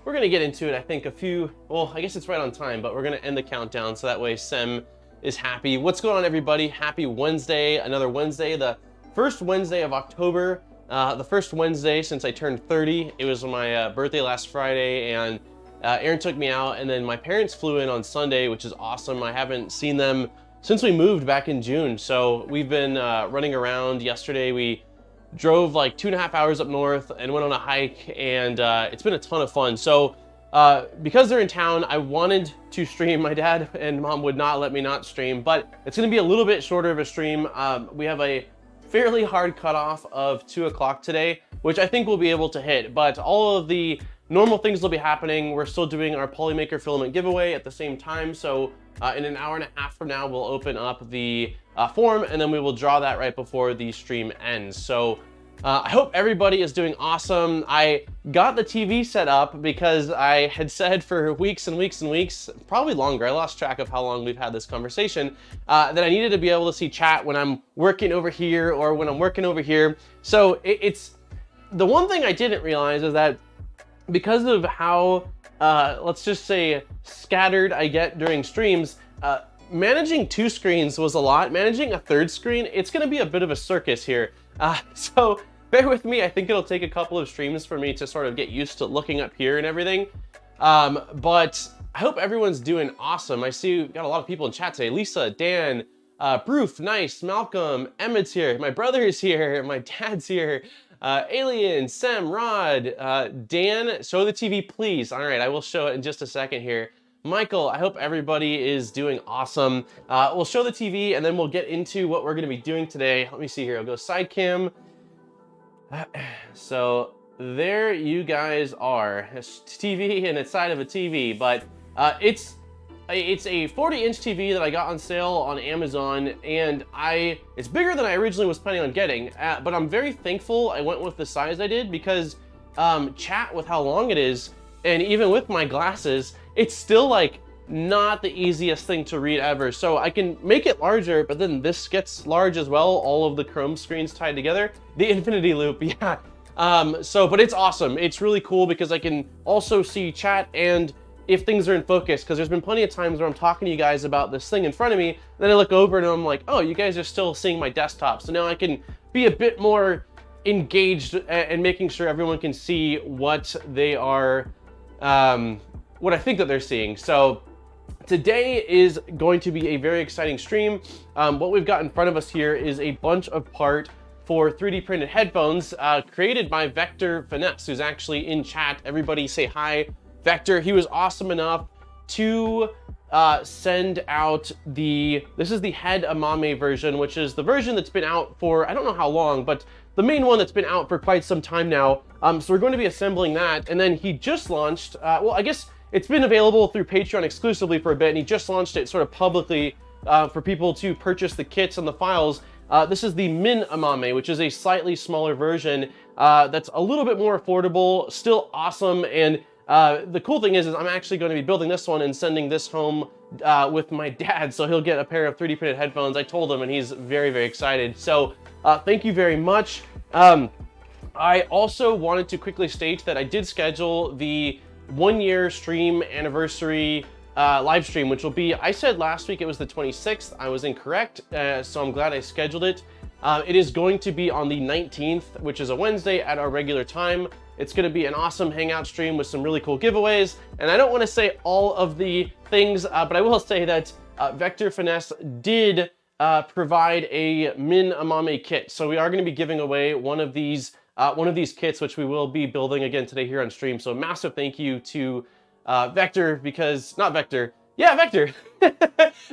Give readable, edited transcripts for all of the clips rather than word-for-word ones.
we're gonna get into it. I think well, I guess it's right on time, but we're gonna end the countdown so that way Sem is happy. What's going on, everybody? Happy Wednesday, another Wednesday, the first Wednesday of October, the first Wednesday since I turned 30. It was my birthday last Friday, and Aaron took me out, and then my parents flew in on Sunday, which is awesome. I haven't seen them since we moved back in June, so we've been running around. Yesterday we drove like 2.5 hours up north and went on a hike, and it's been a ton of fun. So because they're in town, I wanted to stream. My dad and mom would not let me not stream, but it's gonna be a little bit shorter of a stream. We have a fairly hard cutoff of 2 o'clock today, which I think we'll be able to hit, but all of the normal things will be happening. We're still doing our Polymaker filament giveaway at the same time, so in an hour and a half from now, we'll open up the form, and then we will draw that right before the stream ends. So I hope everybody is doing awesome. I got the TV set up because I had said for weeks and weeks and weeks, probably longer, I lost track of how long we've had this conversation, that I needed to be able to see chat when I'm working over here or when I'm working over here. So it's the one thing I didn't realize is that because of how, let's just say, scattered I get during streams, managing 2 screens was a lot. Managing a 3rd screen, it's gonna be a bit of a circus here. So bear with me. I think it'll take a couple of streams for me to sort of get used to looking up here and everything. But I hope everyone's doing awesome. I see we've got a lot of people in chat today. Lisa, Dan, Broof, nice, Malcolm, Emmett's here, my brother is here, my dad's here. Alien, Sem, Rod, Dan, show the TV, please. All right, I will show it in just a second here. Michael, I hope everybody is doing awesome. We'll show the TV, and then we'll get into what we're gonna be doing today. Let me see here, I'll go side cam. So there you guys are. It's TV and it's side of a TV, but it's a 40-inch TV that I got on sale on Amazon, and it's bigger than I originally was planning on getting, but I'm very thankful I went with the size I did because chat with how long it is, and even with my glasses, it's still like not the easiest thing to read ever. So I can make it larger, but then this gets large as well, all of the Chrome screens tied together. The infinity loop, yeah. But it's awesome. It's really cool because I can also see chat and if things are in focus, because there's been plenty of times where I'm talking to you guys about this thing in front of me, then I look over and I'm like, oh, you guys are still seeing my desktop. So now I can be a bit more engaged and making sure everyone can see what they are, what I think that they're seeing. So today is going to be a very exciting stream. What we've got in front of us here is a bunch of part for 3D printed headphones created by Vector Finesse, who's actually in chat. Everybody say hi. Vector, he was awesome enough to send out this is the head amame version, which is the version that's been out for, I don't know how long, but the main one that's been out for quite some time now. So we're going to be assembling that. And then he just launched, well, I guess it's been available through Patreon exclusively for a bit, and he just launched it sort of publicly for people to purchase the kits and the files. This is the min amame, which is a slightly smaller version that's a little bit more affordable, still awesome, and the cool thing is I'm actually going to be building this one and sending this home with my dad, so he'll get a pair of 3D printed headphones. I told him, and he's very, very excited. So thank you very much. I also wanted to quickly state that I did schedule the 1-year stream anniversary live stream, which will be, I said last week it was the 26th. I was incorrect, so I'm glad I scheduled it. It is going to be on the 19th, which is a Wednesday at our regular time. It's going to be an awesome hangout stream with some really cool giveaways. And I don't want to say all of the things, but I will say that Vector Finesse did provide a min amame kit. So we are going to be giving away one of these kits, which we will be building again today here on stream. So massive thank you to Vector, because, not Vector, yeah, Vector.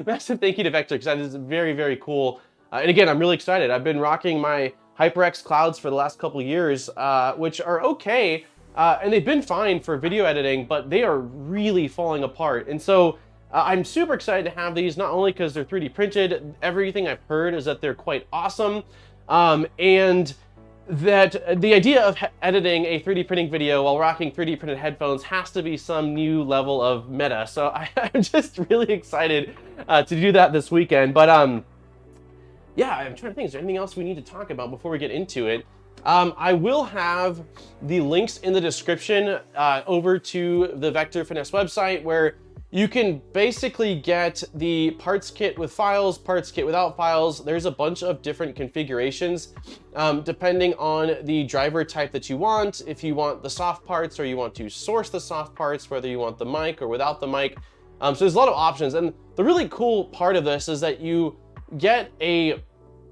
Massive thank you to Vector, because that is very, very cool. And again, I'm really excited. I've been rocking my HyperX clouds for the last couple of years, which are okay, and they've been fine for video editing, but they are really falling apart. And so I'm super excited to have these, not only because they're 3D printed, everything I've heard is that they're quite awesome, and that the idea of editing a 3D printing video while rocking 3D printed headphones has to be some new level of meta. So I'm just really excited to do that this weekend. But yeah, I'm trying to think, is there anything else we need to talk about before we get into it? I will have the links in the description over to the Vector Finesse website, where you can basically get the parts kit with files, parts kit without files. There's a bunch of different configurations depending on the driver type that you want. If you want the soft parts or you want to source the soft parts, whether you want the mic or without the mic. So there's a lot of options. And the really cool part of this is that you get a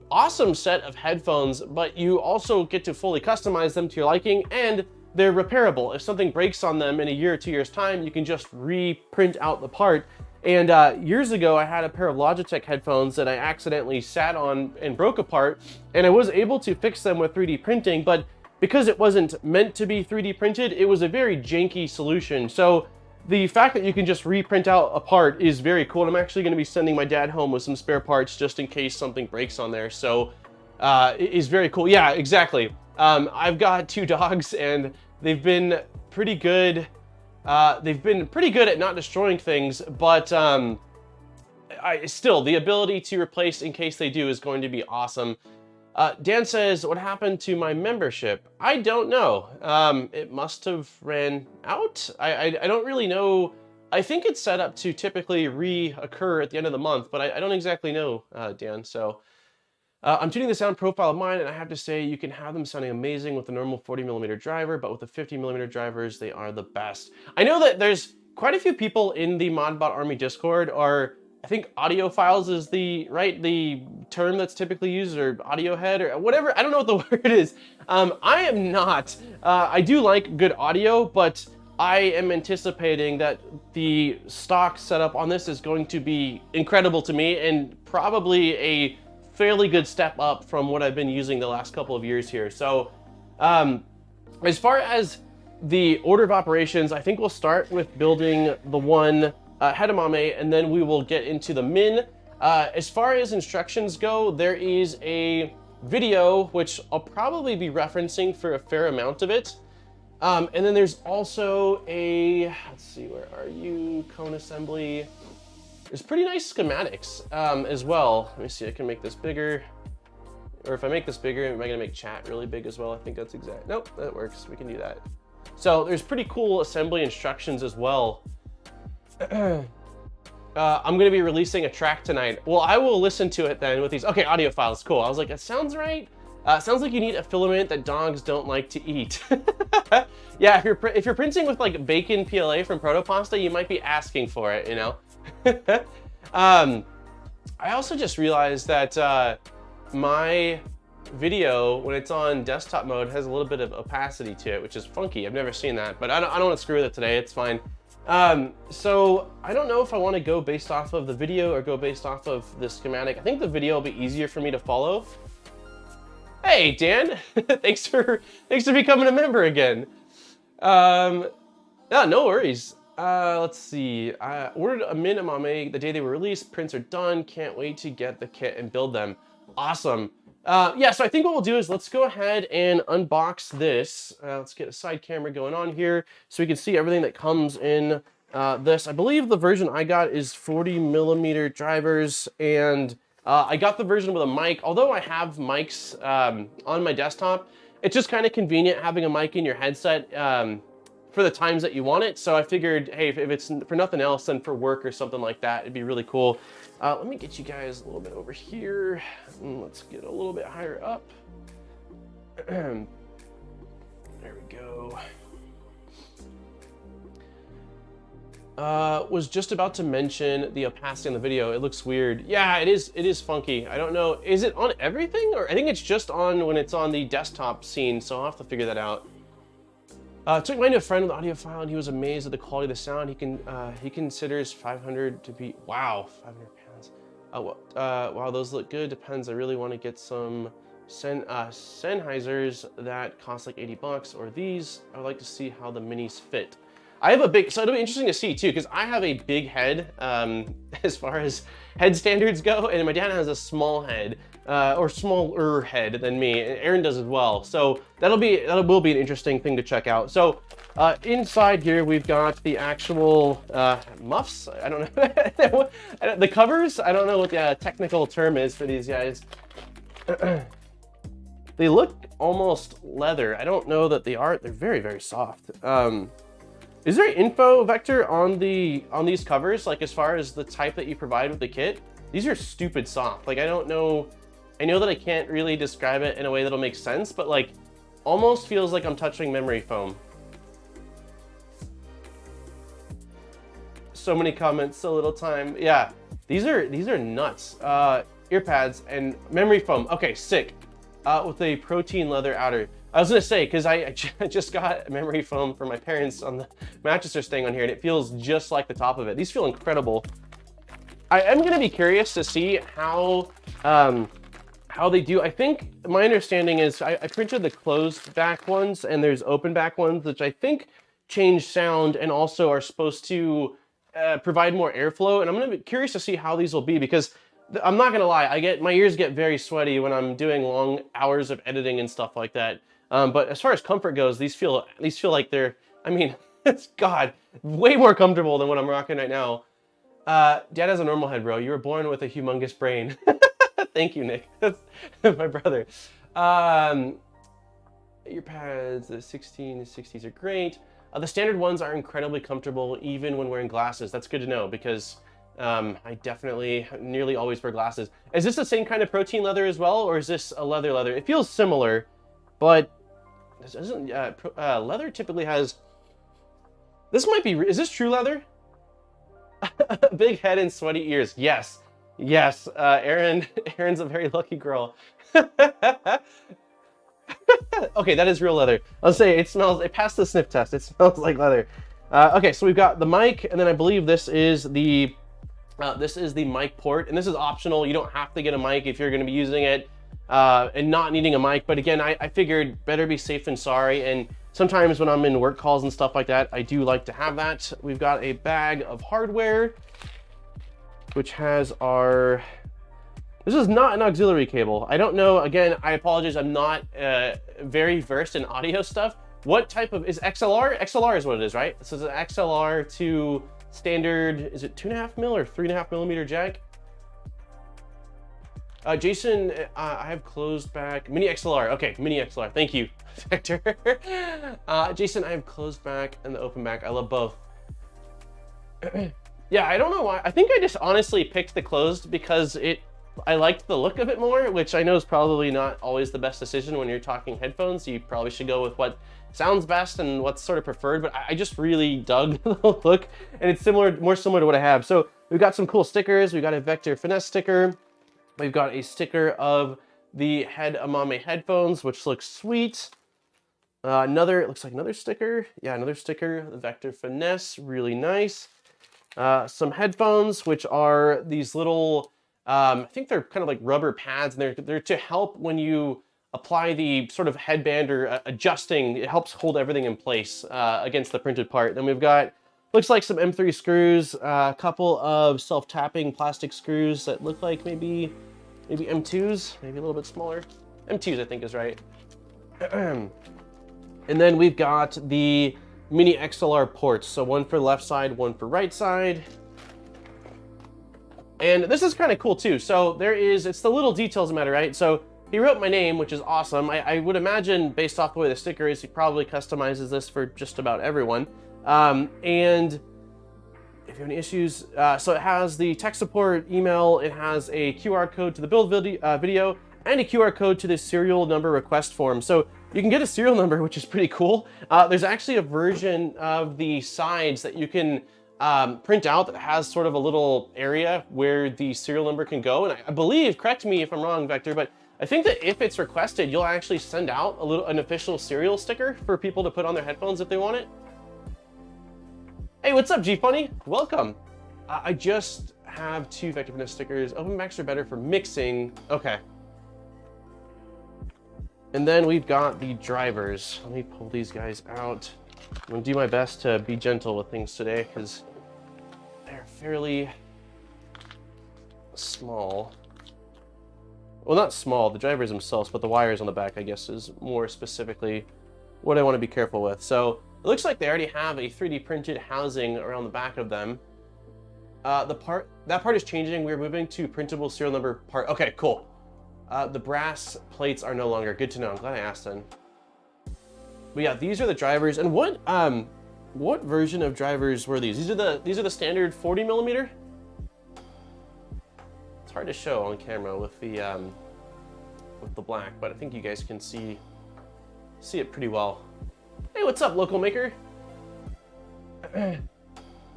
awesome set of headphones, but you also get to fully customize them to your liking, and they're repairable. If something breaks on them in a year or 2 years time, you can just reprint out the part. And years ago, I had a pair of Logitech headphones that I accidentally sat on and broke apart, and I was able to fix them with 3D printing, but because it wasn't meant to be 3D printed, it was a very janky solution. So the fact that you can just reprint out a part is very cool. And I'm actually going to be sending my dad home with some spare parts just in case something breaks on there. So it is very cool. Yeah, exactly. I've got 2 dogs, and they've been pretty good. They've been pretty good at not destroying things, but still, the ability to replace in case they do is going to be awesome. Dan says, what happened to my membership? I don't know. It must have ran out. I don't really know. I think it's set up to typically reoccur at the end of the month, but I don't exactly know, Dan. So I'm tuning the sound profile of mine, and I have to say you can have them sounding amazing with the normal 40mm driver, but with the 50mm drivers, they are the best. I know that there's quite a few people in the Modbot Army Discord are, I think audiophiles is the term that's typically used, or audio head or whatever. I don't know what the word is. I am not. I do like good audio, but I am anticipating that the stock setup on this is going to be incredible to me, and probably a fairly good step up from what I've been using the last couple of years here. So as far as the order of operations, I think we'll start with building the one head amame, and then we will get into the min. As far as instructions go, there is a video which I'll probably be referencing for a fair amount of it. And then there's also a, let's see, where are you? Cone assembly. There's pretty nice schematics as well. Let me see, I can make this bigger. Or if I make this bigger, am I gonna make chat really big as well? I think that's exact. Nope, that works, we can do that. So there's pretty cool assembly instructions as well. I'm gonna be releasing a track tonight. Well, I will listen to it then with these. Okay, audio files, cool. I was like, that sounds right. Sounds like you need a filament that dogs don't like to eat. Yeah, if you're printing with like bacon PLA from Protopasta, you might be asking for it, you know? I also just realized that my video, when it's on desktop mode, has a little bit of opacity to it, which is funky. I've never seen that, but I don't want to screw with it today. It's fine. So I don't know if I want to go based off of the video or go based off of the schematic. I think the video will be easier for me to follow. Hey, Dan, thanks for becoming a member again. Yeah, no worries. Let's see. I ordered a min amame the day they were released. Prints are done. Can't wait to get the kit and build them. Awesome. Yeah, so I think what we'll do is let's go ahead and unbox this. Let's get a side camera going on here so we can see everything that comes in this. I believe the version I got is 40mm drivers, and I got the version with a mic. Although I have mics on my desktop, it's just kind of convenient having a mic in your headset for the times that you want it. So I figured, hey, if it's for nothing else than for work or something like that, it'd be really cool. Let me get you guys a little bit over here. Let's get a little bit higher up. There we go. Was just about to mention the opacity on the video. It looks weird. Yeah, it is funky. I don't know. Is it on everything? Or I think it's just on when it's on the desktop scene, so I'll have to figure that out. Took mine to a friend with the audio file, and he was amazed at the quality of the sound. He considers 500 to be, wow, 500 pounds. Wow, those look good. Depends. I really want to get some Sennheisers that cost like 80 bucks, or these. I would like to see how the minis fit. I have a big, so it'll be interesting to see too, because I have a big head as far as head standards go, and my dad has a small head, or smaller head than me, and Aaron does as well. So that will be an interesting thing to check out. So inside here, we've got the actual muffs. I don't know, the covers. I don't know what the technical term is for these guys. They look almost leather. I don't know that they are. They're very, very soft. Is there info, Vector, on these covers, like as far as the type that you provide with the kit? These are stupid soft. Like, I don't know. I know that I can't really describe it in a way that'll make sense, but like, almost feels like I'm touching memory foam. So many comments, so little time. Yeah, these are nuts. Ear pads and memory foam. Okay, sick. With a protein leather outer. I was gonna say, because I just got memory foam for my parents on the mattress they're staying on here, and it feels just like the top of it. These feel incredible. I am gonna be curious to see how they do. I think my understanding is I printed the closed back ones, and there's open back ones, which I think change sound and also are supposed to provide more airflow. And I'm gonna be curious to see how these will be, because I'm not gonna lie, my ears get very sweaty when I'm doing long hours of editing and stuff like that. But as far as comfort goes, these feel like they're, I mean, it's God, way more comfortable than what I'm rocking right now. Dad has a normal head, bro. You were born with a humongous brain. Thank you, Nick. That's my brother. Ear pads, the 16 and 60s are great. The standard ones are incredibly comfortable even when wearing glasses. That's good to know, because I definitely nearly always wear glasses. Is this the same kind of protein leather as well, or is this a leather? It feels similar, but this isn't. Leather typically has. This might be. Is this true leather? Big head and sweaty ears. Yes, yes. Erin's a very lucky girl. Okay, that is real leather. I'll say it smells. It passed the sniff test. It smells like leather. Okay, so we've got the mic, and then I believe this is the mic port, and this is optional. You don't have to get a mic if you're going to be using it and not needing a mic. But again, I figured better be safe than sorry. And sometimes when I'm in work calls and stuff like that, I do like to have that. We've got a bag of hardware, which has our. This is not an auxiliary cable. I don't know. Again, I apologize. I'm not very versed in audio stuff. What type of is XLR? XLR is what it is, right? This is an XLR to standard. Is it 2.5 mil or 3.5 millimeter jack? Jason, I have closed back mini XLR. Okay, mini XLR. Thank you, Vector. Jason, I have closed back and the open back. I love both. Yeah, I don't know why. I think I just honestly picked the closed because I liked the look of it more, which I know is probably not always the best decision when you're talking headphones. You probably should go with what sounds best and what's sort of preferred, but I just really dug the look, and it's more similar to what I have. So we've got some cool stickers. We've got a Vector Finesse sticker. We've got a sticker of the amame headphones, which looks sweet. It looks like another sticker. Yeah, another sticker, the Vector Finesse, really nice. Some headphones, which are these little, I think they're kind of like rubber pads, and they're to help when you apply the sort of headband or adjusting. It helps hold everything in place against the printed part. Then we've got, looks like some M3 screws, a couple of self-tapping plastic screws that look like maybe M2s, maybe a little bit smaller. M2s, I think is right. And then we've got the mini XLR ports. So one for left side, one for right side. And this is kind of cool too. So it's the little details that matter, right? So he wrote my name, which is awesome. I would imagine, based off the way the sticker is, he probably customizes this for just about everyone. And if you have any issues, so it has the tech support email, it has a QR code to the build video, and a QR code to the serial number request form. So you can get a serial number, which is pretty cool. There's actually a version of the sides that you can print out that has sort of a little area where the serial number can go. And I believe, correct me if I'm wrong, Vector, but I think that if it's requested, you'll actually send out an official serial sticker for people to put on their headphones if they want it. Hey, what's up, G-Funny? Welcome. I just have 2 Vector Finesse stickers. Open backs are better for mixing. Okay. And then we've got the drivers. Let me pull these guys out. I'm gonna do my best to be gentle with things today because they're fairly small. Well, not small, the drivers themselves, but the wires on the back, I guess, is more specifically what I want to be careful with. So it looks like they already have a 3D printed housing around the back of them. That part is changing. We're moving to printable serial number part. Okay, cool. The brass plates are no longer. Good to know. I'm glad I asked then. But yeah, these are the drivers. And what version of drivers were these? These are the standard 40 millimeter. It's hard to show on camera with the black, but I think you guys can see it pretty well. Hey, what's up, local maker?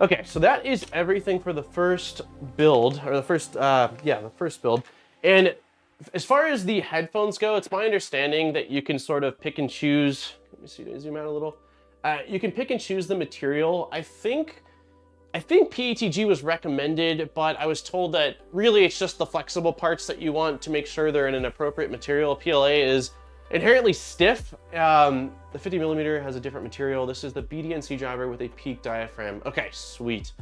Okay, so that is everything for the first build, or the first build. And as far as the headphones go, it's my understanding that you can sort of pick and choose. Let me see, zoom out a little. You can pick and choose the material. I think PETG was recommended, but I was told that really it's just the flexible parts that you want to make sure they're in an appropriate material. PLA is inherently stiff. The 50 millimeter has a different material. This is the BDNC driver with a peak diaphragm. Okay, sweet.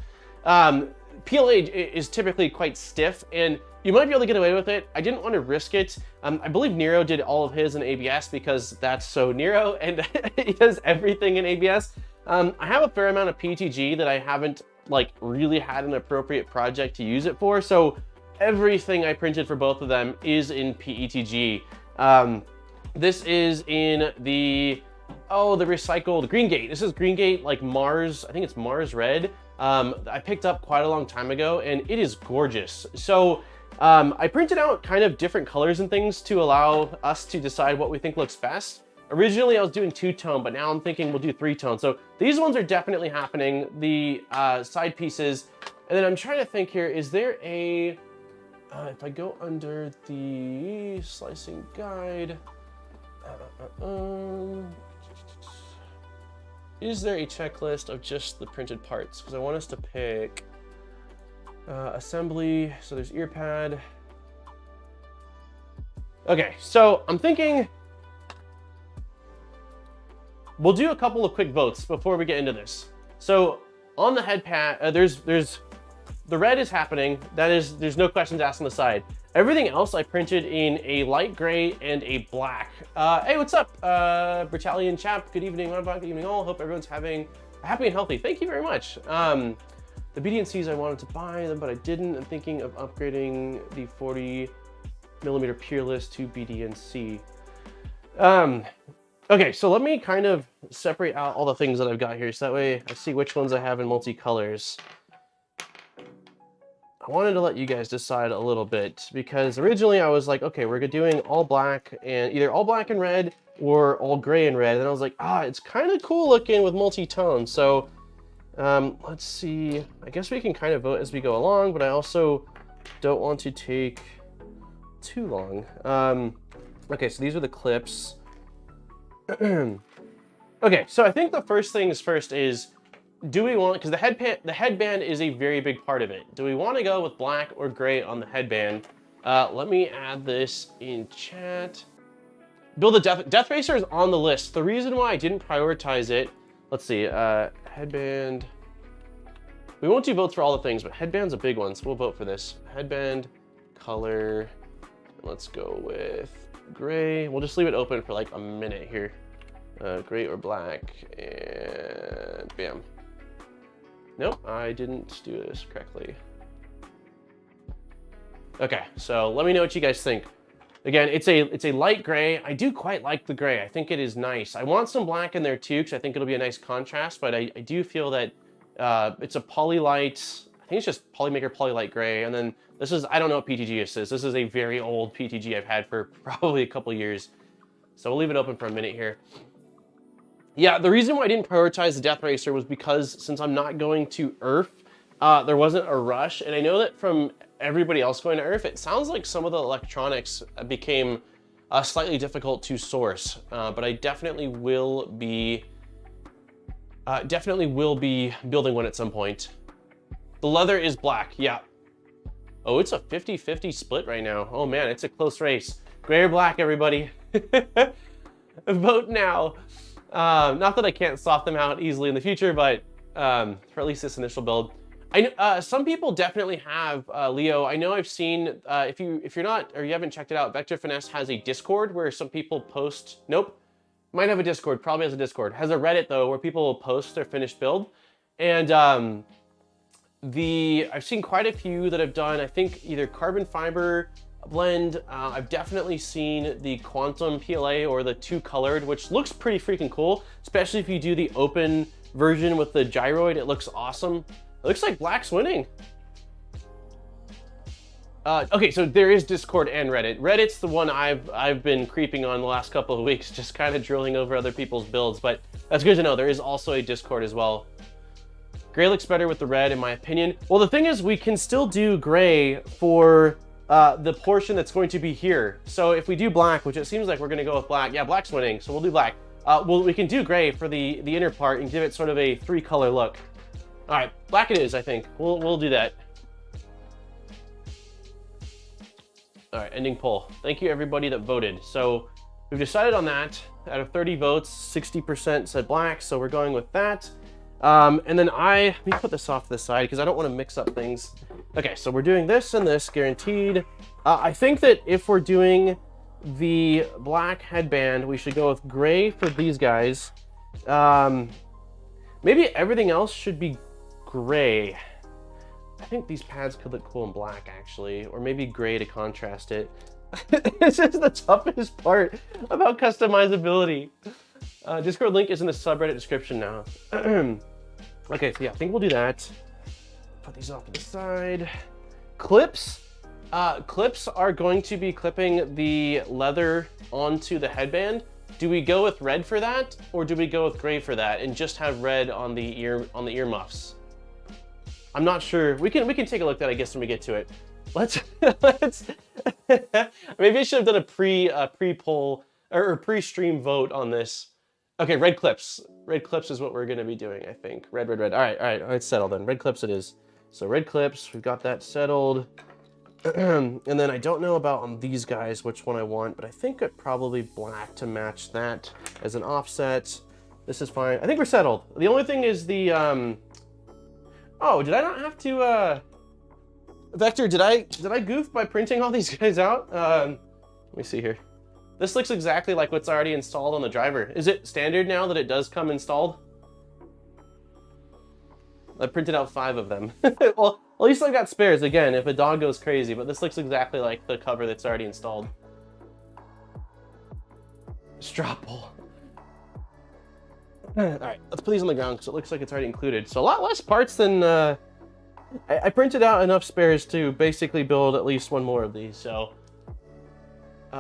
PLA is typically quite stiff, and you might be able to get away with it. I didn't want to risk it. I believe Nero did all of his in ABS because that's so Nero, and he does everything in ABS. I have a fair amount of PETG that I haven't like really had an appropriate project to use it for, so everything I printed for both of them is in PETG. This is in the recycled Greengate. This is Greengate, like Mars, I think it's Mars Red. I picked up quite a long time ago, and it is gorgeous. So I printed out kind of different colors and things to allow us to decide what we think looks best. Originally, I was doing 2-tone, but now I'm thinking we'll do 3-tone. So these ones are definitely happening, the side pieces. And then I'm trying to think here, is there a, if I go under the slicing guide, is there a checklist of just the printed parts? Because I want us to pick assembly, so there's ear pad. Okay, so I'm thinking we'll do a couple of quick votes before we get into this. So on the head pad, there's the red is happening. There's no questions asked on the side. Everything else I printed in a light gray and a black. Hey, what's up, Battalion chap? Good evening, good evening all. Hope everyone's having a happy and healthy. Thank you very much. The BDNCs I wanted to buy them, but I didn't. I'm thinking of upgrading the 40 millimeter Peerless to BDNC. Okay, so let me kind of separate out all the things that I've got here, so that way I see which ones I have in multicolors. I wanted to let you guys decide a little bit, because originally I was like, okay, we're doing all black, and either all black and red or all gray and red, and I was like, it's kind of cool looking with multi-tone. So let's see, I guess we can kind of vote as we go along, but I also don't want to take too long. Okay, so these are the clips. Okay, so I think the first things first is, do we want, because the headband is a very big part of it. Do we want to go with black or gray on the headband? Let me add this in chat. Build a Death Racer is on the list. The reason why I didn't prioritize it, let's see, headband. We won't do votes for all the things, but headband's a big one, so we'll vote for this. Headband, color, let's go with gray. We'll just leave it open for like a minute here. Gray or black, and bam. Nope, I didn't do this correctly. Okay, so let me know what you guys think. Again, it's a light gray. I do quite like the gray. I think it is nice. I want some black in there too, because I think it'll be a nice contrast, but I do feel that it's a poly light. I think it's just Polymaker Poly Light Gray. And then this is, I don't know what PTG this is. This is a very old PTG I've had for probably a couple years. So we'll leave it open for a minute here. Yeah, the reason why I didn't prioritize the Death Racer was because since I'm not going to ERF, there wasn't a rush. And I know that from everybody else going to ERF, it sounds like some of the electronics became slightly difficult to source. But I definitely will be building one at some point. The leather is black, yeah. Oh, it's a 50-50 split right now. Oh man, it's a close race. Gray or black, everybody. Vote now. Not that I can't swap them out easily in the future, but for at least this initial build. I know some people definitely have Leo. I know I've seen if you're not or you haven't checked it out, Vector Finesse has a Discord where some people post. Nope, might have a Discord. Probably has a Discord. Has a Reddit though where people will post their finished build, and I've seen quite a few that have done. I think either carbon fiber blend. I've definitely seen the quantum PLA or the two colored, which looks pretty freaking cool, especially if you do the open version with the gyroid. It looks awesome. It looks like black's winning. Okay, so there is Discord and Reddit. Reddit's the one I've been creeping on the last couple of weeks, just kind of drilling over other people's builds, but that's good to know. There is also a Discord as well. Gray looks better with the red, in my opinion. Well, the thing is, we can still do gray for the portion that's going to be here. So if we do black, which it seems like we're gonna go with black. Yeah, black's winning, so we'll do black. Well, we can do gray for the inner part and give it sort of a 3-color look. All right, black it is, I think. We'll do that. All right, ending poll. Thank you everybody that voted. So we've decided on that. Out of 30 votes, 60% said black, so we're going with that. And then let me put this off to the side because I don't want to mix up things. Okay, so we're doing this and this, guaranteed. I think that if we're doing the black headband, we should go with gray for these guys. Maybe everything else should be gray. I think these pads could look cool in black, actually, or maybe gray to contrast it. This is the toughest part about customizability. Discord link is in the subreddit description now. Okay, so yeah, I think we'll do that. Put these off to the side. Clips. Clips are going to be clipping the leather onto the headband. Do we go with red for that, or do we go with gray for that and just have red on the ear muffs? I'm not sure. We can take a look at that, I guess, when we get to it. Let's maybe I should have done a pre-poll or pre-stream vote on this. Okay, red clips. Red clips is what we're gonna be doing, I think. Red. All right, it's settled then. Red clips it is. So red clips, we've got that settled. And then I don't know about on these guys which one I want, but I think it probably black to match that as an offset. This is fine. I think we're settled. The only thing is the oh, did I not have to Vector, did I goof by printing all these guys out? Let me see here. This looks exactly like what's already installed on the driver. Is it standard now that it does come installed? I printed out 5 of them. Well, at least I got spares again if a dog goes crazy, but this looks exactly like the cover that's already installed. Strap pull. All right, let's put these on the ground because it looks like it's already included. So a lot less parts than, I printed out enough spares to basically build at least one more of these, so.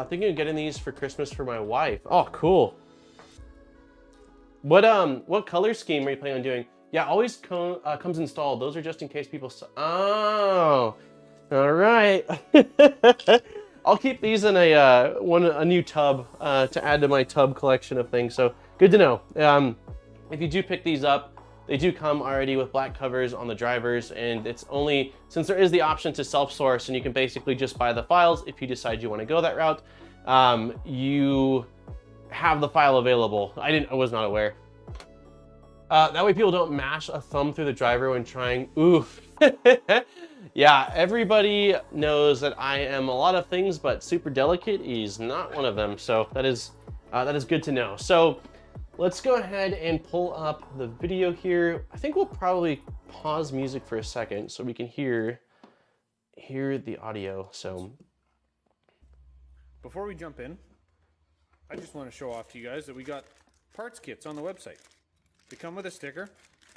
Thinking of getting these for Christmas for my wife. Oh, cool. What color scheme are you planning on doing? Yeah, always comes installed. Those are just in case people. Oh, all right. I'll keep these in a new tub to add to my tub collection of things. So good to know. If you do pick these up, they do come already with black covers on the drivers, and it's only since there is the option to self-source, and you can basically just buy the files if you decide you want to go that route. You have the file available. I was not aware. That way people don't mash a thumb through the driver when trying. Oof. Yeah, everybody knows that I am a lot of things, but super delicate is not one of them. So that is good to know. So let's go ahead and pull up the video here. I think we'll probably pause music for a second so we can hear the audio. So before we jump in, I just want to show off to you guys that we got parts kits on the website. They come with a sticker,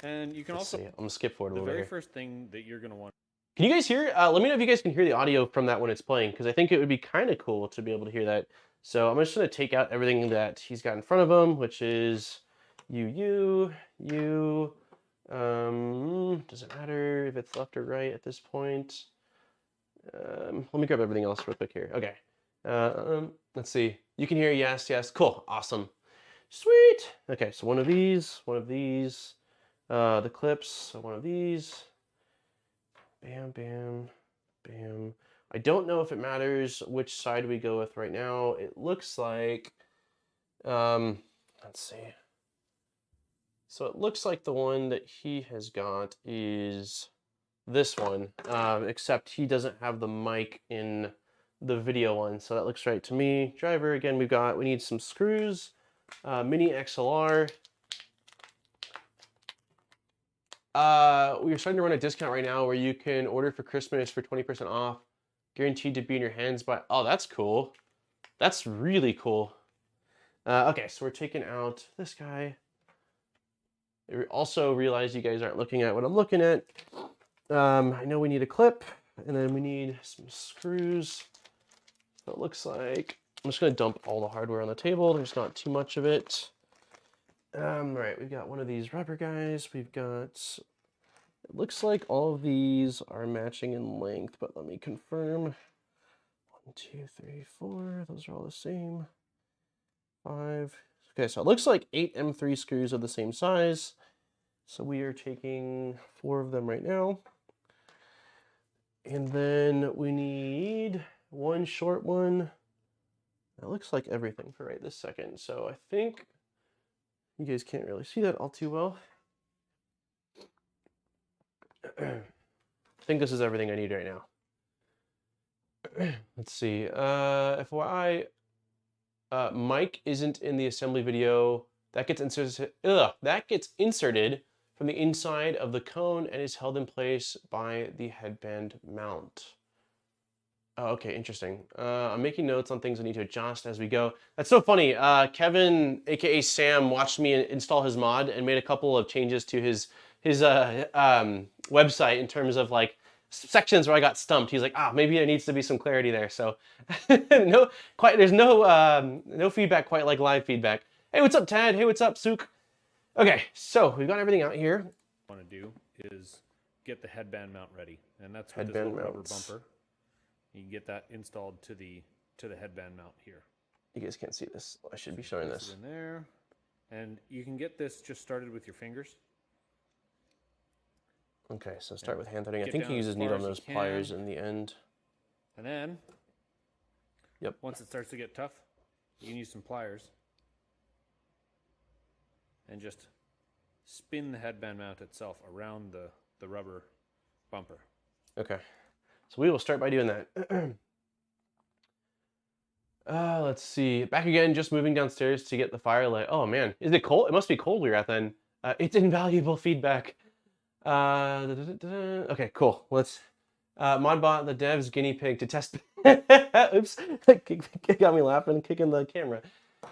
and you can I'm gonna skip forward a little bit. The very first thing that you're gonna want. Can you guys hear? Let me know if you guys can hear the audio from that when it's playing, because I think it would be kind of cool to be able to hear that. So I'm just gonna take out everything that he's got in front of him, which is you. Does it matter if it's left or right at this point? Let me grab everything else real quick here. Okay. Let's see. You can hear yes. Cool. Awesome. Sweet. Okay, so one of these. The clips, so one of these. Bam. I don't know if it matters which side we go with right now. It looks like, let's see. So it looks like the one that he has got is this one, except he doesn't have the mic in the video one, so that looks right to me. Driver, again, we need some screws, mini XLR. We are starting to run a discount right now where you can order for Christmas for 20% off, guaranteed to be in your hands by, oh, that's cool. That's really cool. Okay, so we're taking out this guy. I also realize you guys aren't looking at what I'm looking at. I know we need a clip, and then we need some screws. So it looks like, I'm just gonna dump all the hardware on the table. There's not too much of it. All right, we've got one of these rubber guys. We've got, it looks like all of these are matching in length, but let me confirm. 1, 2, 3, 4, those are all the same. 5. Okay, so it looks like 8 M3 screws of the same size. So we are taking 4 of them right now. And then we need one short one. That looks like everything for right this second. So I think you guys can't really see that all too well. I think this is everything I need right now. Let's see. FYI, mic isn't in the assembly video. That gets inserted from the inside of the cone and is held in place by the headband mount. Oh, okay, interesting. I'm making notes on things I need to adjust as we go. That's so funny. Kevin, aka Sam, watched me install his mod and made a couple of changes to his website in terms of like sections where I got stumped. He's like, maybe there needs to be some clarity there. So there's no feedback quite like live feedback. Hey, what's up, Tad? Hey, what's up, Sook? Okay, so we've got everything out here. What I want to do is get the headband mount ready, and that's with this little rubber bumper. You can get that installed to the headband mount here. You guys can't see this. I should be showing this. In there, and you can get this just started with your fingers. Okay, so start with hand threading. I think he uses needle nose pliers in the end. And then, yep. Once it starts to get tough, you can use some pliers and just spin the headband mount itself around the rubber bumper. Okay, so we will start by doing that. Let's see. Back again, just moving downstairs to get the firelight. Oh man, is it cold? It must be cold we're at then. It's invaluable feedback. Okay, cool. Let's modbot the dev's guinea pig to test. Oops, it got me laughing, kicking the camera.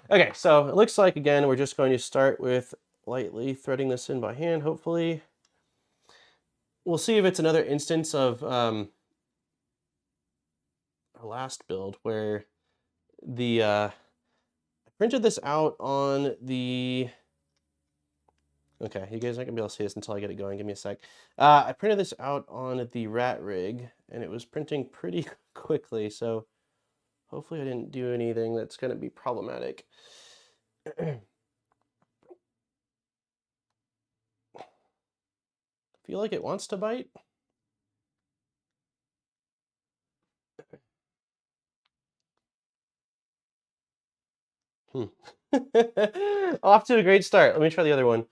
Okay, so it looks like again we're just going to start with lightly threading this in by hand. Hopefully, we'll see if it's another instance of our last build where the I printed this out on the. Okay, you guys aren't gonna be able to see this until I get it going. Give me a sec. I printed this out on the rat rig, and it was printing pretty quickly, so hopefully I didn't do anything that's gonna be problematic. Feel like it wants to bite. Off to a great start. Let me try the other one.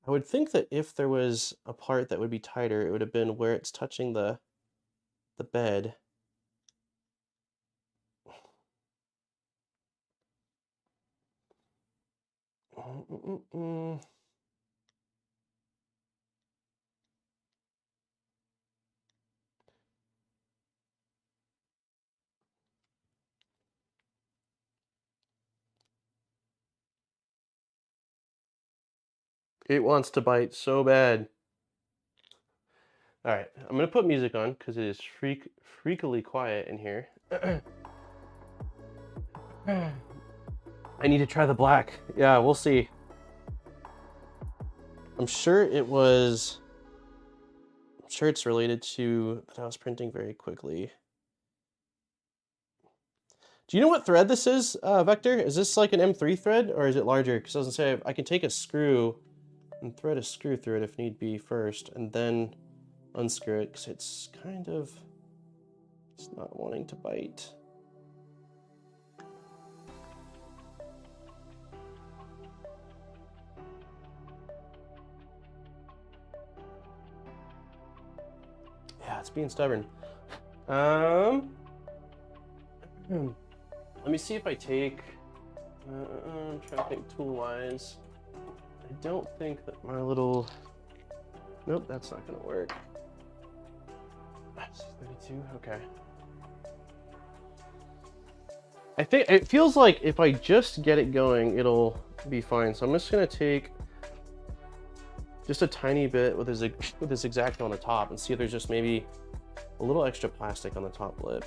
I would think that if there was a part that would be tighter, it would have been where it's touching the bed. It wants to bite so bad. All right, I'm gonna put music on because it is freakily quiet in here. I need to try the black. Yeah, we'll see. I'm sure it's related to that I was printing very quickly. Do you know what thread this is, Vector? Is this like an M3 thread or is it larger? Because I was gonna say I can take a screw and thread a screw through it if need be first, and then unscrew it because it's not wanting to bite. it's being stubborn. Let me see if I take, I'm trying to think tool-wise. I don't think that my little, nope, that's not gonna work. That's 32, okay. I think, it feels like if I just get it going, it'll be fine. So I'm just gonna take just a tiny bit with this X-Acto on the top and see if there's just maybe a little extra plastic on the top lip.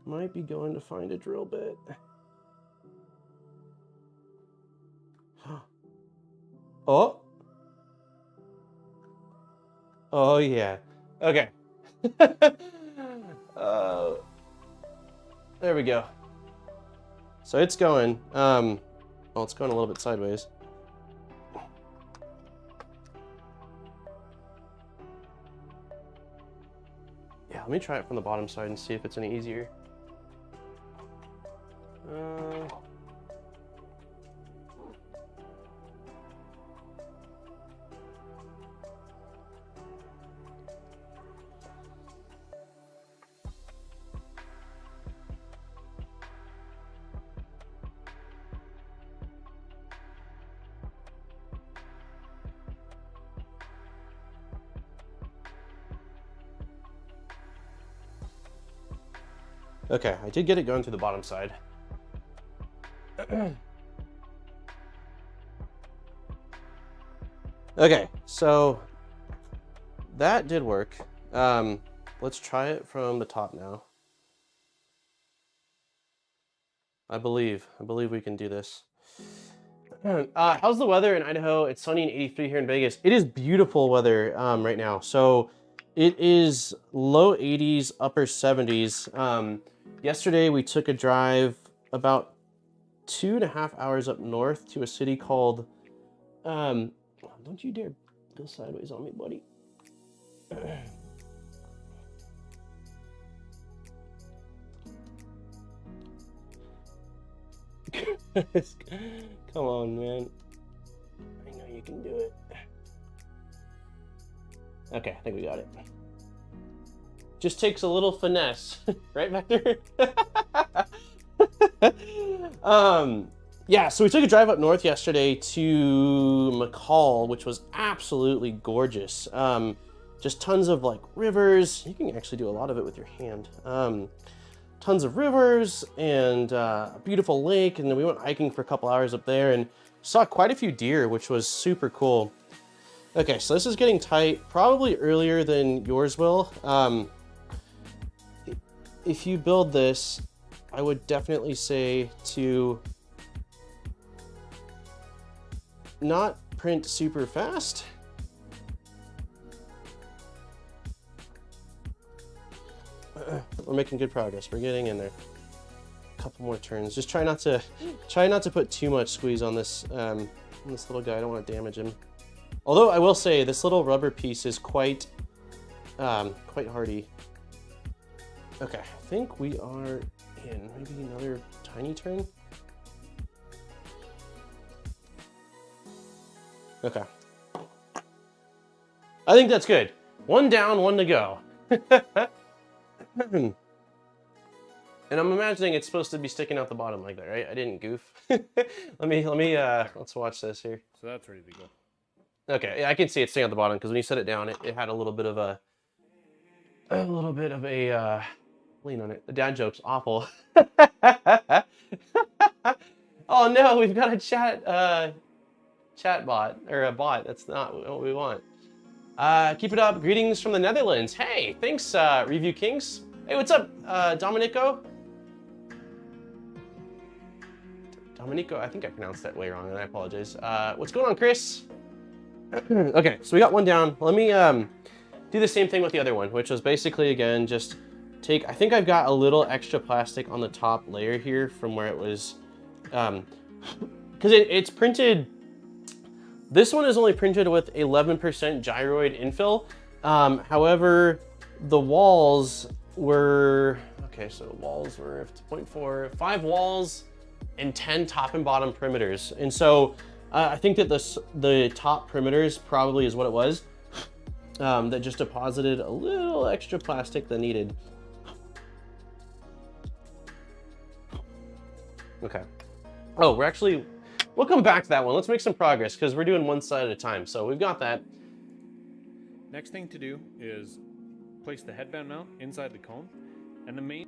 Might be going to find a drill bit. Oh. Oh yeah. Okay. There we go. So it's going. Well, it's going a little bit sideways. Yeah, let me try it from the bottom side and see if it's any easier. Okay, I did get it going through the bottom side. Okay, so that did work. Let's try it from the top now. I believe we can do this. How's the weather in Idaho? It's sunny and 83 here in Vegas. It is beautiful weather right now. So it is low 80s, upper 70s. Yesterday we took a drive about 2.5 hours up north to a city called, don't you dare go sideways on me, buddy. Come on, man. I know you can do it. Okay, I think we got it. Just takes a little finesse, right, Vector? Yeah, so we took a drive up north yesterday to McCall, which was absolutely gorgeous. Just tons of like rivers. You can actually do a lot of it with your hand. Tons of rivers and a beautiful lake. And then we went hiking for a couple hours up there and saw quite a few deer, which was super cool. Okay, so this is getting tight, probably earlier than yours will. If you build this, I would definitely say to not print super fast. We're making good progress. We're getting in there. A couple more turns. Just try not to put too much squeeze on this little guy. I don't want to damage him. Although I will say this little rubber piece is quite hardy. Okay, I think we are in. Maybe another tiny turn. Okay. I think that's good. One down, one to go. And I'm imagining it's supposed to be sticking out the bottom like that, right? I didn't goof. Let's watch this here. So that's ready to go. Okay, yeah, I can see it staying at the bottom because when you set it down, it had a little bit of a lean on it. The dad joke's awful. Oh no, we've got a chat bot, or a bot. That's not what we want. Keep it up. Greetings from the Netherlands. Hey, thanks, Review Kings. Hey, what's up, Domenico? Domenico, I think I pronounced that way wrong, and I apologize. What's going on, Chris? Okay, so we got one down. Let me do the same thing with the other one, which was basically, again, just take, I think I've got a little extra plastic on the top layer here from where it was, because it's printed This one is only printed with 11% gyroid infill. However, the walls were, okay, so walls were 0.4, 5 walls and 10 top and bottom perimeters. And so I think that the top perimeters probably is what it was, that just deposited a little extra plastic than needed. Okay. Oh, we'll come back to that one. Let's make some progress because we're doing one side at a time. So we've got that. Next thing to do is place the headband mount inside the cone, and the main.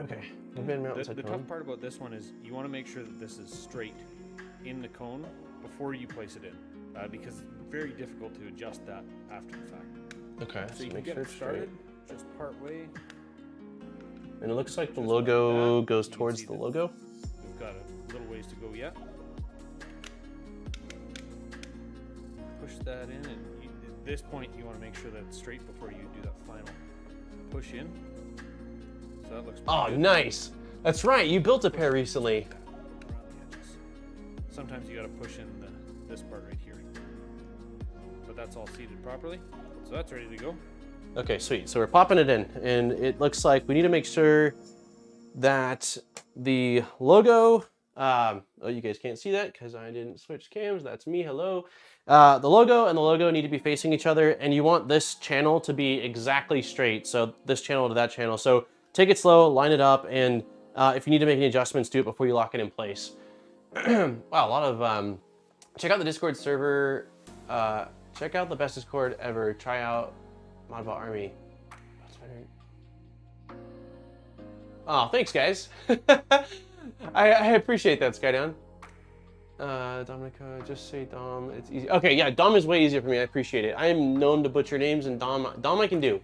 Okay. Headband mount inside the cone. tough part about this one is you want to make sure that this is straight in the cone before you place it in, because it's very difficult to adjust that after the fact. Okay. So you can get it started just part way. And it looks like the logo goes towards the logo. We've got a little ways to go yet. Push that in, and at this point you want to make sure that it's straight before you do that final push in. So that looks pretty good. Nice. That's right, you built a pair recently. Around the edges. Sometimes you got to push in this part right here, but that's all seated properly, so that's ready to go. Okay, sweet. So we're popping it in, and it looks like we need to make sure that the logo, oh, you guys can't see that because I didn't switch cams. That's me, hello. The logo and the logo need to be facing each other, and you want this channel to be exactly straight. So this channel to that channel. So take it slow, line it up, and if you need to make any adjustments, do it before you lock it in place. Wow, a lot of, check out the Discord server. Check out the best Discord ever. Try out Modbot Army. Oh, thanks, guys. I appreciate that, Skydown. Dominica, just say Dom. It's easy. Okay, yeah, Dom is way easier for me. I appreciate it. I am known to butcher names, and Dom I can do.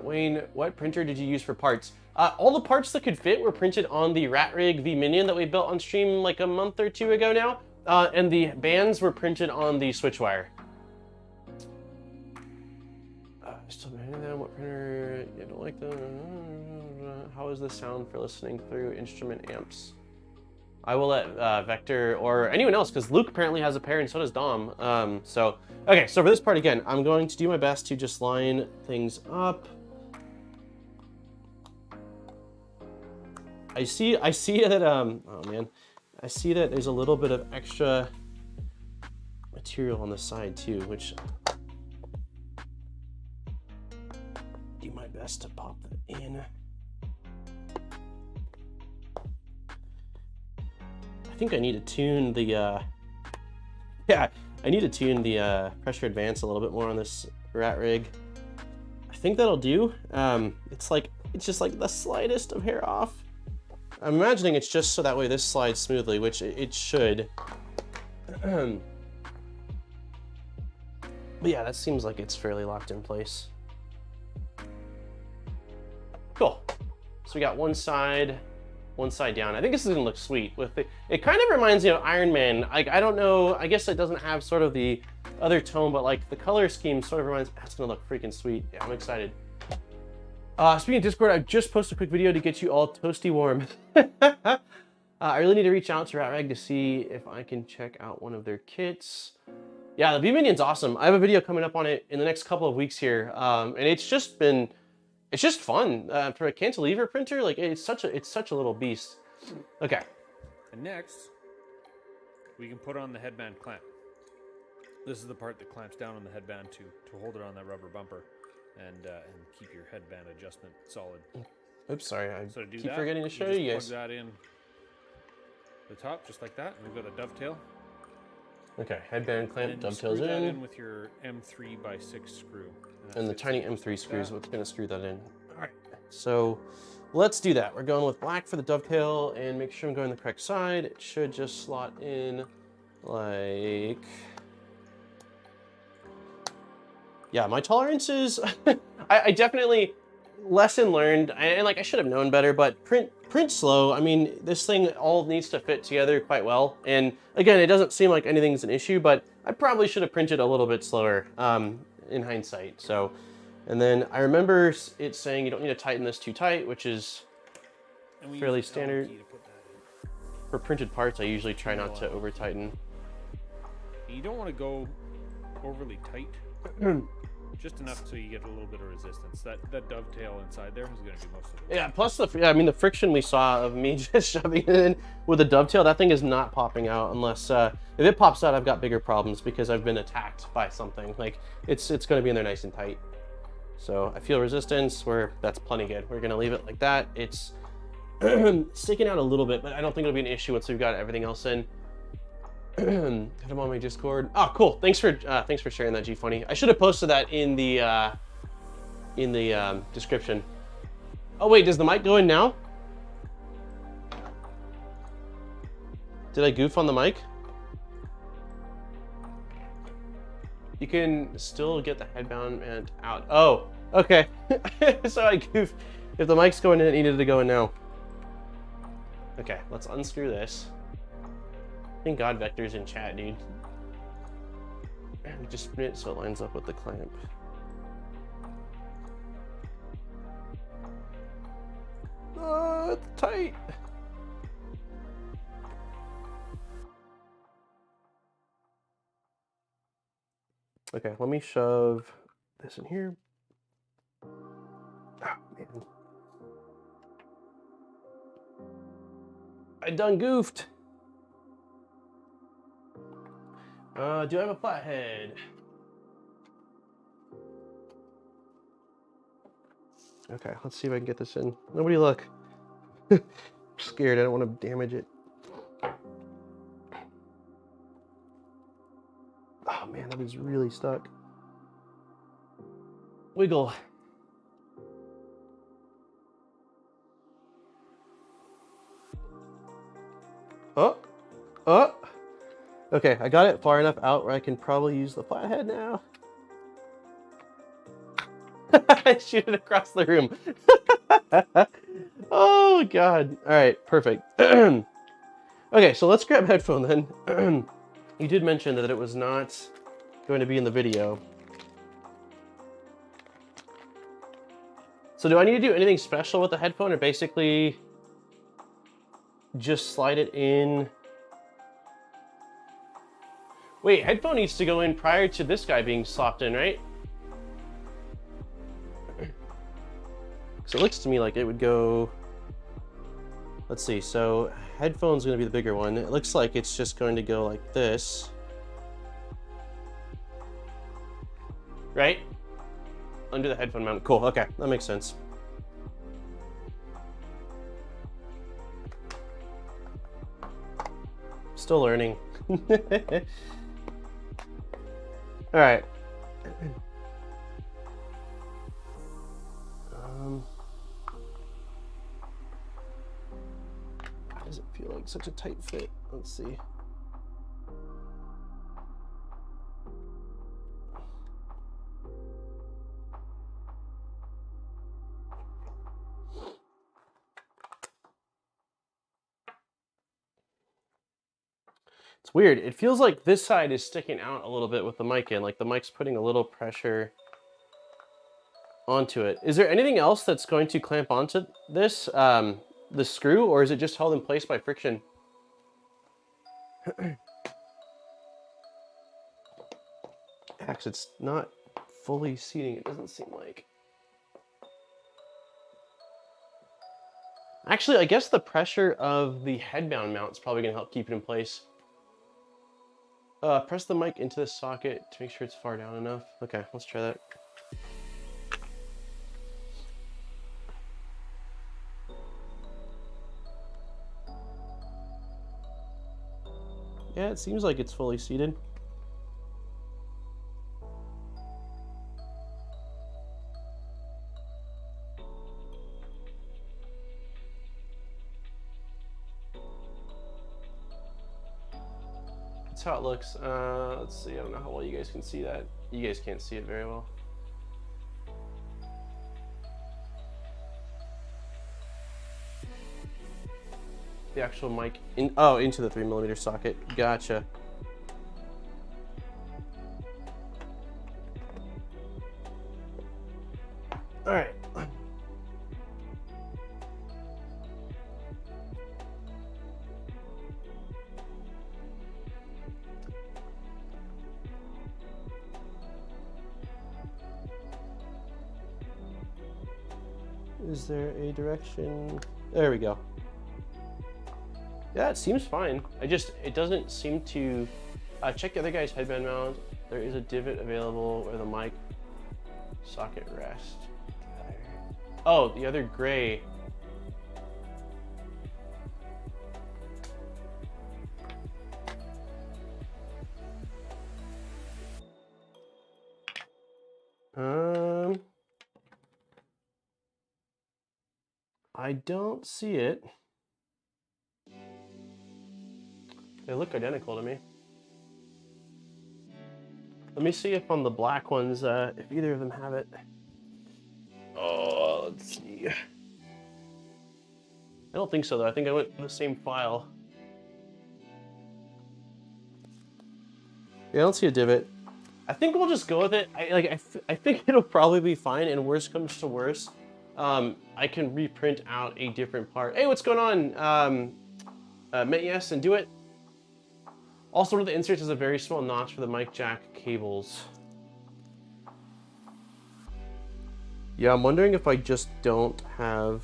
Wayne, what printer did you use for parts? All the parts that could fit were printed on the Rat Rig V Minion that we built on stream like a month or two ago now. And the bands were printed on the Switchwire. Still behind them. What printer? You don't like them? How is the sound for listening through instrument amps? I will let Vector or anyone else, because Luke apparently has a pair and so does Dom. Okay, so for this part again, I'm going to do my best to just line things up. I see that, oh man, I see that there's a little bit of extra material on the side too, which do my best to pop that in. I think I need to tune the, yeah, I need to tune the pressure advance a little bit more on this Rat Rig. I think that'll do. It's just like the slightest of hair off. I'm imagining it's just so that way this slides smoothly, which it should. But yeah, that seems like it's fairly locked in place. Cool. So we got one side down. I think this is gonna look sweet with it kind of reminds me of Iron Man. Like, I don't know, I guess it doesn't have sort of the other tone, but like the color scheme sort of reminds, that's gonna look freaking sweet. Yeah, I'm excited. Speaking of Discord, I just posted a quick video to get you all toasty warm. I really need to reach out to Rat Rag to see if I can check out one of their kits. Yeah, the V Minion's awesome. I have a video coming up on it in the next couple of weeks here. And it's just fun for a cantilever printer. Like it's such a little beast. Okay. And next, we can put on the headband clamp. This is the part that clamps down on the headband to hold it on that rubber bumper and keep your headband adjustment solid. Oops, sorry. I so to do keep that, forgetting to show you guys. Plug that in the top just like that. And we've got a dovetail. Okay, headband clamp dovetails in. Screw that in with your M3x6 screw. And the tiny M3 screw is what's gonna screw that in. All right, so let's do that. We're going with black for the dovetail and make sure I'm going the correct side. It should just slot in like, yeah, my tolerances, I definitely, lesson learned, and like I should have known better, but print slow. I mean, this thing all needs to fit together quite well. And again, it doesn't seem like anything's an issue, but I probably should have printed a little bit slower in hindsight. So, and then I remember it saying you don't need to tighten this too tight, which is fairly standard. For printed parts, I usually try not to over tighten. You don't want to go overly tight. Just enough so you get a little bit of resistance. That dovetail inside there is going to do most of it. Yeah, plus I mean, the friction we saw of me just shoving it in with a dovetail, that thing is not popping out unless, if it pops out, I've got bigger problems because I've been attacked by something. Like, it's going to be in there nice and tight. So I feel resistance, that's plenty good. We're going to leave it like that. It's sticking out a little bit, but I don't think it'll be an issue once we've got everything else in. Got him on my Discord. Oh, cool. Thanks for sharing that, G Funny. I should have posted that in the description. Oh wait, does the mic go in now? Did I goof on the mic? You can still get the headband out. Oh, okay. So I goofed. If the mic's going in, it needed to go in now. Okay, let's unscrew this. Thank God Vector's in chat, dude. And just spin it so it lines up with the clamp. Oh, it's tight. Okay, let me shove this in here. Oh, man. I done goofed. Do I have a flathead? Okay, let's see if I can get this in. Nobody look. I'm scared, I don't want to damage it. Oh man, that is really stuck. Wiggle. Oh, oh. Okay, I got it far enough out where I can probably use the flathead now. Shoot it across the room. Oh God. All right, perfect. Okay, so let's grab headphone then. You did mention that it was not going to be in the video. So do I need to do anything special with the headphone, or basically just slide it in? Wait, headphone needs to go in prior to this guy being slopped in, right? So it looks to me like it would go, let's see, so headphone's gonna be the bigger one. It looks like it's just going to go like this. Right? Under the headphone mount, cool, okay, that makes sense. Still learning. All right. Why does it feel like such a tight fit? Let's see. It's weird. It feels like this side is sticking out a little bit with the mic in, like the mic's putting a little pressure onto it. Is there anything else that's going to clamp onto this, the screw, or is it just held in place by friction? Actually, it's not fully seating, it doesn't seem like. Actually, I guess the pressure of the headband mount is probably going to help keep it in place. Press the mic into the socket to make sure it's far down enough. Okay, let's try that. Yeah, it seems like it's fully seated. That's how it looks. Let's see, I don't know how well you guys can see that. You guys can't see it very well. The actual mic into the 3mm socket. Gotcha. All right. Is there a direction? There we go. Yeah, it seems fine. It doesn't seem to, check the other guy's headband mount. There is a divot available where the mic socket rests. Oh, the other gray. I don't see it. They look identical to me. Let me see if on the black ones, if either of them have it. Oh, let's see. I don't think so though. I think I went for the same file. Yeah, I don't see a divot. I think we'll just go with it. I think it'll probably be fine, and worst comes to worst, I can reprint out a different part. Hey, what's going on? Yes, and do it. Also, one of the inserts is a very small notch for the mic jack cables. Yeah, I'm wondering if I just don't have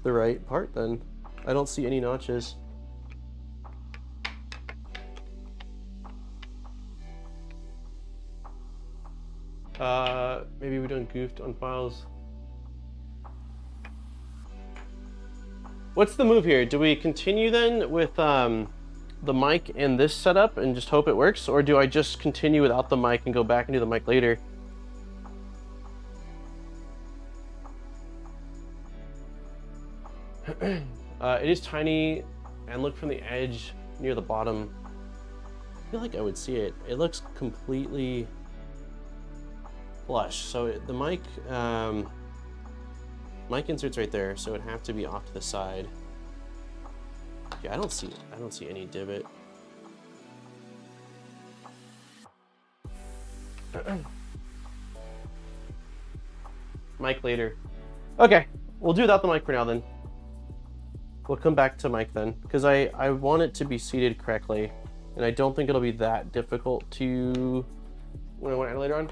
the right part then. I don't see any notches. Maybe we done goofed on files. What's the move here? Do we continue then with the mic and this setup and just hope it works? Or do I just continue without the mic and go back and do the mic later? It is tiny, and look from the edge near the bottom. I feel like I would see it. It looks completely flush. So the mic insert's right there, so it'd have to be off to the side. Yeah, I don't see any divot. Mic later. Okay, we'll do without the mic for now then. We'll come back to mic then, because I want it to be seated correctly, and I don't think it'll be that difficult to when I want it later on.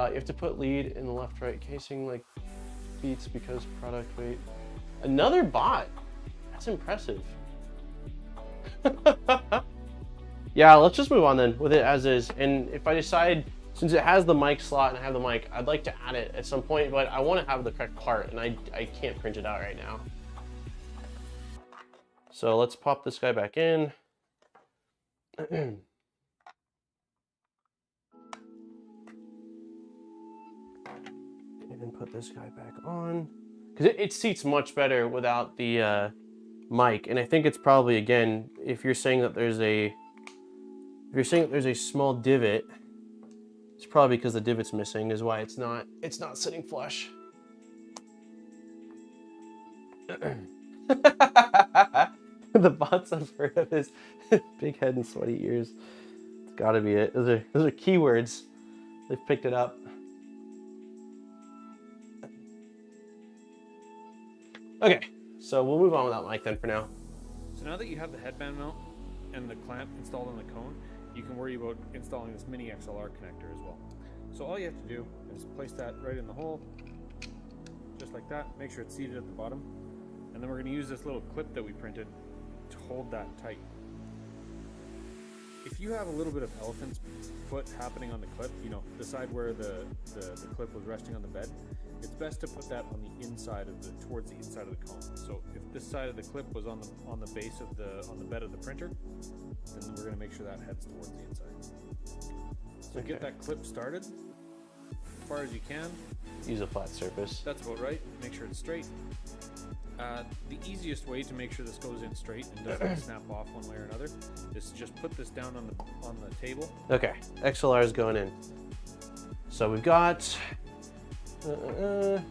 You have to put lead in the left-right casing like beats because product weight. Another bot. That's impressive. Yeah, let's just move on then with it as is. And if I decide, since it has the mic slot and I have the mic, I'd like to add it at some point, but I want to have the correct part, and I can't print it out right now. So let's pop this guy back in. And put this guy back on. Because it seats much better without the mic. And I think it's probably, again, if you're saying that there's a small divot, it's probably because the divot's missing is why it's not sitting flush. The bots I've heard of is big head and sweaty ears. It's gotta be it. Those are keywords. They've picked it up. Okay, so we'll move on without mic then for now. So now that you have the headband mount and the clamp installed on the cone, you can worry about installing this mini XLR connector as well. So all you have to do is place that right in the hole, just like that. Make sure it's seated at the bottom. And then we're going to use this little clip that we printed to hold that tight. If you have a little bit of elephant's foot happening on the clip, you know, the side where the clip was resting on the bed, it's best to put that on the inside of towards the inside of the cone. So if this side of the clip was on the base of on the bed of the printer, then we're going to make sure that heads towards the inside. So get that clip started as far as you can. Use a flat surface. That's about right. Make sure it's straight. The easiest way to make sure this goes in straight and doesn't snap off one way or another is to just put this down on the table. Okay, XLR is going in. So we've got there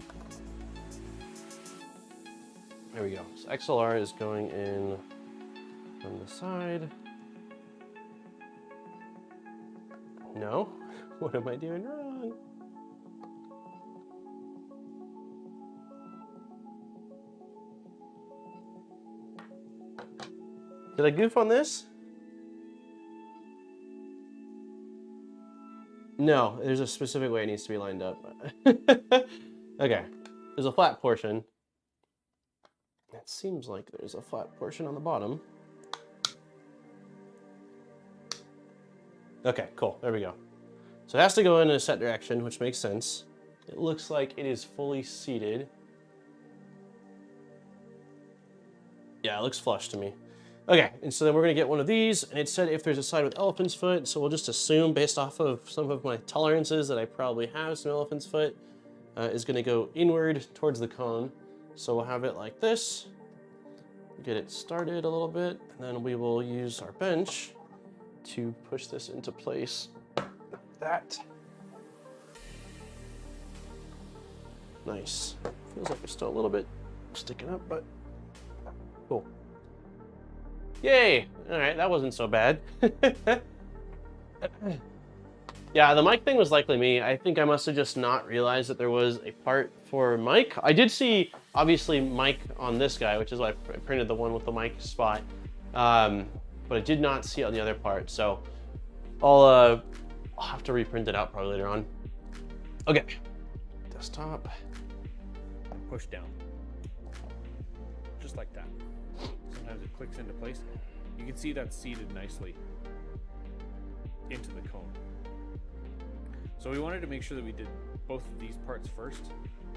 we go. So XLR is going in from the side. No? What am I doing wrong? Did I goof on this? No, there's a specific way it needs to be lined up. Okay, there's a flat portion. It seems like there's a flat portion on the bottom. Okay, cool, there we go. So it has to go in a set direction, which makes sense. It looks like it is fully seated. Yeah, it looks flush to me. Okay, and so then we're gonna get one of these, and it said if there's a side with elephant's foot, so we'll just assume based off of some of my tolerances that I probably have some elephant's foot, is gonna go inward towards the cone. So we'll have it like this, get it started a little bit, and then we will use our bench to push this into place like that. Nice. Feels like it's still a little bit sticking up, but cool. Yay! All right, that wasn't so bad. Yeah, the mic thing was likely me. I think I must have just not realized that there was a part for mic. I did see, obviously, mic on this guy, which is why I printed the one with the mic spot. But I did not see it on the other part, so I'll have to reprint it out probably later on. Okay, desktop. Push down, just like that. Sometimes it clicks into place. You can see that's seated nicely into the cone. So we wanted to make sure that we did both of these parts first.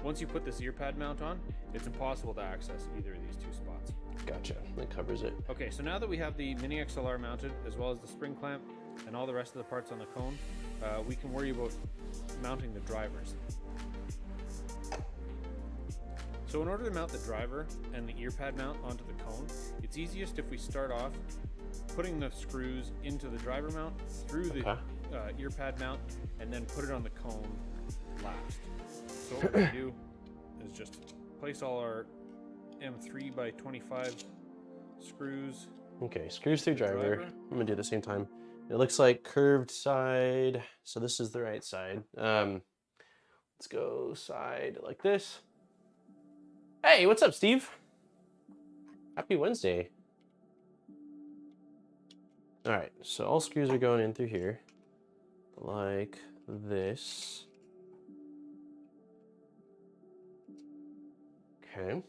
Once you put this ear pad mount on, it's impossible to access either of these two spots. Gotcha, that covers it. Okay, so now that we have the mini XLR mounted, as well as the spring clamp and all the rest of the parts on the cone, we can worry about mounting the drivers. So in order to mount the driver and the ear pad mount onto the cone, it's easiest if we start off putting the screws into the driver mount through the ear pad mount and then put it on the cone last. So what we do is just place all our M3 by 25 screws. Okay, screws through driver. I'm gonna do it at the same time. It looks like curved side, so this is the right side. Let's go side like this. Hey, what's up, Steve? Happy Wednesday. All right, so all screws are going in through here, like this. Okay.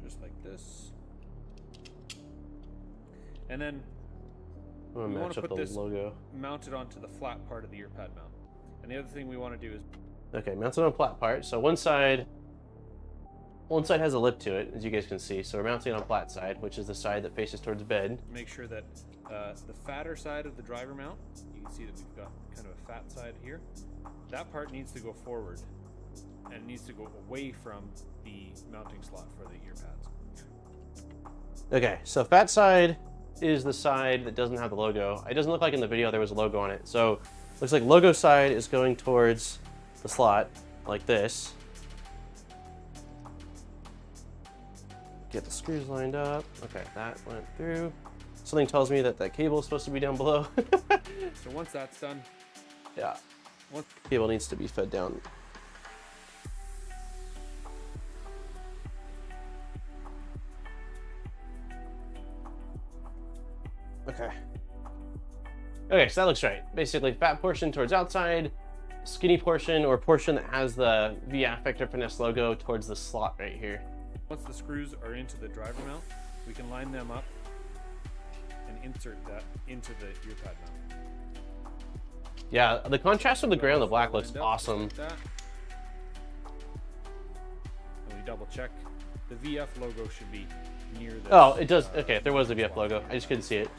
Just like this. And then we want to put this logo mounted onto the flat part of the ear pad mount. And the other thing we want to do is... Okay, mounted on a flat part. So one side has a lip to it, as you guys can see. So we're mounting it on flat side, which is the side that faces towards bed. Make sure that the fatter side of the driver mount, you can see that we've got kind of a fat side here. That part needs to go forward, and it needs to go away from the mounting slot for the ear pads. Okay, so fat side is the side that doesn't have the logo. It doesn't look like in the video there was a logo on it. So looks like logo side is going towards the slot like this. Get the screws lined up. Okay, that went through. Something tells me that that cable is supposed to be down below. So once that's done, yeah, cable needs to be fed down. Okay. Okay, so that looks right. Basically, fat portion towards outside, skinny portion or portion that has the VF Vector Finesse logo towards the slot right here. Once the screws are into the driver mount, we can line them up and insert that into the ear pad mount. Yeah, the contrast with the gray on the black looks awesome. Like that. And we double check. The VF logo should be near this. Oh, it does. Okay, there was a VF logo. I just couldn't see it.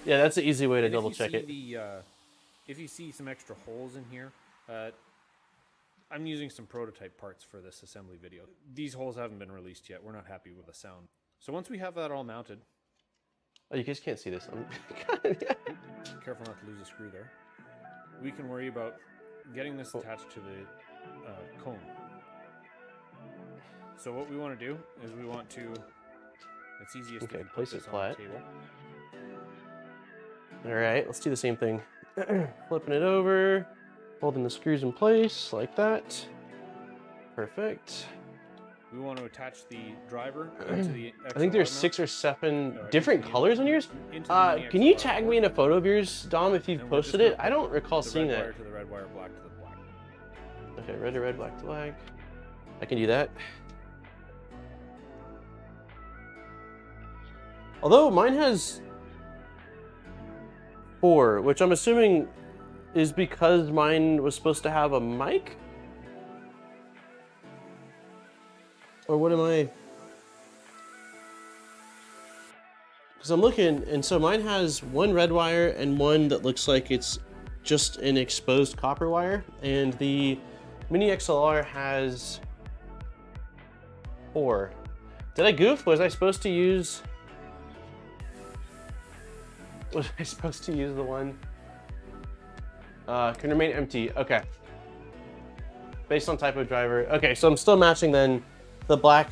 Yeah, that's an easy way to double check it. If you see some extra holes in here, I'm using some prototype parts for this assembly video. These holes haven't been released yet. We're not happy with the sound. So once we have that all mounted... Oh, you guys can't see this. Careful not to lose a screw there. We can worry about getting this attached to the cone. So what we want to do is we want to... It's easiest if you place put it this flat. on the table. All right, let's do the same thing. Flipping it over, holding the screws in place like that. Perfect. We want to attach the driver into the XLR I think there's mount. 6 or 7 different colors on yours. Into the mini Can you XLR tag me in a photo of yours, Dom, if you've posted it? I don't recall seeing that. The red wire to the red wire, black to the black. Okay, red to red, black to black. I can do that. Although mine has 4, which I'm assuming is because mine was supposed to have a mic? Or what am I? Because I'm looking, and so mine has 1 red wire and 1 that looks like it's just an exposed copper wire, and the Mini XLR has 4. Did I goof? Was I supposed to use the one? Can remain empty. Okay. Based on type of driver. Okay, so I'm still matching then the black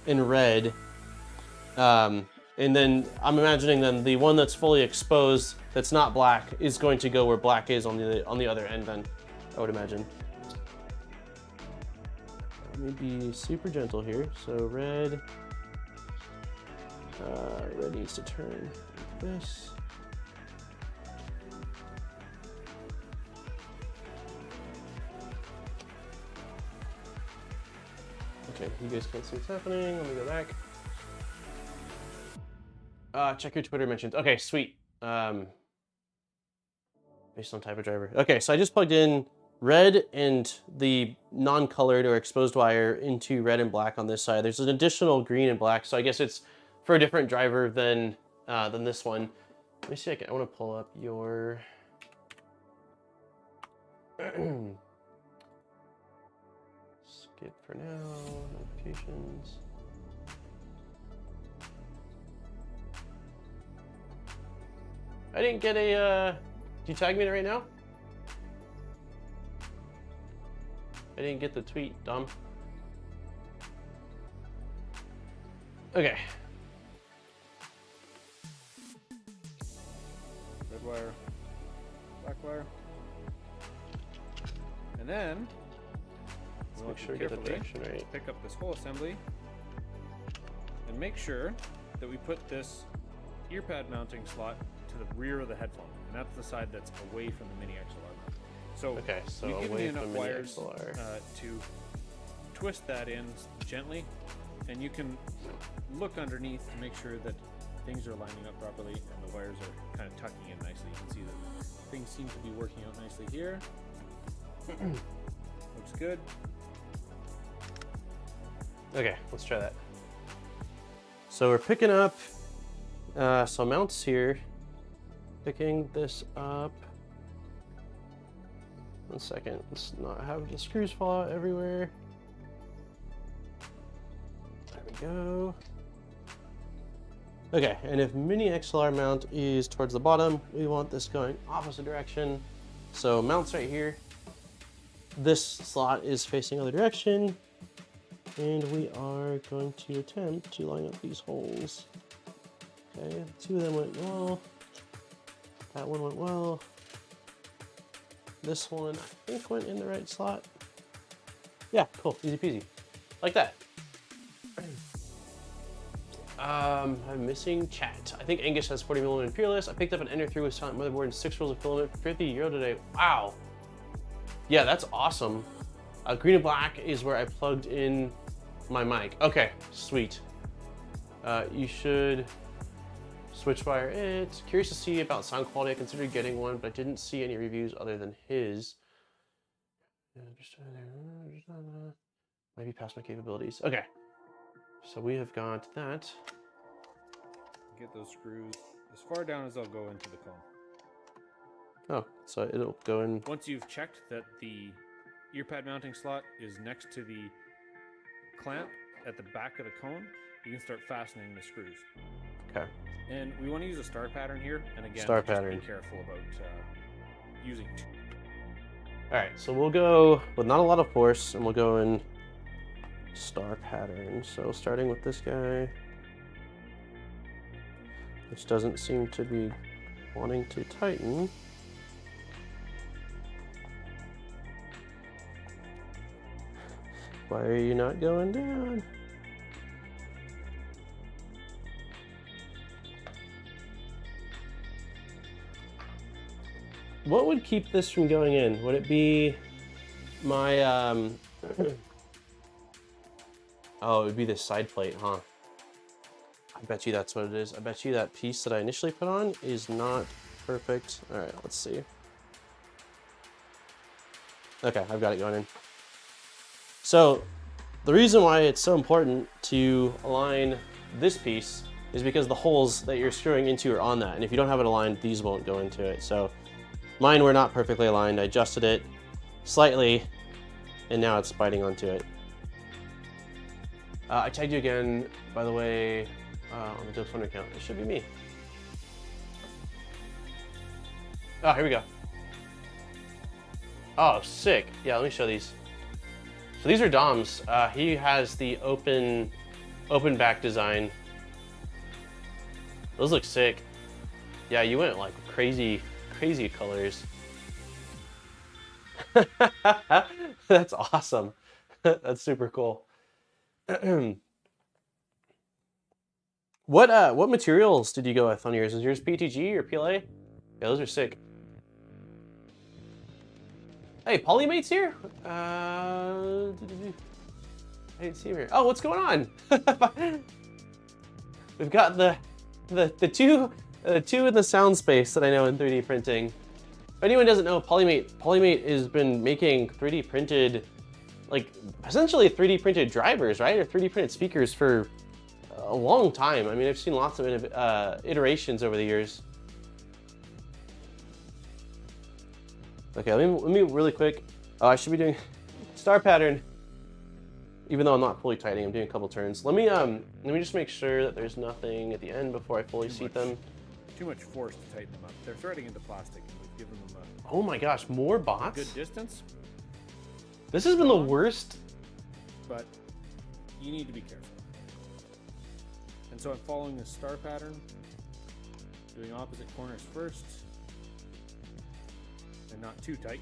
and red. And then I'm imagining then the one that's fully exposed, that's not black, is going to go where black is on the other end then, I would imagine. Let me be super gentle here. So red needs to turn like this. Okay, you guys can't see what's happening. Let me go back. Check your Twitter mentions. Okay, sweet. Based on type of driver. Okay, so I just plugged in red and the non-colored or exposed wire into red and black on this side. There's an additional green and black, so I guess it's for a different driver than this one. Let me see. I want to pull up your. Skip for now. Notifications. I didn't get a, do you tag me right now? I didn't get the tweet, dumb. Okay. Red wire, black wire. And then, let's make sure we get the direction right. Pick up this whole assembly and make sure that we put this ear pad mounting slot to the rear of the headphone, and that's the side that's away from the Mini XLR. So, okay, so you give me enough wires to twist that in gently, and you can look underneath to make sure that things are lining up properly and the wires are kind of tucking in nicely. You can see that things seem to be working out nicely here. Looks good. Okay, let's try that. So we're picking up some mounts here. Picking this up. 1 second. Let's not have the screws fall out everywhere. There we go. Okay, and if Mini XLR mount is towards the bottom, we want this going opposite direction. So mounts right here. This slot is facing other direction. And we are going to attempt to line up these holes. Okay, 2 of them went well. That one went well. This one, I think, went in the right slot. Yeah, cool, easy peasy. Like that. I'm missing chat. I think Angus has 40mm Imperialist. I picked up an Ender 3 with silent motherboard and 6 rolls of filament for €50 today. Wow. Yeah, that's awesome. Green and black is where I plugged in my mic. Okay, sweet. You should switch wire it. Curious to see about sound quality. I considered getting one, but I didn't see any reviews other than his. Might be past my capabilities. Okay, so we have got that. Get those screws as far down as they'll go into the cone. Oh, so it'll go in. Once you've checked that the ear pad mounting slot is next to the clamp at the back of the cone, you can start fastening the screws. Okay. And we want to use a star pattern here, and again, star just pattern. Be careful about using two. All right, so we'll go with not a lot of force, and we'll go in star pattern. So starting with this guy, which doesn't seem to be wanting to tighten. Why are you not going down? What would keep this from going in? Would it be My, oh, it would be this side plate, huh? I bet you that's what it is. I bet you that piece that I initially put on is not perfect. All right, let's see. Okay, I've got it going in. So the reason why it's so important to align this piece is because the holes that you're screwing into are on that. And if you don't have it aligned, these won't go into it. So mine were not perfectly aligned. I adjusted it slightly and now it's biting onto it. I tagged you again, by the way, on the phone account. It should be me. Oh, here we go. Oh, sick. Yeah, let me show these. So these are Dom's. He has the open back design. Those look sick. Yeah, you went like crazy colors. That's awesome. That's super cool. What materials did you go with on yours? Is yours PTG or PLA? Yeah, those are sick. Hey, Polymate's here? I didn't see him here. Oh, what's going on? We've got the two in the sound space that I know in 3D printing. If anyone doesn't know, Polymate has been making 3D printed, like essentially 3D printed drivers, right? Or 3D printed speakers for a long time. I mean, I've seen lots of iterations over the years. Okay, let me really quick. Oh, I should be doing star pattern. Even though I'm not fully tightening, I'm doing a couple turns. Let me just make sure that there's nothing at the end before I fully seat them. Too much force to tighten them up. They're threading into plastic, and we've given them a oh my gosh, more bots? good distance. This has been the worst. But you need to be careful. And so I'm following this star pattern, doing opposite corners first, and not too tight.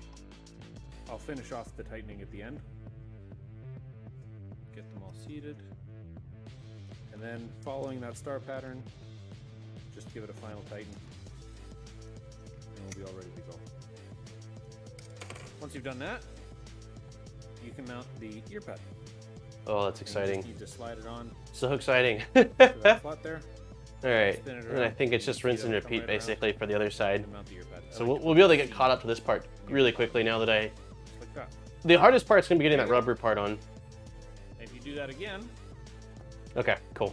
I'll finish off the tightening at the end. Get them all seated. And then following that star pattern, just give it a final tighten. And we'll be all ready to go. Once you've done that, you can mount the ear pad. Oh, that's exciting. You just need to slide it on. So exciting. To that slot there. All right, and I think it's just rinse and repeat basically for the other side. Mount the ear pad. So we'll be able to get caught up to this part really quickly now that Like that. the hardest part's gonna be getting that rubber part on. If you do that again. Okay, cool.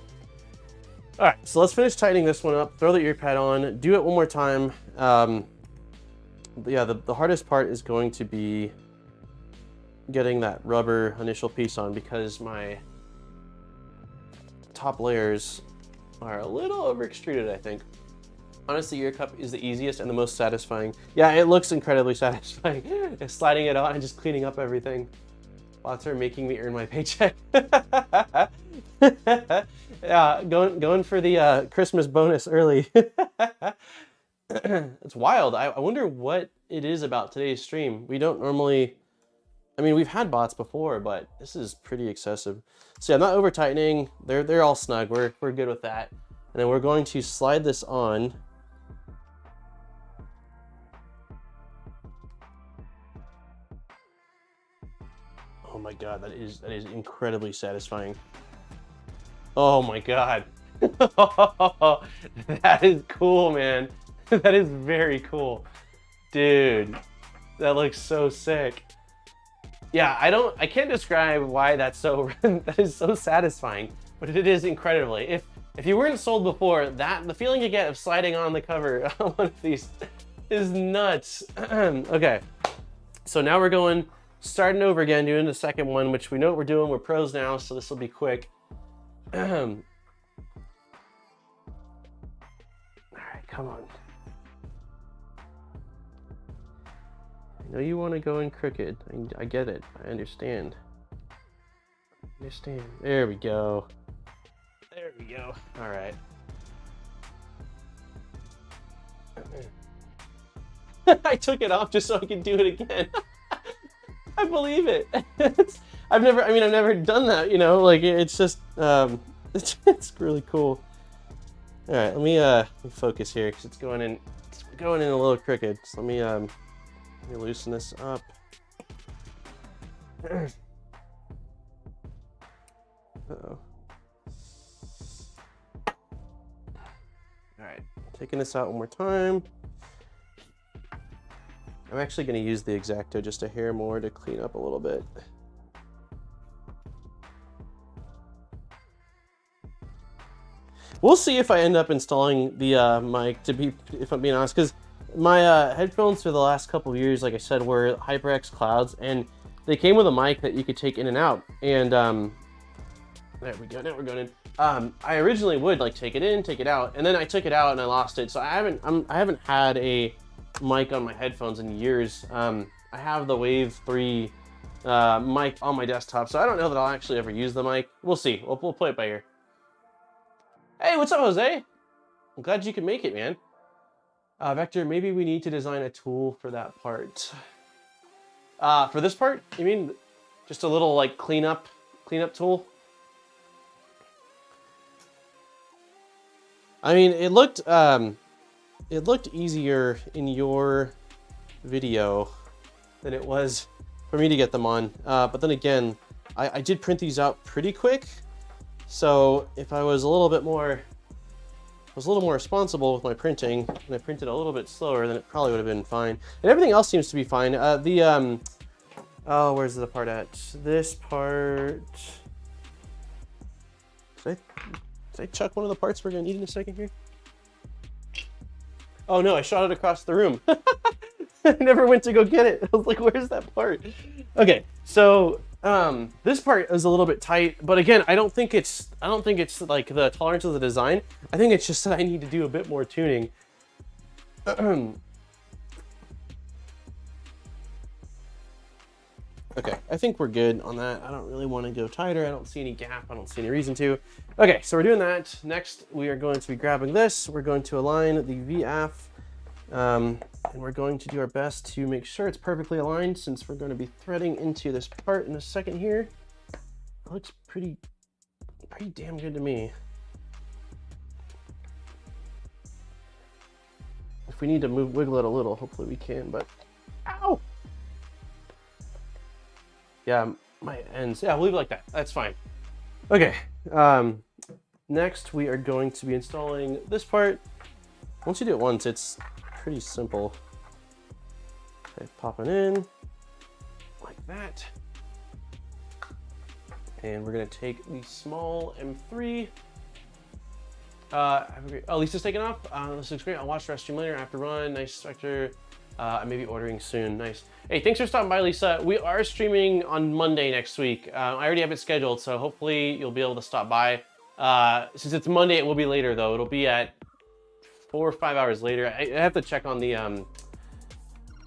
All right, so let's finish tightening this one up, throw the ear pad on, do it one more time. Yeah, the hardest part is going to be getting that rubber initial piece on because my top layers are a little over extruded, I think. Honestly, ear cup is the easiest and the most satisfying. Yeah, it looks incredibly satisfying. Sliding it on and just cleaning up everything. Bots are making me earn my paycheck. Yeah, going for the Christmas bonus early. It's wild. I wonder what it is about today's stream. We don't normally, I mean, we've had bots before, but this is pretty excessive. So yeah, I'm not over tightening. They're all snug. We're good with that. And then we're going to slide this on. Oh my god, that is incredibly satisfying. Oh my god. That is cool, man. That is very cool. Dude, that looks so sick. Yeah, I can't describe why that's so that is so satisfying, but it is incredibly. If you weren't sold before, the feeling you get of sliding on the cover on one of these is nuts. Okay, so now we're starting over again, doing the second one, which we know what we're doing. We're pros now, so this will be quick. All right, come on. I know you want to go in crooked. I get it. I understand. There we go. There we go. All right. I took it off just so I could do it again. I believe it. I've never done that, you know, like it's just, it's really cool. All right, let me focus here because it's going in a little crooked. So let me loosen this up. Uh-oh. All right, taking this out one more time. I'm actually going to use the X-Acto just a hair more to clean up a little bit. We'll see if I end up installing the mic, if I'm being honest, because my headphones for the last couple of years, like I said, were HyperX Clouds, and they came with a mic that you could take in and out. And there we go. Now we're going in. I originally would like take it in, take it out, and then I took it out and I lost it. So I haven't had a mic on my headphones in years. I have the Wave 3 mic on my desktop, so I don't know that I'll actually ever use the mic. We'll see. We'll play it by ear. Hey, what's up, Jose? I'm glad you could make it, man. Vector, maybe we need to design a tool for that part. For this part, you mean just a little like cleanup tool? I mean, it looked easier in your video than it was for me to get them on. But then again, I did print these out pretty quick. So if I was a little more responsible with my printing, and I printed a little bit slower, then it probably would have been fine. And everything else seems to be fine. Oh, where's the part at? This part. Did I chuck one of the parts we're gonna need in a second here? Oh no, I shot it across the room. I never went to go get it. I was like, where's that part? Okay, so this part is a little bit tight, but again, I don't think it's like the tolerance of the design. I think it's just that I need to do a bit more tuning. Okay, I think we're good on that. I don't really want to go tighter. I don't see any gap. I don't see any reason to. Okay, so we're doing that. Next, we are going to be grabbing this. We're going to align the VF, and we're going to do our best to make sure it's perfectly aligned since we're going to be threading into this part in a second here. It looks pretty damn good to me. If we need to wiggle it a little, hopefully we can, but ow! Yeah, my ends. Yeah, we'll leave it like that. That's fine. Okay. Next, we are going to be installing this part. Once you do it once, it's pretty simple. Okay, popping in like that. And we're going to take the small M3. Oh, Lisa's taking off. This looks great. I'll watch the rest stream later. I have to run. Nice, Vector. I may be ordering soon. Nice. Hey, thanks for stopping by, Lisa. We are streaming on Monday next week. I already have it scheduled, so hopefully you'll be able to stop by. Since it's Monday, it will be later though. It'll be at 4 or 5 hours later. I have to check on the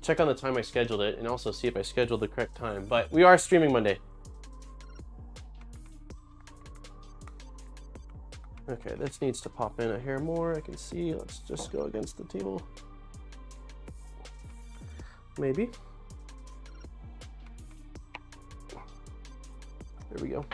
time I scheduled it, and also see if I scheduled the correct time. But we are streaming Monday. Okay, this needs to pop in a hair more. I can see. Let's just go against the table. Maybe. There we go.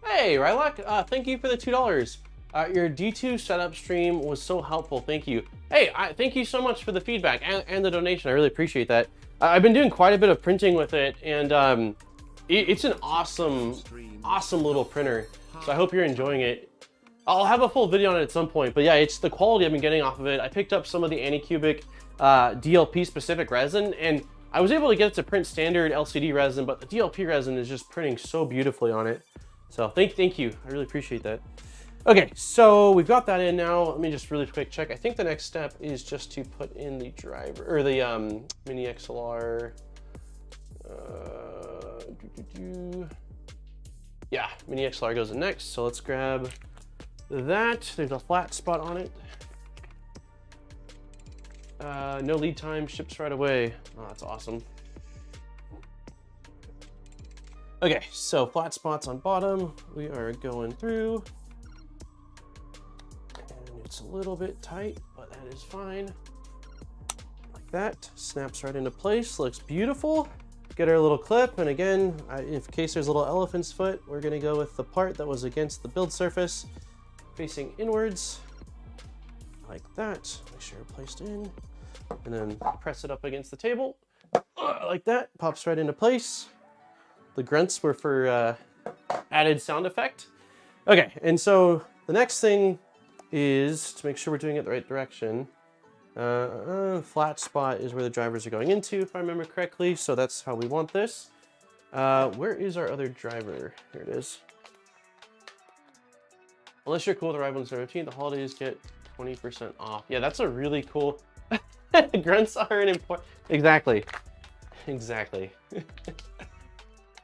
Hey, Rylock, thank you for the $2. Your D2 setup stream was so helpful. Thank you. Hey, thank you so much for the feedback and the donation. I really appreciate that. I've been doing quite a bit of printing with it, and it's an awesome little printer. So I hope you're enjoying it. I'll have a full video on it at some point, but yeah, it's the quality I've been getting off of it. I picked up some of the Anycubic DLP specific resin, and I was able to get it to print standard LCD resin, but the DLP resin is just printing so beautifully on it. So thank you. I really appreciate that. Okay, so we've got that in now. Let me just really quick check. I think the next step is just to put in the driver, or the mini XLR. Yeah, mini XLR goes in next. So let's grab that. There's a flat spot on it. No lead time, ships right away. Oh, that's awesome. Okay, so flat spots on bottom. We are going through. And it's a little bit tight, but that is fine. Like that. Snaps right into place. Looks beautiful. get our little clip, and again, in case there's a little elephant's foot, we're gonna go with the part that was against the build surface, facing inwards, like that. Make sure it's placed in, and then press it up against the table, like that. Pops right into place. The grunts were for added sound effect. Okay, and so the next thing is to make sure we're doing it the right direction. Flat spot is where the drivers are going into, if I remember correctly, so that's how we want this. Where is our other driver? Here it is. Unless you're cool with arrival on the 17th, the holidays get 20% off. Yeah, that's a really cool... Grunts are an important... Exactly. Exactly.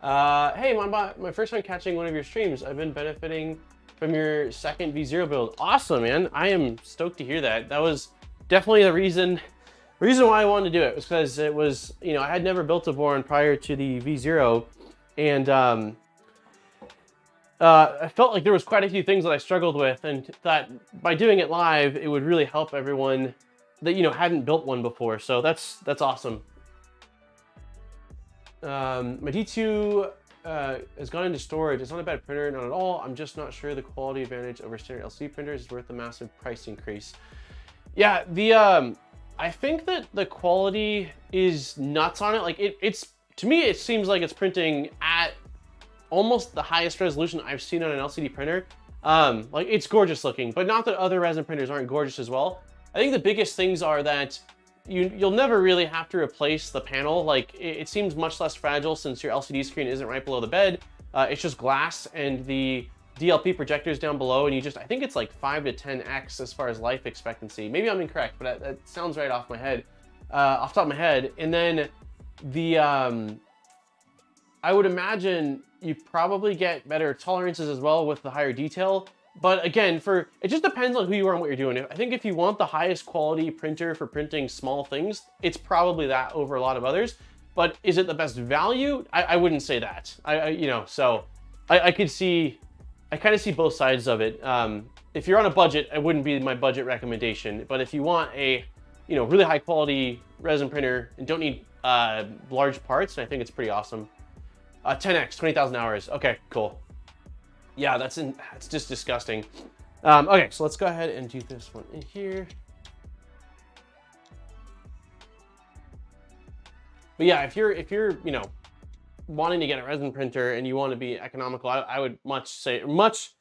Hey, my first time catching one of your streams. I've been benefiting from your second V0 build. Awesome, man. I am stoked to hear that. That was definitely the reason why I wanted to do it, was because it was, you know, I had never built a Voron prior to the V0, and I felt like there was quite a few things that I struggled with, and thought by doing it live, it would really help everyone that, you know, hadn't built one before. So that's awesome. My D2 has gone into storage. It's not a bad printer, not at all. I'm just not sure the quality advantage over standard LCD printers is worth the massive price increase. Yeah, I think that the quality is nuts on it. Like it's to me, it seems like it's printing at almost the highest resolution I've seen on an LCD printer. Like it's gorgeous looking, but not that other resin printers aren't gorgeous as well. I think the biggest things are that you'll never really have to replace the panel. Like it seems much less fragile since your LCD screen isn't right below the bed. It's just glass and the DLP projectors down below, and I think it's like 5 to 10x as far as life expectancy. Maybe I'm incorrect, but that sounds right off the top of my head. And then I would imagine you probably get better tolerances as well with the higher detail. But again, it just depends on who you are and what you're doing. I think if you want the highest quality printer for printing small things, it's probably that over a lot of others. But is it the best value? I wouldn't say that. I kind of see both sides of it. If you're on a budget, it wouldn't be my budget recommendation. But if you want a, you know, really high quality resin printer and don't need large parts, I think it's pretty awesome. 10x, 20,000 hours. Okay, cool. Yeah, that's just disgusting. Okay, so let's go ahead and do this one in here. But yeah, if you're you know, wanting to get a resin printer and you want to be economical, I would much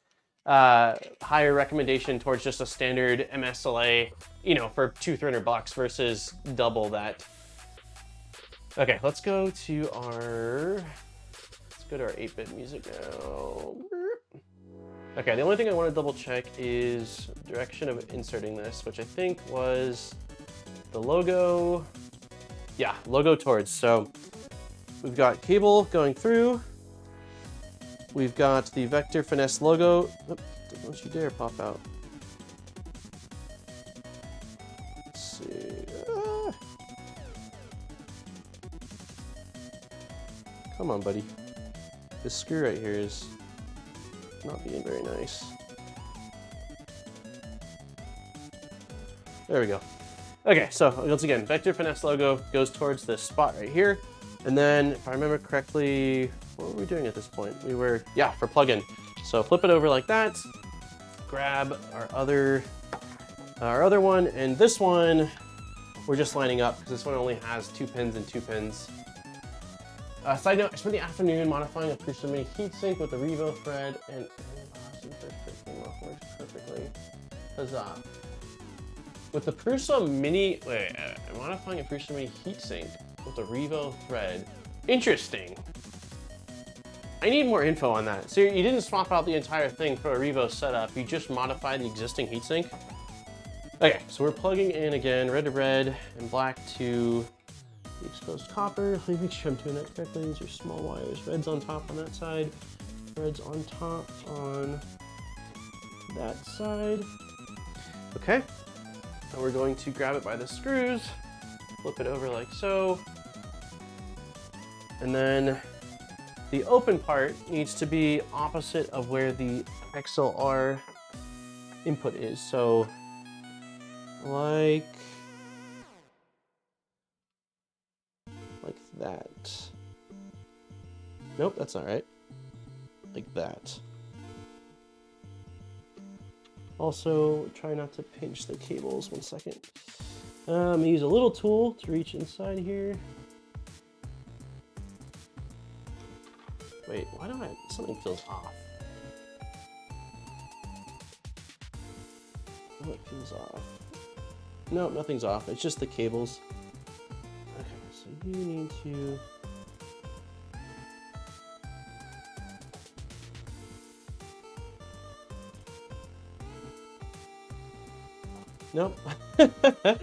higher recommendation towards just a standard MSLA, you know, for $200-300 versus double that. Okay, let's go to our 8-bit music now. Okay, the only thing I want to double check is direction of inserting this, which I think was the logo. Yeah, logo towards. So we've got cable going through. We've got the Vector Finesse logo. Oop, don't you dare pop out. Let's see. Come on, buddy. This screw right here is not being very nice. There we go. Okay, so once again, Vector Finesse logo goes towards this spot right here. And then, if I remember correctly, what were we doing at this point? We were, yeah, for plug-in. So flip it over like that, grab our other one, and this one, we're just lining up because this one only has 2 pins and 2 pins. Side note, I spent the afternoon modifying a Prusa Mini heatsink with the Revo thread, and works perfectly. Huzzah. With the Prusa Mini, modifying a Prusa Mini heatsink with the Revo thread. Interesting. I need more info on that. So you didn't swap out the entire thing for a Revo setup, you just modified the existing heatsink? Okay, so we're plugging in again, red to red and black to the exposed copper. Let me make sure I'm doing that correctly. These are small wires. Red's on top on that side. Red's on top on that side. Okay. And we're going to grab it by the screws, flip it over like so. And then the open part needs to be opposite of where the XLR input is. So like that. Nope, that's not right. Like that. Also, try not to pinch the cables. 1 second. I'm gonna use a little tool to reach inside here. Wait, why do something feels off? Oh, it feels off. No, nothing's off. It's just the cables. Okay, so you need to... Nope. That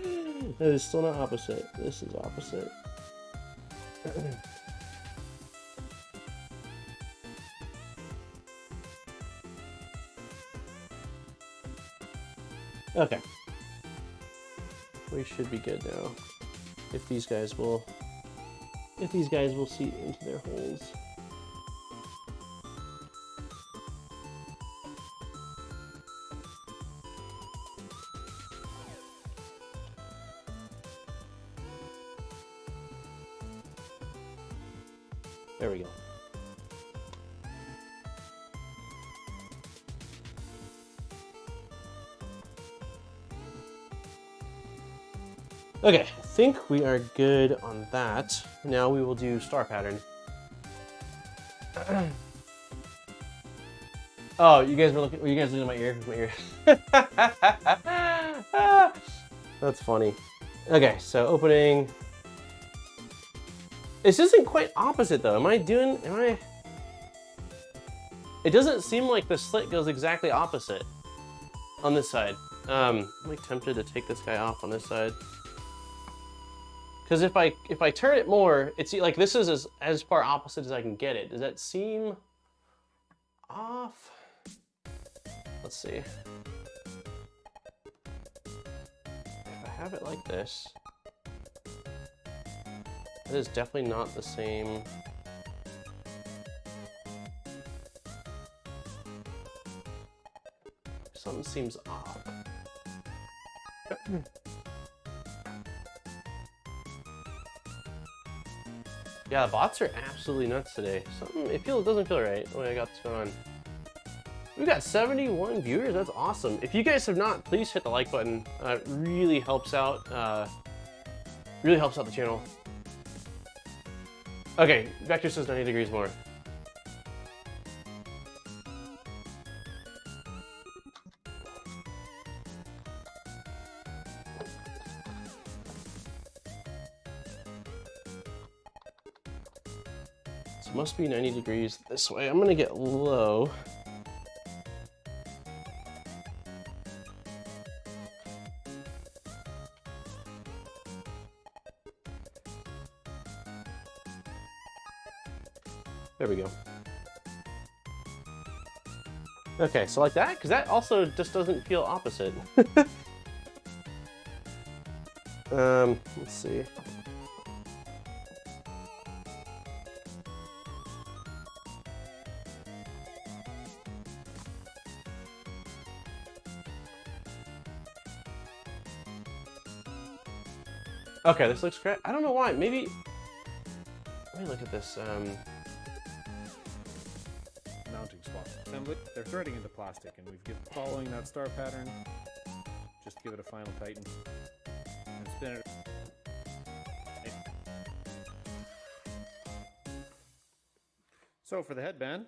is still not opposite. This is opposite. Okay. We should be good now. If these guys will seat into their holes. There we go. Okay, I think we are good on that. Now we will do star pattern. Oh, you guys were you guys looking at my ear? My ear. That's funny. Okay, so opening. This isn't quite opposite though. Am I? It doesn't seem like the slit goes exactly opposite on this side. I'm like tempted to take this guy off on this side. Because if I turn it more, it's like this is as far opposite as I can get it. Does that seem off? Let's see. If I have it like this, it is definitely not the same. Something seems off. Yeah, the bots are absolutely nuts today. It doesn't feel right the way I got this going on. We got 71 viewers. That's awesome. If you guys have not, please hit the like button. It really helps out. Really helps out the channel. Okay, Vector says 90 degrees more. So it must be 90 degrees this way. I'm gonna get low. There we go. Okay, so like that, because that also just doesn't feel opposite. Let's see. Okay, this looks great. I don't know why. Maybe. Let me look at this. Mounting spot assembly. They're threading into plastic, and we've following that star pattern. Just give it a final tighten and spin it. So for the headband,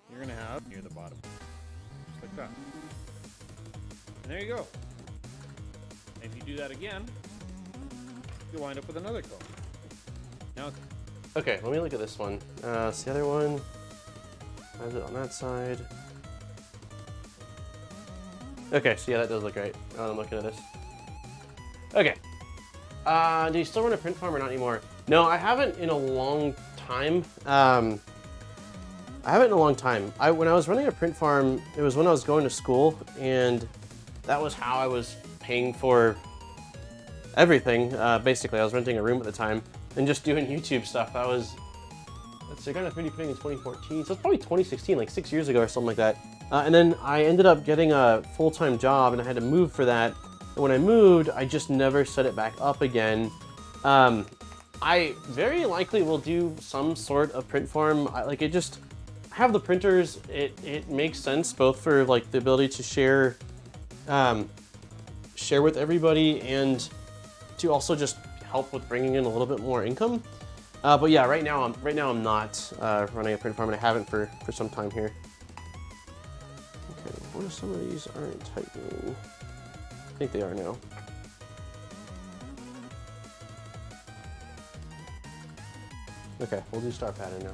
you're gonna have near the bottom, just like that. And there you go. And if you do that again, you'll wind up with another cone. Now, okay, let me look at this one. It's the other one. Has it on that side. Okay, so yeah, that does look right. I'm looking at this. Okay. Do you still run a print farm or not anymore? No, I haven't in a long time. I haven't in a long time. When I was running a print farm, it was when I was going to school, and that was how I was paying for everything. Basically, I was renting a room at the time and just doing YouTube stuff. That was, let's see, I got into 3D printing in 2014, so it's probably 2016, like 6 years ago or something like that. And then I ended up getting a full-time job, and I had to move for that. And when I moved, I just never set it back up again. I very likely will do some sort of print farm. I have the printers. It makes sense both for like the ability to share with everybody and to also just help with bringing in a little bit more income. But yeah, right now I'm not running a print farm, and I haven't for some time here. Okay, what if some of these aren't tightening? I think they are now. Okay, we'll do star pattern now.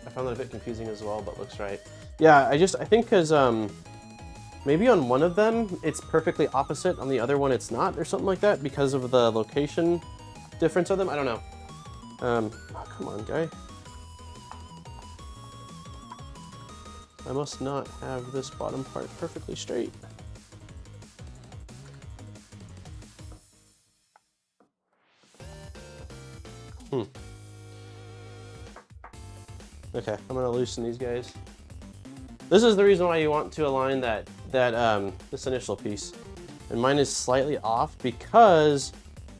I found that a bit confusing as well, but looks right. Yeah, I think because maybe on one of them it's perfectly opposite, on the other one it's not, or something like that, because of the location difference of them. I don't know. Oh, come on, guy. I must not have this bottom part perfectly straight. Okay, I'm gonna loosen these guys. This is the reason why you want to align this initial piece. And mine is slightly off because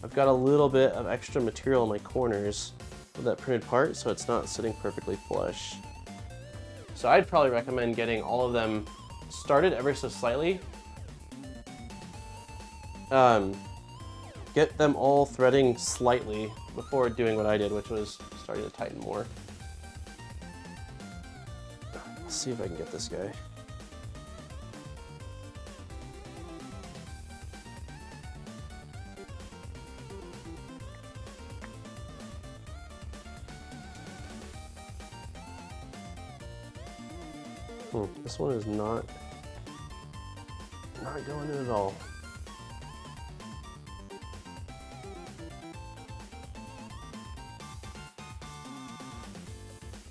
I've got a little bit of extra material in my corners of that printed part, so it's not sitting perfectly flush. So I'd probably recommend getting all of them started ever so slightly. Get them all threading slightly before doing what I did, which was starting to tighten more. Let's see if I can get this guy. This one is not going in at all.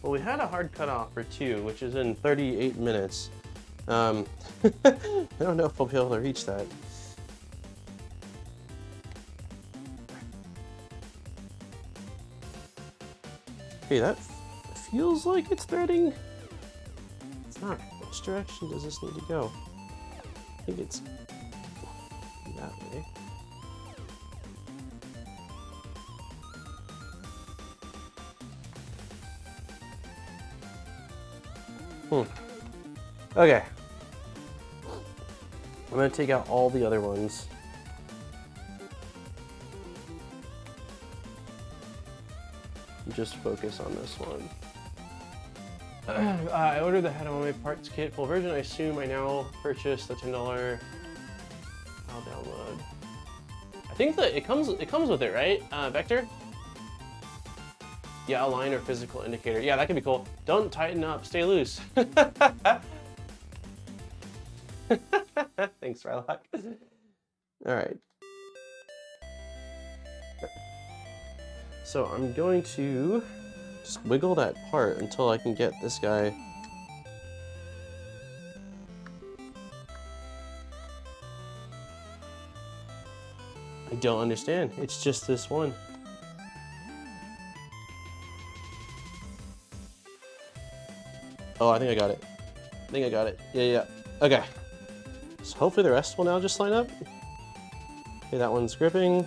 Well, we had a hard cutoff for 2, which is in 38 minutes. I don't know if we'll be able to reach that. Okay, that feels like it's threading. It's not. Which direction does this need to go? I think it's that way. Okay. I'm gonna take out all the other ones. And just focus on this one. I ordered the amame parts kit full version. I assume I now purchased the $10 file download. I think that it comes with it, right? Vector? Yeah, align or physical indicator. Yeah, that could be cool. Don't tighten up, stay loose. Thanks, Rylock. All right. So I'm going to just wiggle that part until I can get this guy. I don't understand. It's just this one. Oh, I think I got it. I think I got it. Yeah. Okay. So hopefully the rest will now just line up. Okay, that one's gripping.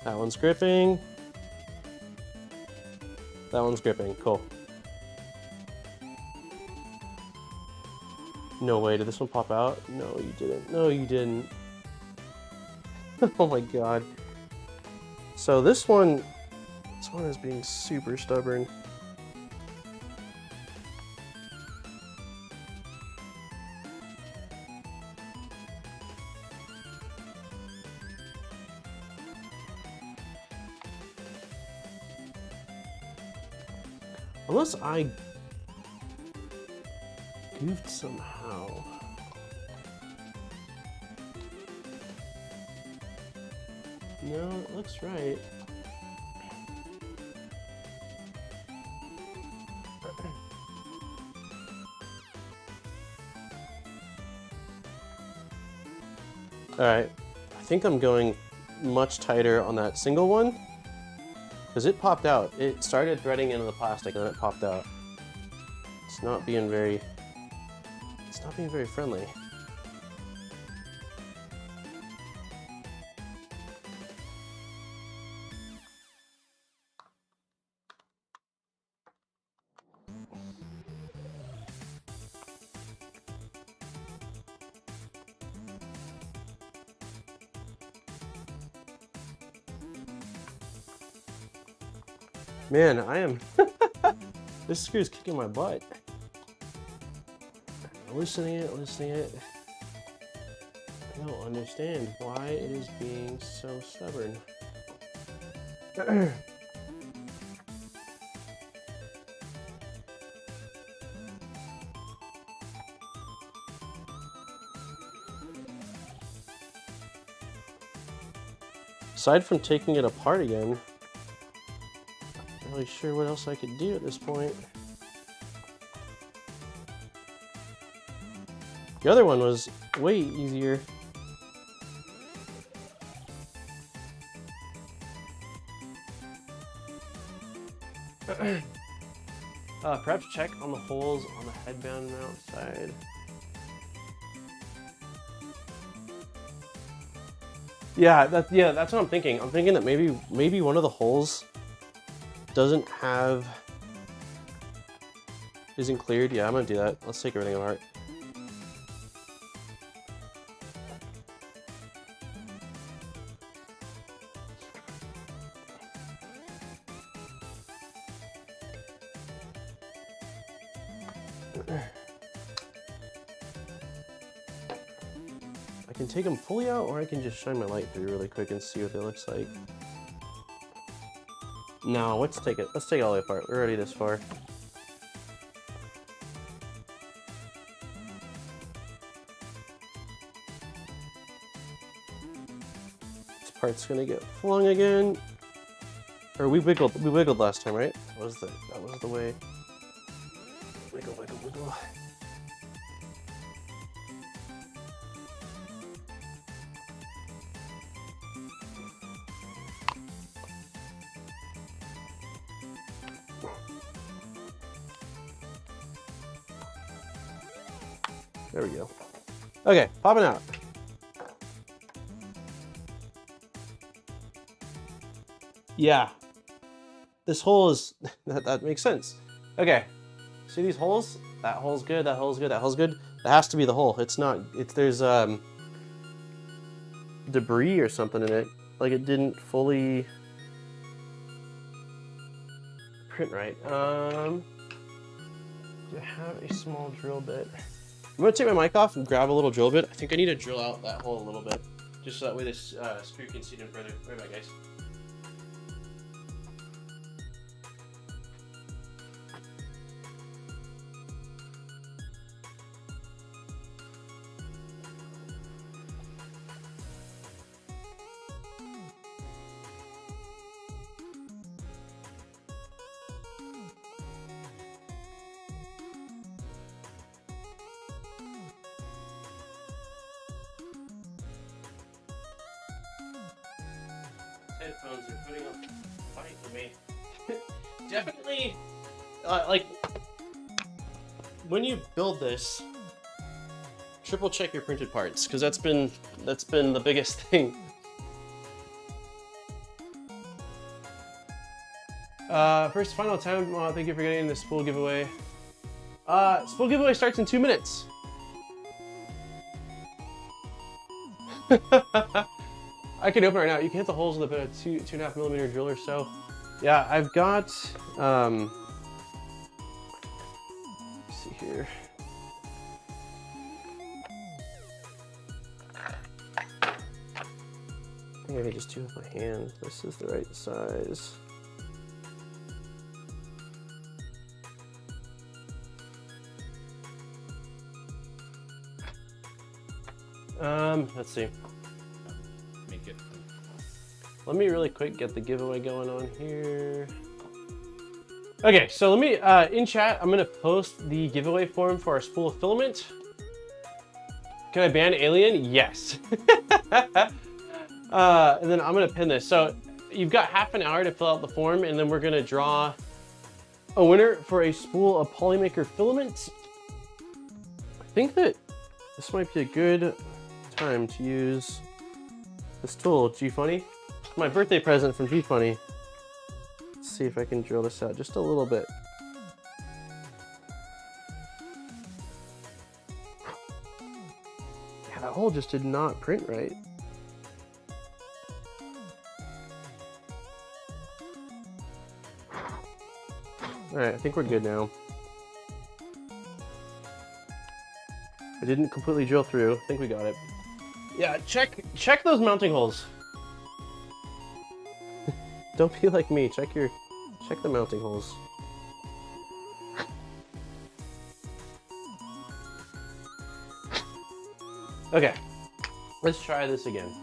That one's gripping. That one's gripping. Cool. No way. Did this one pop out? No, you didn't. No, you didn't. Oh my god. So this one is being super stubborn. Unless I goofed somehow. No, it looks right. All right, I think I'm going much tighter on that single one. Because it popped out. It started threading into the plastic and then it popped out. It's not being very friendly. Man, I am. This screw's kicking my butt. Loosening it, loosening it. I don't understand why it is being so stubborn. Aside from taking it apart again, I'm not really sure what else I could do at this point. The other one was way easier. Perhaps check on the holes on the headband mount side. Yeah, that's what I'm thinking. I'm thinking that maybe one of the holes isn't cleared. Yeah, I'm gonna do that. Let's take everything apart. I can take them fully out, or I can just shine my light through really quick and see what it looks like. No, let's take it all the way apart. We're already this far. This part's gonna get flung again. Or we wiggled last time, right? That was the way. Wiggle, wiggle, wiggle. There we go. Okay, popping out. Yeah. This hole is, that makes sense. Okay, see these holes? That hole's good, that hole's good, that hole's good. That has to be the hole. It's not, there's debris or something in it. Like it didn't fully print right. Do I have a small drill bit? I'm gonna take my mic off and grab a little drill bit. I think I need to drill out that hole a little bit, just so that way this screw can seat in further. Right back, guys. Headphones are putting up a fight with me. Definitely, like, when you build this, triple check your printed parts, because that's been the biggest thing. First final time. Thank you for getting the spool giveaway. Spool giveaway starts in 2 minutes. I can open it right now. You can hit the holes with a 2.5mm drill or so. Yeah, I've got, let's see here. I think I can just do it with my hand. This is the right size. Let's see. Let me really quick get the giveaway going on here. Okay, so let me, in chat, I'm gonna post the giveaway form for our spool of filament. Can I ban alien? Yes. And then I'm gonna pin this. So you've got half an hour to fill out the form, and then we're gonna draw a winner for a spool of Polymaker filament. I think that this might be a good time to use this tool, G-Funny. My birthday present from G-Funny. Let's see if I can drill this out just a little bit. Yeah, that hole just did not print right. Alright, I think we're good now. I didn't completely drill through. I think we got it. Yeah, check those mounting holes. Don't be like me. Check the mounting holes. Okay, let's try this again.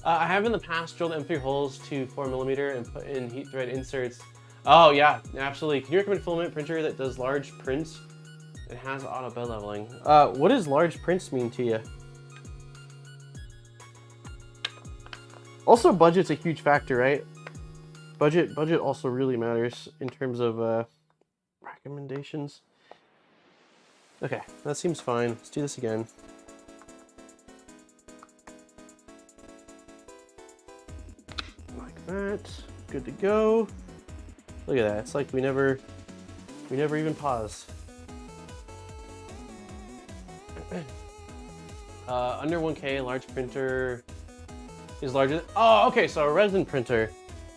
I have in the past drilled M3 holes to 4mm and put in heat thread inserts. Oh yeah, absolutely. Can you recommend a filament printer that does large prints and has auto bed leveling? What does large prints mean to you? Also, budget's a huge factor, right? Budget also really matters in terms of recommendations. Okay, that seems fine. Let's do this again. Like that. Good to go. Look at that. It's like we never even pause. Under 1K, large printer is larger. Oh, okay. So a resin printer.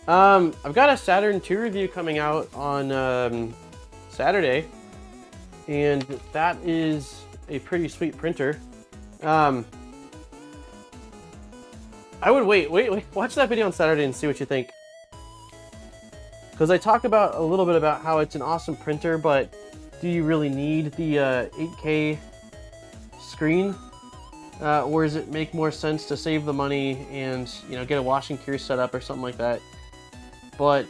I've got a Saturn II review coming out on Saturday, and that is a pretty sweet printer. I would wait. Watch that video on Saturday and see what you think. Because I talk about a little bit about how it's an awesome printer, but do you really need the 8K screen? Or does it make more sense to save the money and, you know, get a washing cure set up or something like that? But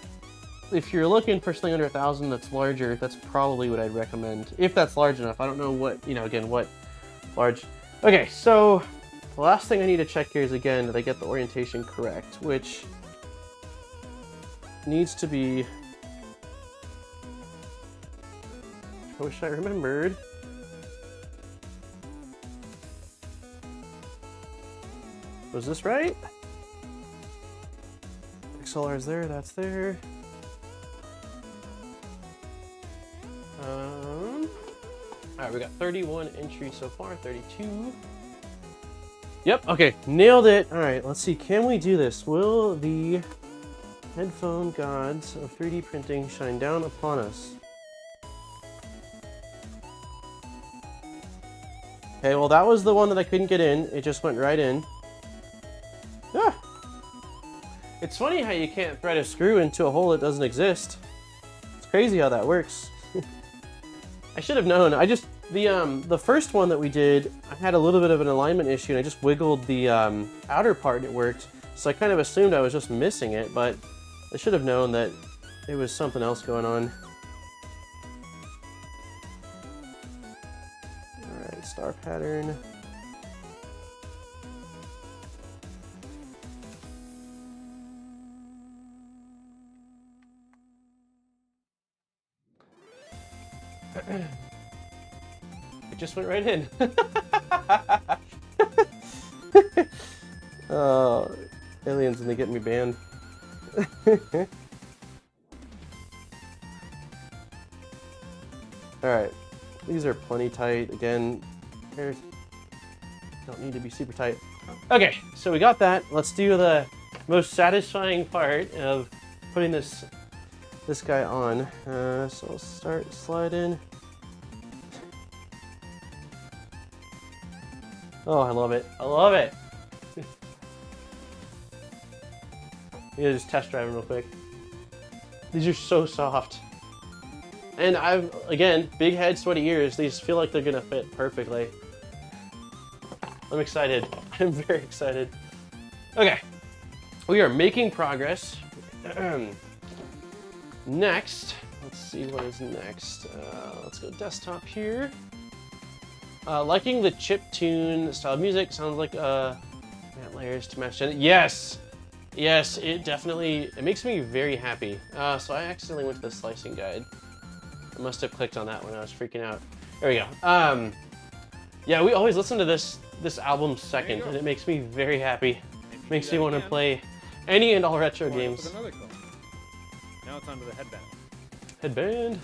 if you're looking for something under 1,000 that's larger, that's probably what I'd recommend. If that's large enough. I don't know what, you know, again, what large. Okay, so the last thing I need to check here is, again, did I get the orientation correct? Which needs to be... I wish I remembered. Was this right? XLR is there, that's there. Alright, we got 31 entries so far, 32. Yep, okay, nailed it. Alright, let's see, can we do this? Will the headphone gods of 3D printing shine down upon us? Okay, well that was the one that I couldn't get in. It just went right in. Ah! It's funny how you can't thread a screw into a hole that doesn't exist. It's crazy how that works. I should have known. The first one that we did, I had a little bit of an alignment issue and I just wiggled the outer part and it worked. So I kind of assumed I was just missing it, but I should have known that it was something else going on. Alright, star pattern. It just went right in. Oh, aliens, and they get me banned. Alright, these are plenty tight. Again, hairs don't need to be super tight. Okay, so we got that. Let's do the most satisfying part of putting this guy on. So I'll start sliding. Oh, I love it. I love it. Yeah, just test drive them real quick. These are so soft. And again, big head, sweaty ears. These feel like they're gonna fit perfectly. I'm excited. I'm very excited. Okay, we are making progress. Next, let's see what is next. Let's go desktop here. Liking the chiptune style of music. Sounds like layers to match it. Yes, yes, it definitely, it makes me very happy. So I accidentally went to the slicing guide. I must have clicked on that when I was freaking out. There we go. Yeah, we always listen to this album second, and it makes me very happy. Makes me want to play any and all retro games. Now it's onto the headband. Headband.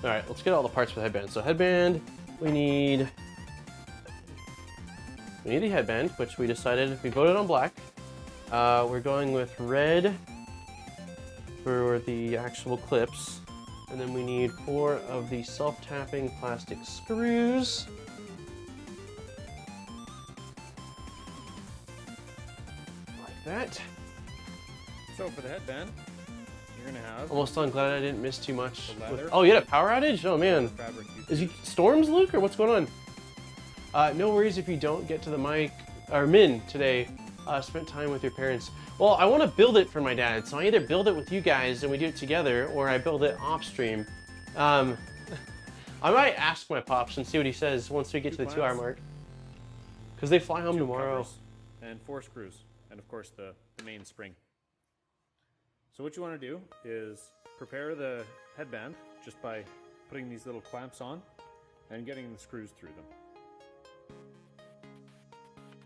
All right, let's get all the parts for the headband. So headband, we need we need the headband, which we decided we voted on black. We're going with red for the actual clips. And then we need 4 of the self-tapping plastic screws. Like that. So for the headband, you're gonna have Almost done. Glad I didn't miss too much. the leather. Oh, you had a power outage? Oh man. Fabric you Is he storms, Luke, or what's going on? No worries if you don't get to the mic or Min today. Spent time with your parents. Well, I want to build it for my dad, so I either build it with you guys and we do it together, or I build it off stream. I might ask my pops and see what he says once we get to the 2-hour mark. Because they fly home 2 tomorrow. covers and 4 screws, and of course the main spring. So what you want to do is prepare the headband just by putting these little clamps on and getting the screws through them.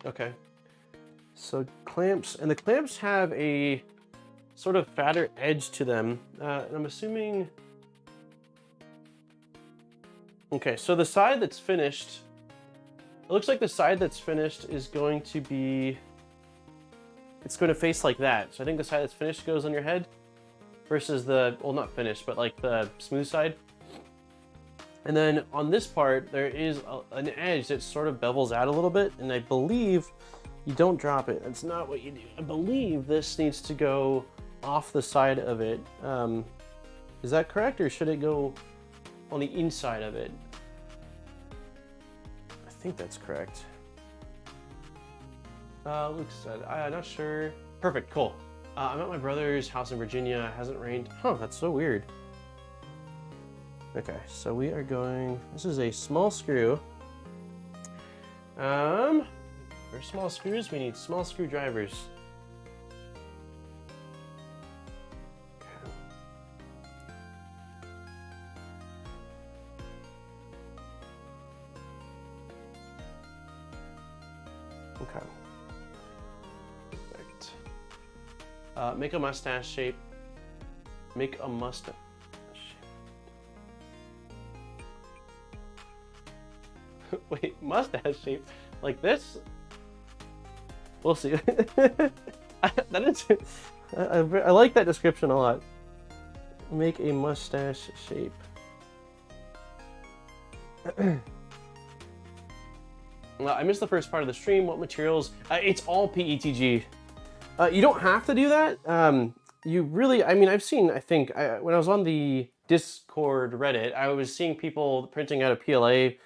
Okay. So clamps, and the clamps have a sort of fatter edge to them. And I'm assuming... Okay, so the side that's finished, it looks like the side that's finished is going to be, it's going to face like that. So I think the side that's finished goes on your head versus the, well, not finished, but like the smooth side. And then on this part, there is an edge that sort of bevels out a little bit, and I believe you don't drop it. That's not what you do. I believe this needs to go off the side of it. Is that correct, or should it go on the inside of it? I think that's correct. Luke said, I'm not sure. Perfect, cool. I'm at my brother's house in Virginia. It hasn't rained. Huh, that's so weird. Okay, so we are going, this is a small screw. For small screws, we need small screwdrivers. Okay. Perfect. Make a mustache shape. Make a mustache shape. Wait, mustache shape? Like this? We'll see. That is, I like that description a lot. Make a mustache shape. Well, I missed the first part of the stream. What materials? It's all PETG. You don't have to do that. You really, I mean, I've seen, I think, when I was on the Discord Reddit, I was seeing people printing out a PLA.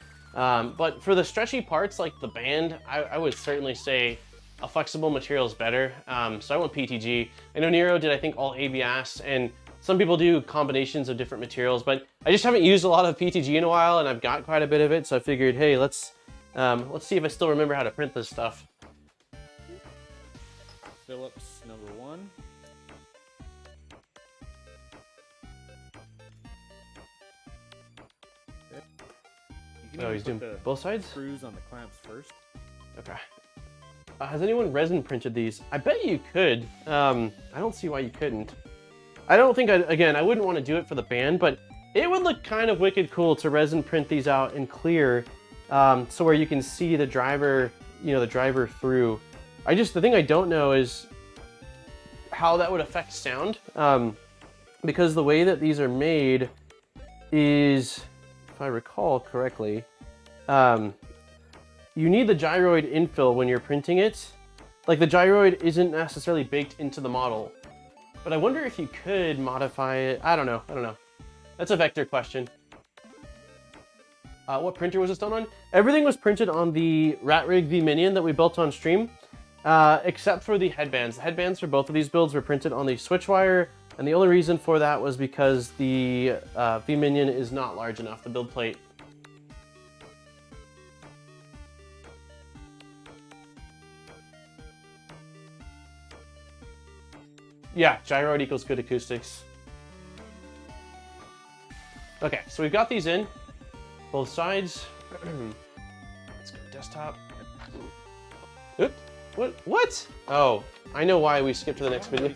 But for the stretchy parts, like the band, I would certainly say a flexible material is better. So I went PETG. I know Nero did, I think, all ABS, and some people do combinations of different materials, but I just haven't used a lot of PETG in a while, and I've got quite a bit of it, so I figured, hey, let's see if I still remember how to print this stuff. Phillips number 1. Oh, he's doing both sides? Screws on the clamps first. Okay. Has anyone resin printed these? I bet you could. I don't see why you couldn't. I don't think, again, I wouldn't want to do it for the band, but it would look kind of wicked cool to resin print these out in clear, so where you can see the driver, you know, the driver through. The thing I don't know is how that would affect sound, because the way that these are made is, if I recall correctly, you need the gyroid infill when you're printing it. Like, the gyroid isn't necessarily baked into the model, but I wonder if you could modify it. I don't know. That's a Vector question. What printer was this done on? Everything was printed on the Ratrig V Minion that we built on stream, except for the headbands. The headbands for both of these builds were printed on the Switchwire, and the only reason for that was because the V Minion is not large enough, the build plate. Yeah, gyroid equals good acoustics. Okay, so we've got these in, both sides. Let's go desktop. Oop, what? Oh, I know why we skipped to the next video.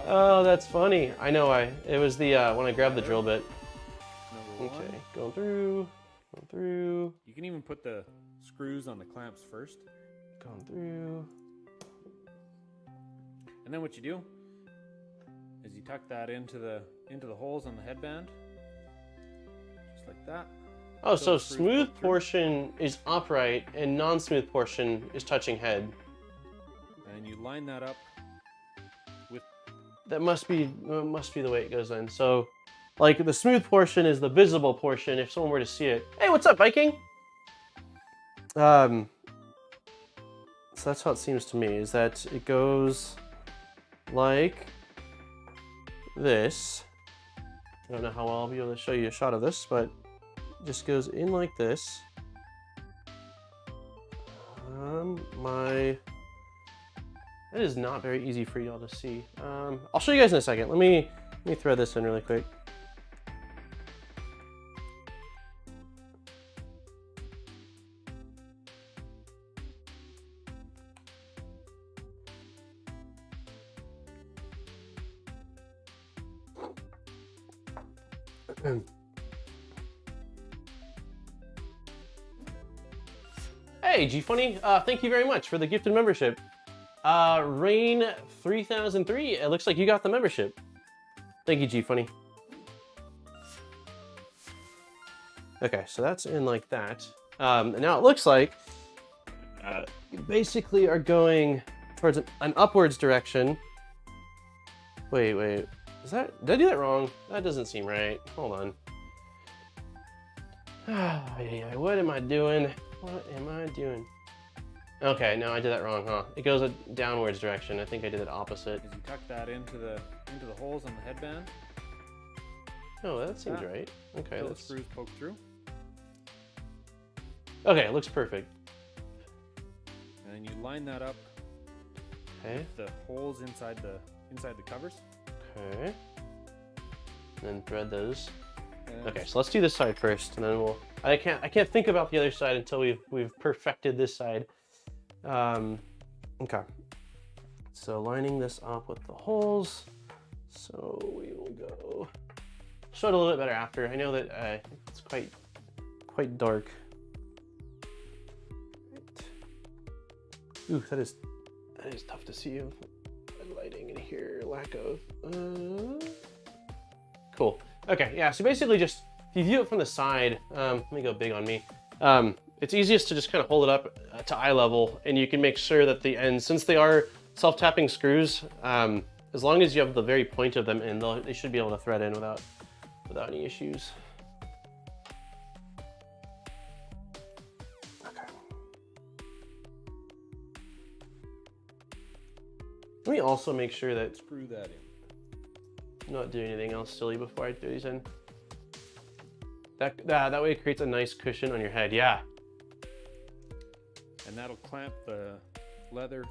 Oh, that's funny. I know why. It was the, when I grabbed the drill bit. Number 1. Okay, going through. You can even put the screws on the clamps first. Going through. And then what you do is you tuck that into the holes on the headband, just like that. Oh, so smooth portion is upright and non-smooth portion is touching head. And you line that up with. That must be the way it goes in. So, like the smooth portion is the visible portion if someone were to see it. Hey, what's up, Viking? So that's how it seems to me. Is that it goes like this. I don't know how well I'll be able to show you a shot of this, but it just goes in like this. That is not very easy for y'all to see. I'll show you guys in a second. Let me throw this in really quick. Hey, G-Funny, thank you very much for the gifted membership. Rain 3003, it looks like you got the membership. Thank you, G-Funny. Okay, so that's in like that. And now it looks like you basically are going towards an upwards direction. Wait, did I do that wrong? That doesn't seem right. Hold on. What am I doing? What am I doing? Okay, no, I did that wrong, huh? It goes a downwards direction. I think I did it opposite. As you tuck that into the holes on the headband. Oh, that seems right. Okay, the screws poke through. Okay, it looks perfect. And then you line that up. Okay. With the holes inside the covers. Okay. And then thread those. Okay, so let's do this side first, and then we'll. I can't think about the other side until we've perfected this side. Okay. So lining this up with the holes. So we will go. Show it a little bit better after. I know that it's quite dark. Right. Ooh, that is tough to see. Lighting in here, lack of. Cool. Okay, yeah. So basically, just if you view it from the side, let me go big on me. It's easiest to just kind of hold it up to eye level, and you can make sure that the ends, since they are self-tapping screws, as long as you have the very point of them in, they should be able to thread in without any issues. Okay. Let me also make sure that screw that in. I'm not doing anything else silly before I throw these in. That way it creates a nice cushion on your head. Yeah. And that'll clamp the leather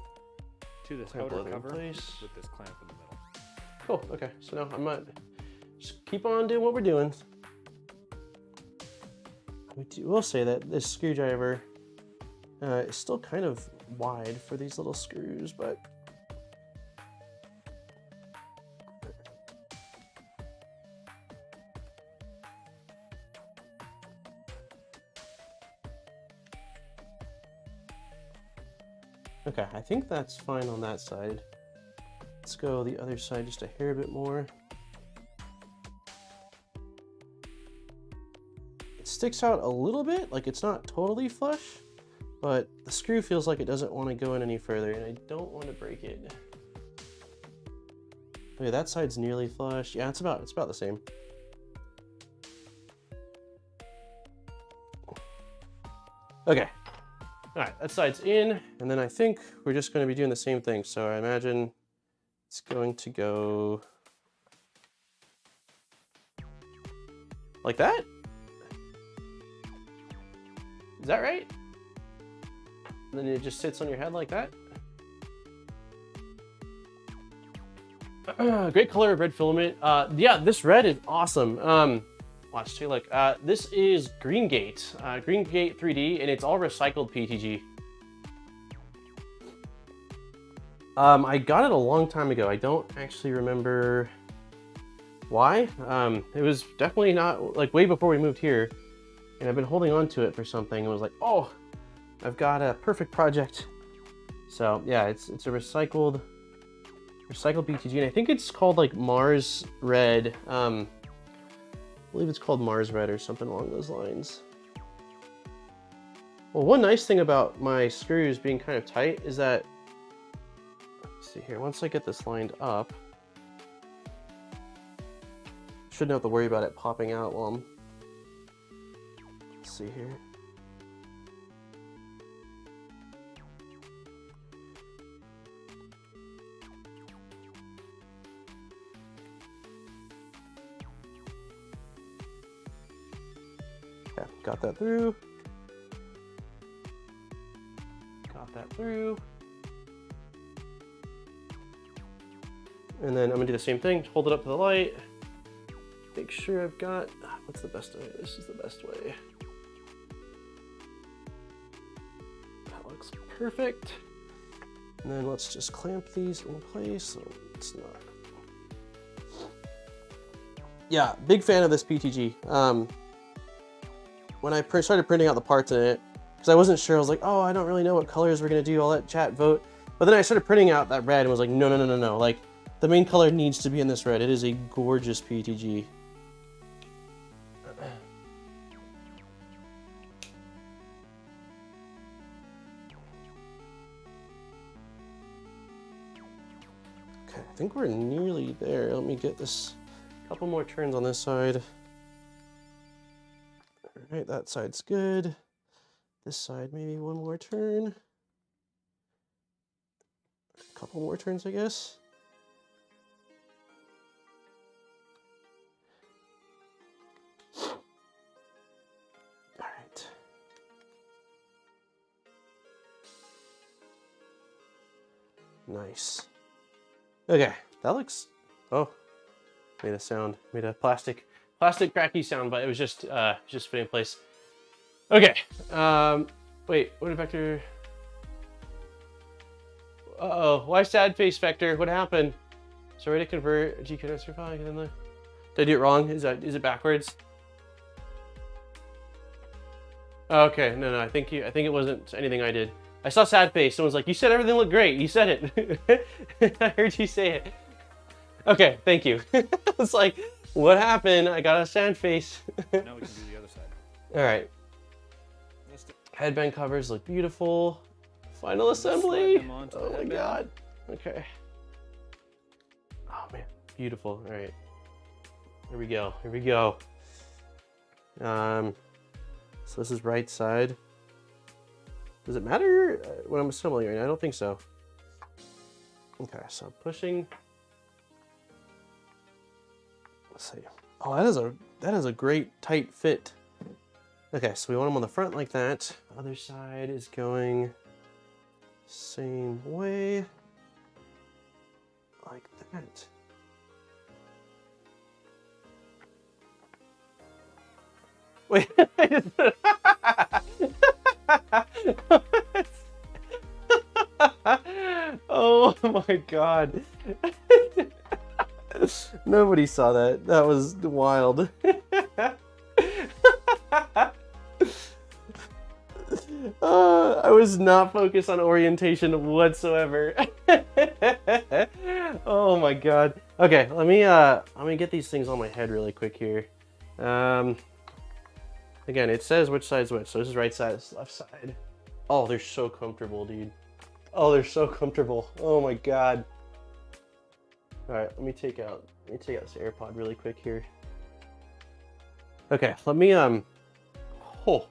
to this outer cover with this clamp in the middle. Cool. Okay. So now I'm not. Just keep on doing what we're doing. We'll say that this screwdriver is still kind of wide for these little screws, but. Okay, I think that's fine on that side. Let's go the other side just a hair bit more. It sticks out a little bit, like it's not totally flush, but the screw feels like it doesn't want to go in any further, and I don't want to break it. Okay, that side's nearly flush. Yeah, it's about the same. Okay. All right, that side's in, and then I think we're just going to be doing the same thing. So I imagine it's going to go like that. Is that right? And then it just sits on your head like that. Great color of red filament. Yeah, this red is awesome. Watch, take a look. This is Greengate 3D, and it's all recycled PETG. I got it a long time ago. I don't actually remember why. It was definitely not, like, way before we moved here, and I've been holding on to it for something, and was like, oh, I've got a perfect project. So yeah, it's a recycled BTG, and I think it's called like Mars Red. I believe it's called Mars Red or something along those lines. Well, one nice thing about my screws being kind of tight is that, let's see here, once I get this lined up, shouldn't have to worry about it popping out while I'm, let's see here. Okay, got that through. Got that through. And then I'm gonna do the same thing, hold it up to the light. Make sure I've got, what's the best way? This is the best way. That looks perfect. And then let's just clamp these in place so it's not. Yeah, big fan of this PTG. When I started printing out the parts in it, because I wasn't sure, I was like, oh, I don't really know what colors we're gonna do, I'll let chat vote. But then I started printing out that red and was like, no, like, the main color needs to be in this red. It is a gorgeous PTG. Okay, I think we're nearly there. Let me get this, couple more turns on this side. All right, that side's good. This side, maybe one more turn. A couple more turns, I guess. All right. Nice. Okay, that looks, oh, made a sound, made a plastic cracky sound, but it was just fit in place. Okay, wait, what did Vector? Uh-oh, why sad face, Vector? What happened? Sorry to convert G condenser file. Did I do it wrong? Is it backwards? Okay, no, I think it wasn't anything I did. I saw sad face. Someone's like, you said everything looked great. You said it. I heard you say it. Okay, thank you. It's like, what happened? I got a sad face. Now we can do the other side. All right. Headband covers look beautiful. Final assembly. Oh my god. Okay. Oh man, beautiful. All right. Here we go. Here we go. So this is right side. Does it matter when I'm assembling right now? I don't think so. Okay, so I'm pushing. Let's see. Oh, that is a great tight fit. Okay, so we want them on the front like that. Other side is going same way, like that. Wait. Oh my god. Nobody saw that. That was wild. I was not focused on orientation whatsoever. Oh my god. Okay, let me get these things on my head really quick here. Again, it says which side's which. So this is right side, this is left side. Oh, they're so comfortable, dude. Oh, they're so comfortable. Oh my god. All right, let me take out this AirPod really quick here. Okay, let me oh,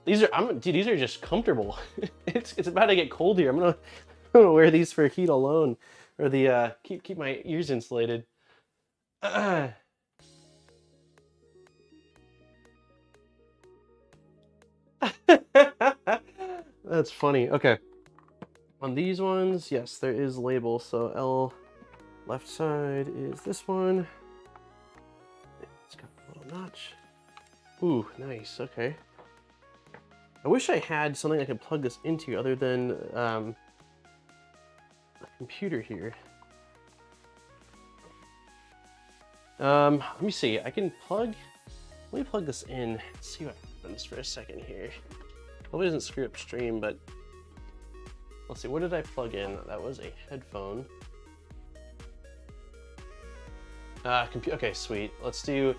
these are just comfortable. It's about to get cold here. I'm gonna wear these for heat alone, or the keep my ears insulated. That's funny. Okay, on these ones, yes, there is label. So L left side is this one. It's got a little notch. Ooh, nice. Okay. I wish I had something I could plug this into other than a computer here. Let me see. I can plug. Let me plug this in. Let's see what happens for a second here. Hopefully it doesn't screw up stream, but let's see, what did I plug in? That was a headphone. Okay, sweet. Let's do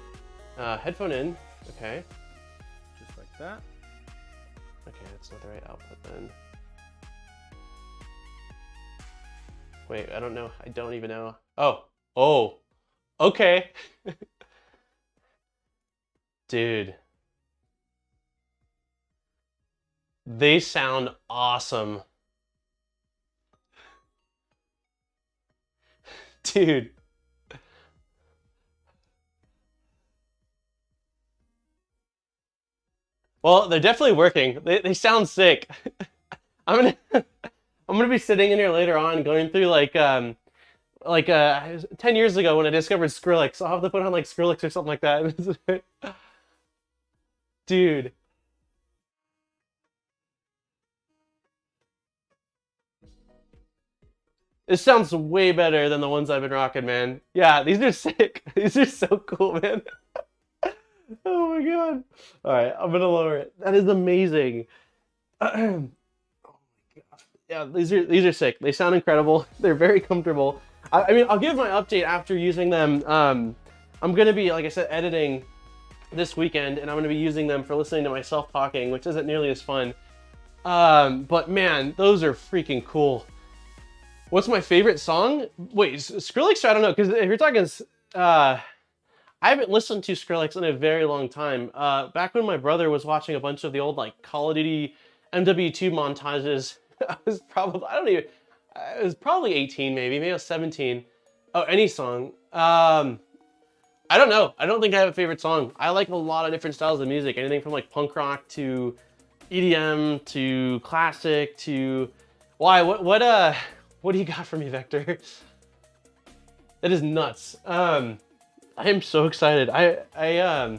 headphone in. Okay. Just like that. Okay, that's not the right output then. Wait, I don't know. I don't even know. Oh, okay. Dude. They sound awesome. Dude. Well, they're definitely working. They sound sick. I'm gonna be sitting in here later on going through like 10 years ago when I discovered Skrillex. I'll have to put on like Skrillex or something like that. Dude. This sounds way better than the ones I've been rocking, man. Yeah, these are sick. These are so cool, man. Oh my god. All right, I'm gonna lower it. That is amazing. Oh my god. Yeah, these are sick. They sound incredible. They're very comfortable. I mean, I'll give my update after using them. I'm gonna be, like I said, editing this weekend, and I'm gonna be using them for listening to myself talking, which isn't nearly as fun. But man, those are freaking cool. What's my favorite song? Wait, Skrillex? I don't know, because if you're talking, I haven't listened to Skrillex in a very long time. Back when my brother was watching a bunch of the old like Call of Duty MW2 montages, I was probably 18 maybe I was 17. Oh, any song. I don't know. I don't think I have a favorite song. I like a lot of different styles of music. Anything from like punk rock to EDM to classic to... Why? What do you got for me, Vector? That is nuts. I am so excited. I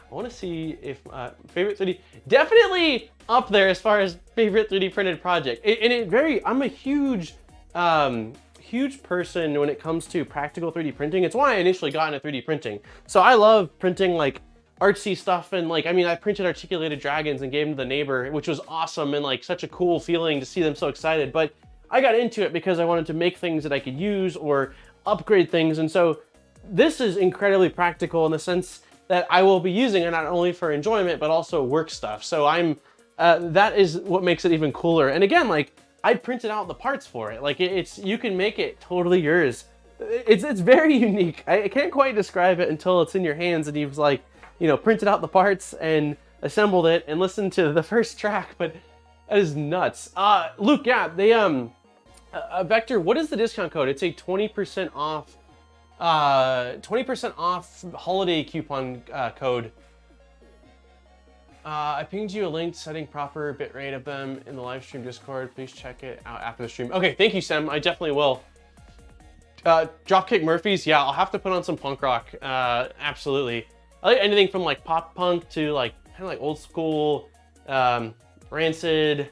want to see if favorite 3D, definitely up there as far as favorite 3D printed project. I'm a huge person when it comes to practical 3D printing. It's why I initially got into 3D printing. So I love printing like artsy stuff, and like, I mean, I printed articulated dragons and gave them to the neighbor, which was awesome and like such a cool feeling to see them so excited. But I got into it because I wanted to make things that I could use or upgrade things, and so this is incredibly practical in the sense that I will be using it not only for enjoyment but also work stuff. So that is what makes it even cooler. And again, like, I printed out the parts for it. Like, you can make it totally yours. It's very unique. I can't quite describe it until it's in your hands and you've like, you know, printed out the parts and assembled it and listened to the first track. But that is nuts. Luke, yeah, they Vector, what is the discount code? It's a 20% off 20% off holiday coupon code. I pinged you a link setting proper bitrate of them in the live stream Discord. Please check it out after the stream. Okay, thank you, Sam. I definitely will. Dropkick Murphys, yeah, I'll have to put on some punk rock. Absolutely. I like anything from like pop punk to like kind of like old school, Rancid,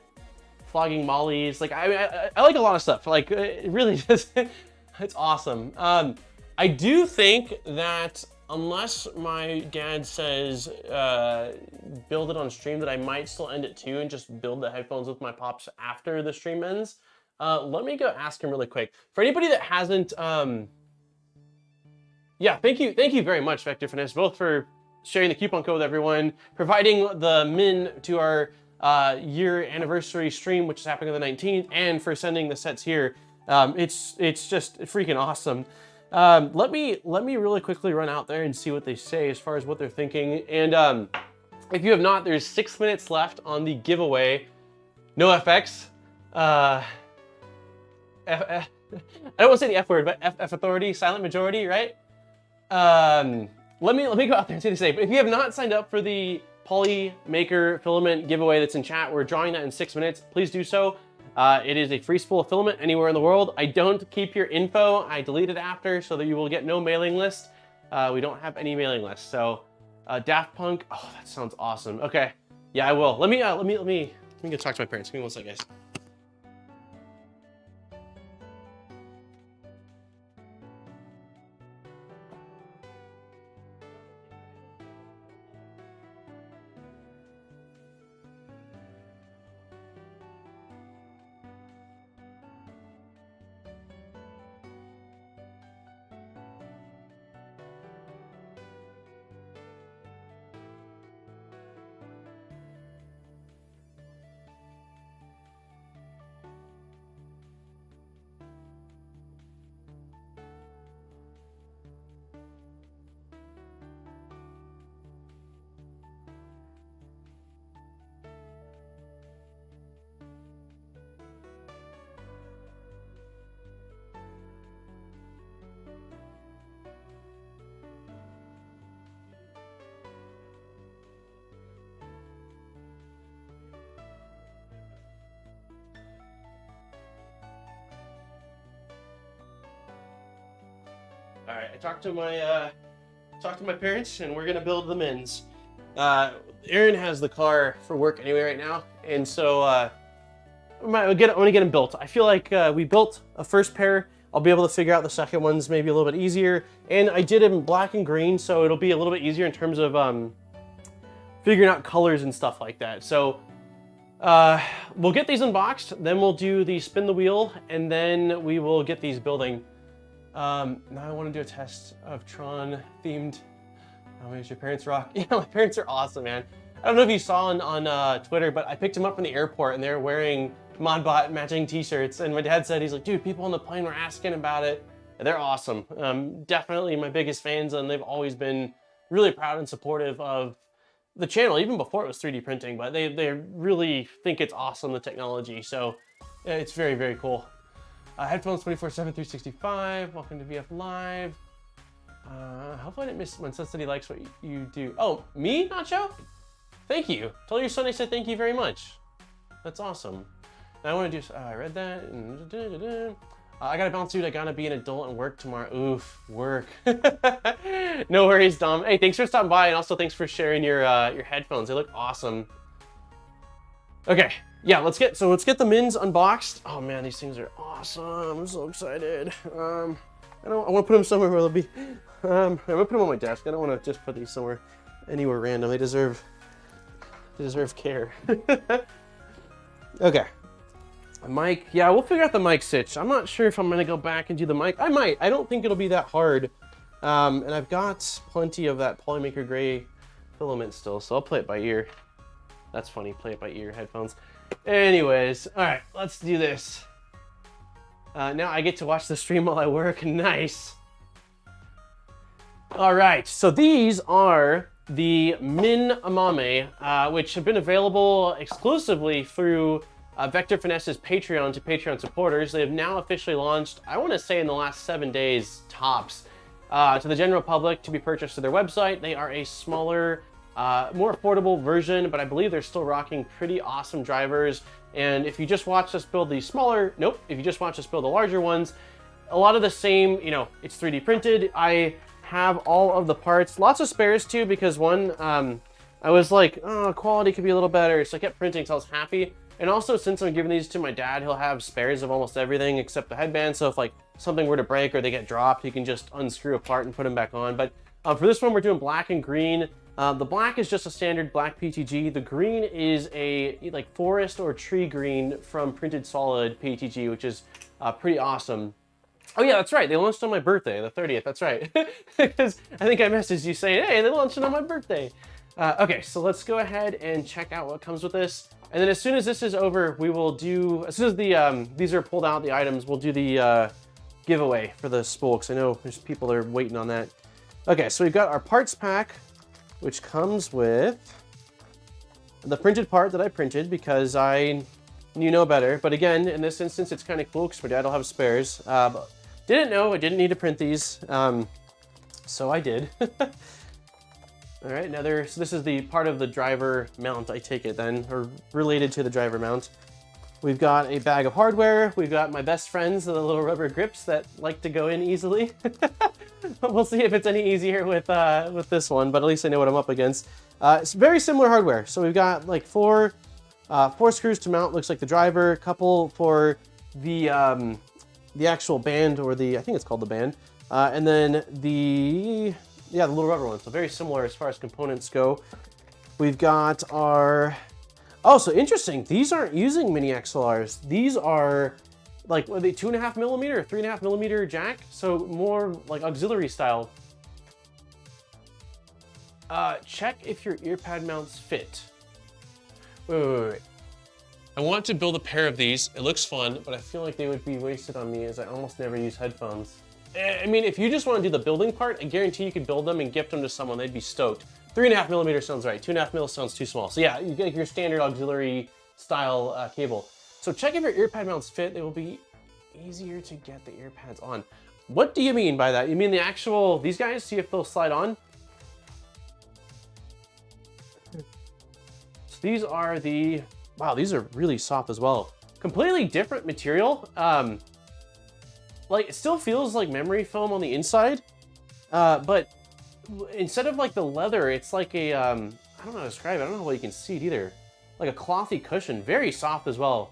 Flogging Mollies. Like, I like a lot of stuff. Like, it really just, it's awesome. I do think that unless my dad says build it on stream, that I might still end it too and just build the headphones with my pops after the stream ends. Let me go ask him really quick. For anybody that hasn't, yeah, thank you very much, Vector Finesse, both for sharing the coupon code with everyone, providing the min to our year anniversary stream, which is happening on the 19th, and for sending the sets here. It's just freaking awesome. Let me really quickly run out there and see what they say as far as what they're thinking. And if you have not, there's 6 minutes left on the giveaway. No FX. I don't want to say the F word, but F authority, silent majority, right? Let me go out there and see what they say. But if you have not signed up for the Poly Maker Filament giveaway that's in chat, we're drawing that in 6 minutes. Please do so. It is a free spool of filament anywhere in the world. I don't keep your info. I delete it after so that you will get no mailing list. We don't have any mailing lists. So Daft Punk. Oh, that sounds awesome. Okay, yeah, I will. Let me go talk to my parents. Give me 1 second, guys. All right, I talked to my parents, and we're gonna build the Mins. Aaron has the car for work anyway right now, and so I'm gonna get them built. I feel like we built a first pair. I'll be able to figure out the second ones maybe a little bit easier, and I did it in black and green, so it'll be a little bit easier in terms of figuring out colors and stuff like that. So we'll get these unboxed, then we'll do the spin the wheel, and then we will get these building. Now I want to do a test of Tron themed. How many does your parents rock? Yeah, my parents are awesome, man. I don't know if you saw on Twitter, but I picked them up from the airport and they're wearing ModBot matching t-shirts. And my dad said, he's like, dude, people on the plane were asking about it. And they're awesome. Definitely my biggest fans, and they've always been really proud and supportive of the channel, even before it was 3D printing, but they really think it's awesome, the technology. So it's very, very cool. Headphones 24/7, 365. Welcome to VF Live. Hopefully I didn't miss when Sun said he likes what you do. Oh, me, Nacho? Thank you. Tell your son I said thank you very much. That's awesome. Now I want to do, I read that. I gotta bounce, dude. I gotta be an adult and work tomorrow. Oof, work. No worries, Dom. Hey, thanks for stopping by, and also thanks for sharing your headphones. They look awesome. Okay, yeah, let's get the Mins unboxed. Oh man, these things are awesome. I'm so excited. I want to put them somewhere where they'll be. I'm gonna put them on my desk. I don't want to just put these somewhere, anywhere random. They deserve care. Okay. Mic, yeah, we'll figure out the mic sitch. I'm not sure if I'm gonna go back and do the mic. I might. I don't think it'll be that hard. And I've got plenty of that Polymaker gray filament still, so I'll play it by ear. That's funny, play it by ear headphones. Anyways, all right, let's do this. Now I get to watch the stream while I work. Nice. All right, so these are the Min Amame, which have been available exclusively through Vector Finesse's Patreon to Patreon supporters. They have now officially launched, I want to say in the last 7 days tops, to the general public to be purchased to their website. They are a smaller, more affordable version, but I believe they're still rocking pretty awesome drivers. And if you just watch us build the smaller, if you just watch us build the larger ones, a lot of the same, you know, it's 3D printed. I have all of the parts, lots of spares too, because one, I was like, oh, quality could be a little better. So I kept printing, so I was happy. And also, since I'm giving these to my dad, he'll have spares of almost everything except the headband. So if like something were to break or they get dropped, he can just unscrew a part and put them back on. But for this one, we're doing black and green. The black is just a standard black PTG. The green is a like forest or tree green from Printed Solid PTG, which is pretty awesome. Oh yeah, that's right. They launched on my birthday, the 30th. That's right. Because I think I messaged you saying, hey, they launched it on my birthday. Okay, so let's go ahead and check out what comes with this. And then as soon as this is over, we will do, as soon as the these are pulled out, the items, we'll do the giveaway for the spool, because I know there's people that are waiting on that. Okay, so we've got our parts pack, which comes with the printed part that I printed because I knew no better. But again, in this instance, it's kind of cool because my dad will have spares. But didn't know I didn't need to print these, so I did. All right, now so this is the part of the driver mount, I take it then, or related to the driver mount. We've got a bag of hardware. We've got my best friends, the little rubber grips that like to go in easily. We'll see if it's any easier with this one, but at least I know what I'm up against. It's very similar hardware. So we've got like four screws to mount, looks like the driver, a couple for the actual band, or I think it's called the band, and then the little rubber one. So very similar as far as components go. We've got our, oh, so interesting. These aren't using mini XLRs. These are like, are they 2.5 millimeter or 3.5 millimeter jack? So more like auxiliary style. Check if your ear pad mounts fit. Wait. I want to build a pair of these. It looks fun, but I feel like they would be wasted on me as I almost never use headphones. I mean, if you just want to do the building part, I guarantee you could build them and gift them to someone. They'd be stoked. 3.5 millimeter sounds right. 2.5 mil sounds too small. So yeah, you get your standard auxiliary style cable. So check if your ear pad mounts fit. They will be easier to get the ear pads on. What do you mean by that? You mean the actual, these guys, see if they'll slide on? So these are the, wow, these are really soft as well. Completely different material. Like, it still feels like memory foam on the inside, But instead of like the leather, it's like a, I don't know how to describe it. I don't know how you can see it either. Like a clothy cushion, very soft as well.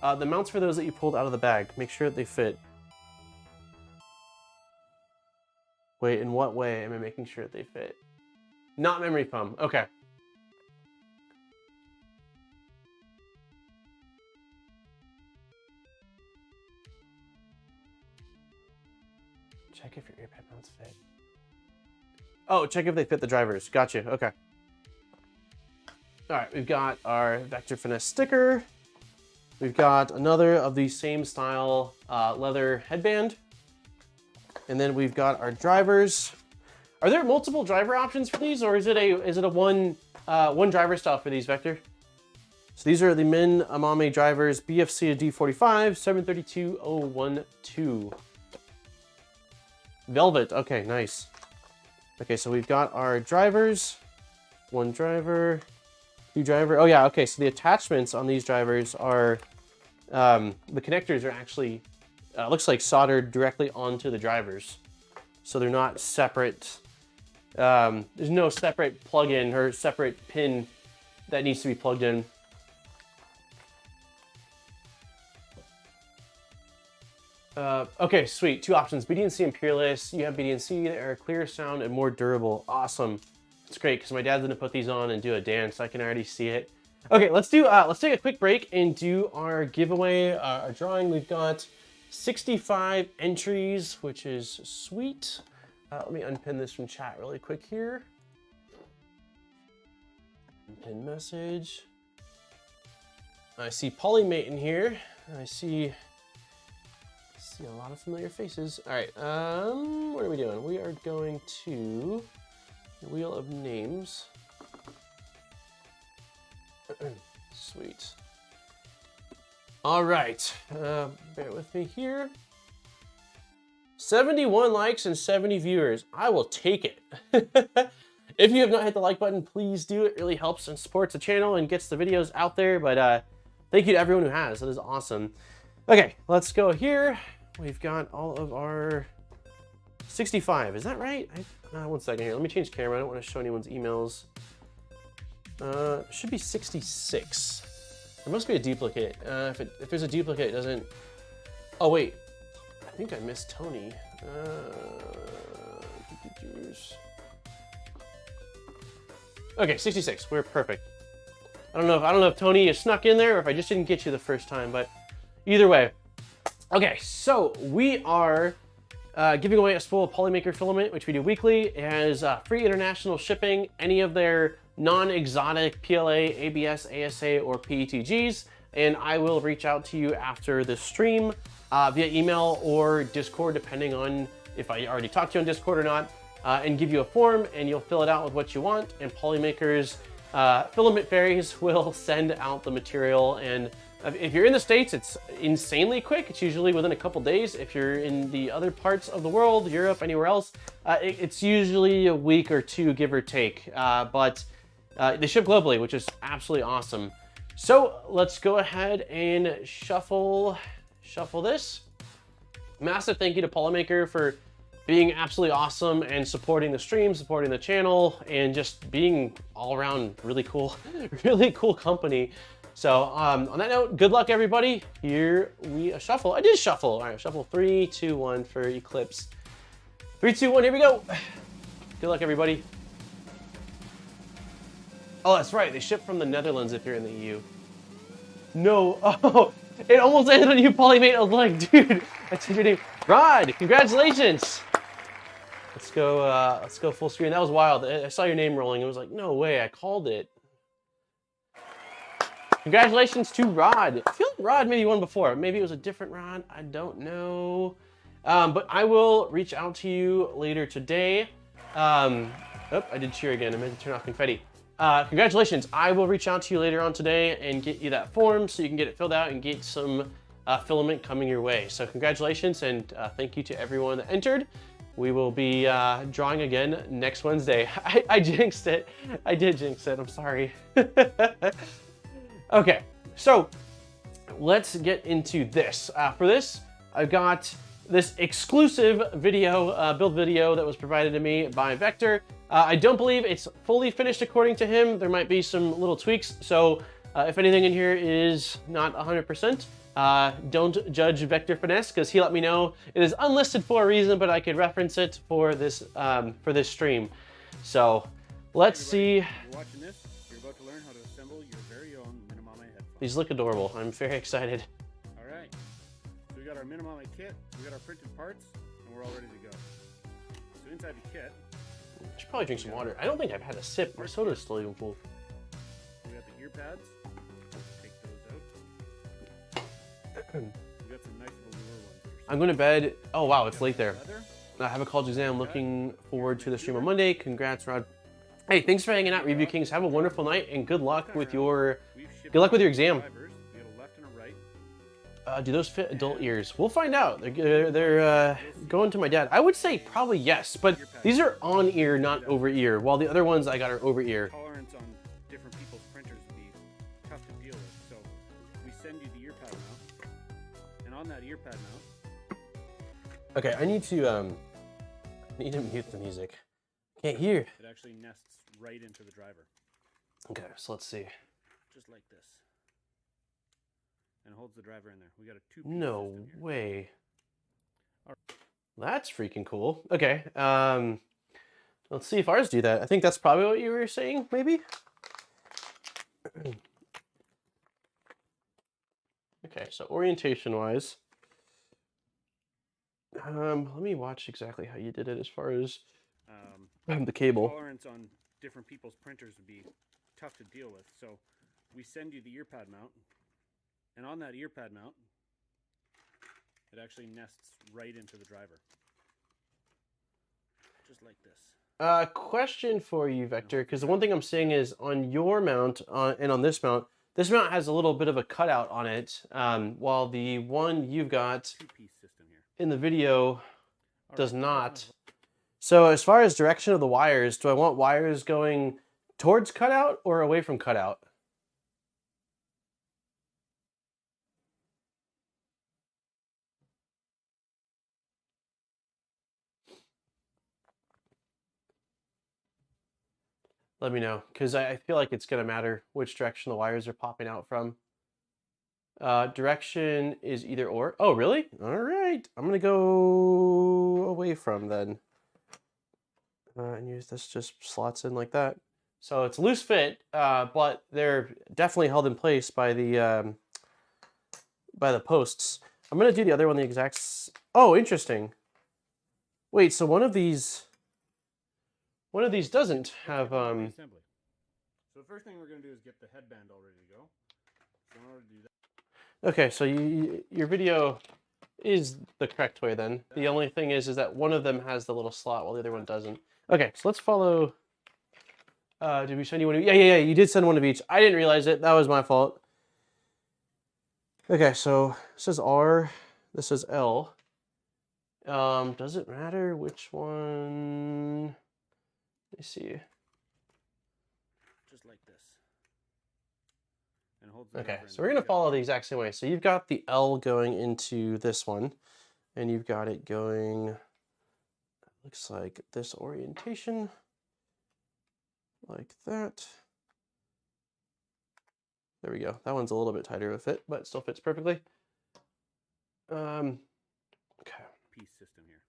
The mounts for those that you pulled out of the bag, make sure that they fit. Wait, in what way am I making sure that they fit? Not memory foam, okay. Check if your ear mounts fit. Oh, check if they fit the drivers. Gotcha, okay. All right, we've got our Vector Finesse sticker. We've got another of the same style leather headband. And then we've got our drivers. Are there multiple driver options for these, or is it a one driver style for these, Vector? So these are the Min Amame drivers, BFC to D45, 732012. Velvet, okay, nice. Okay, so we've got our drivers. One driver, two driver. Oh yeah, okay, so the attachments on these drivers are, the connectors are actually, looks like soldered directly onto the drivers. So they're not separate. There's no separate plug-in or separate pin that needs to be plugged in. Okay, sweet. Two options, BD&C and Peerless. You have BD&C that are clearer sound and more durable. Awesome. It's great because my dad's gonna put these on and do a dance. I can already see it. Okay, let's take a quick break and do our giveaway, our drawing. We've got 65 entries, which is sweet. Let me unpin this from chat really quick here. Unpin message. I see Polymate in here. I see a lot of familiar faces. All right, what are we doing? We are going to the Wheel of Names. Sweet. All right, bear with me here. 71 likes and 70 viewers. I will take it. If you have not hit the like button, please do. It really helps and supports the channel and gets the videos out there. But thank you to everyone who has. That is awesome. Okay, let's go here. We've got all of our 65. Is that right? One second here. Let me change camera. I don't want to show anyone's emails. Should be 66. There must be a duplicate. If there's a duplicate, it doesn't... Oh, wait. I think I missed Tony. Okay, 66. We're perfect. I don't know if Tony is snuck in there or if I just didn't get you the first time, but either way. Okay, so we are giving away a spool of Polymaker Filament, which we do weekly. It has free international shipping, any of their non-exotic PLA, ABS, ASA, or PETGs, and I will reach out to you after the stream via email or Discord, depending on if I already talked to you on Discord or not, and give you a form, and you'll fill it out with what you want, and Polymaker's filament fairies will send out the material. And if you're in the States, it's insanely quick. It's usually within a couple days. If you're in the other parts of the world, Europe, anywhere else, it's usually a week or two, give or take. But they ship globally, which is absolutely awesome. So let's go ahead and shuffle this. Massive thank you to Polymaker for being absolutely awesome and supporting the stream, supporting the channel, and just being all around really cool company. So on that note, good luck everybody. Here we shuffle. I did shuffle. All right, shuffle 3, 2, 1 for Eclipse. 3, 2, 1, here we go. Good luck everybody. Oh, that's right. They ship from the Netherlands if you're in the EU. No, oh, it almost ended on you, Polymate. I was like, dude, that's your name. Rod, congratulations. Let's go full screen. That was wild. I saw your name rolling. It was like, no way, I called it. Congratulations to Rod. I feel like Rod maybe won before. Maybe it was a different Rod. I don't know. But I will reach out to you later today. Oh, I did cheer again. I meant to turn off confetti. Congratulations. I will reach out to you later on today and get you that form so you can get it filled out and get some filament coming your way. So congratulations, and thank you to everyone that entered. We will be drawing again next Wednesday. I jinxed it. I did jinx it. I'm sorry. Okay, so let's get into this. For this, I've got this exclusive video, build video that was provided to me by Vector. I don't believe it's fully finished according to him. There might be some little tweaks. So if anything in here is not 100%, don't judge Vector Finesse, because he let me know it is unlisted for a reason, but I could reference it for this stream. So let's see. You're watching this, you're about to learn how to assemble your very own amame headphones. These look adorable. I'm very excited. All right, so we got our amame kit, we got our printed parts, and we're all ready to go. So inside the kit, I should probably drink some water. I don't think I've had a sip. My soda's still even full. we got the ear pads. Take those out. We got some nice velour ones. I'm going to bed. Oh wow, it's late there. Leather. I have a college exam. Looking forward to the stream on Monday. Congrats, Rod. Hey, thanks for hanging out, Review Kings. Have a wonderful night and good luck with your exam. We got a left and a right. Do those fit adult ears? We'll find out. They're going to my dad. I would say probably yes, but these are on ear, not over ear. While the other ones I got are over ear. Tolerance on different people's printers would be tough to deal with, so we send you the ear pad mount, and on that ear pad mount. Okay, I need to mute the music. Can't hear. It actually nests right into the driver. Okay, so let's see. Just like this. And holds the driver in there. We got a two-piece No system here. way. All That's freaking cool. Okay, let's see if ours do that. I think that's probably what you were saying, maybe? Okay, so orientation-wise, let me watch exactly how you did it as far as the cable. Tolerance on different people's printers would be tough to deal with, so we send you the ear pad mount, and on that ear pad mount, it actually nests right into the driver. Just like this. Question for you, Vector, because the one thing I'm seeing is on your mount and on this mount has a little bit of a cutout on it, while the one you've got Two-piece system here. in the video All does right, not. So as far as direction of the wires, do I want wires going towards cutout or away from cutout? Let me know, because I feel like it's going to matter which direction the wires are popping out from. Direction is either or. Oh, really? All right. I'm going to go away from then. And use this, just slots in like that. So it's a loose fit, but they're definitely held in place by the posts. I'm going to do the other one the exact... Oh, interesting. Wait, so one of these doesn't have... Assembly. So the first thing we're going to do is get the headband all ready to go. So in order to do that... Okay, so your video is the correct way then. The only thing is that one of them has the little slot while the other one doesn't. Okay, so let's follow... did we send you one of... Yeah, you did send one of each. I didn't realize it. That was my fault. Okay, so this is R, this is L. Does it matter which one? Let me see. Just like this. And holds the Okay, driver in so we're there. gonna follow the exact same way. So you've got the L going into this one, and you've got it going, looks like this orientation, like that. There we go. That one's a little bit tighter of a fit, but it still fits perfectly. Okay. Piece system here.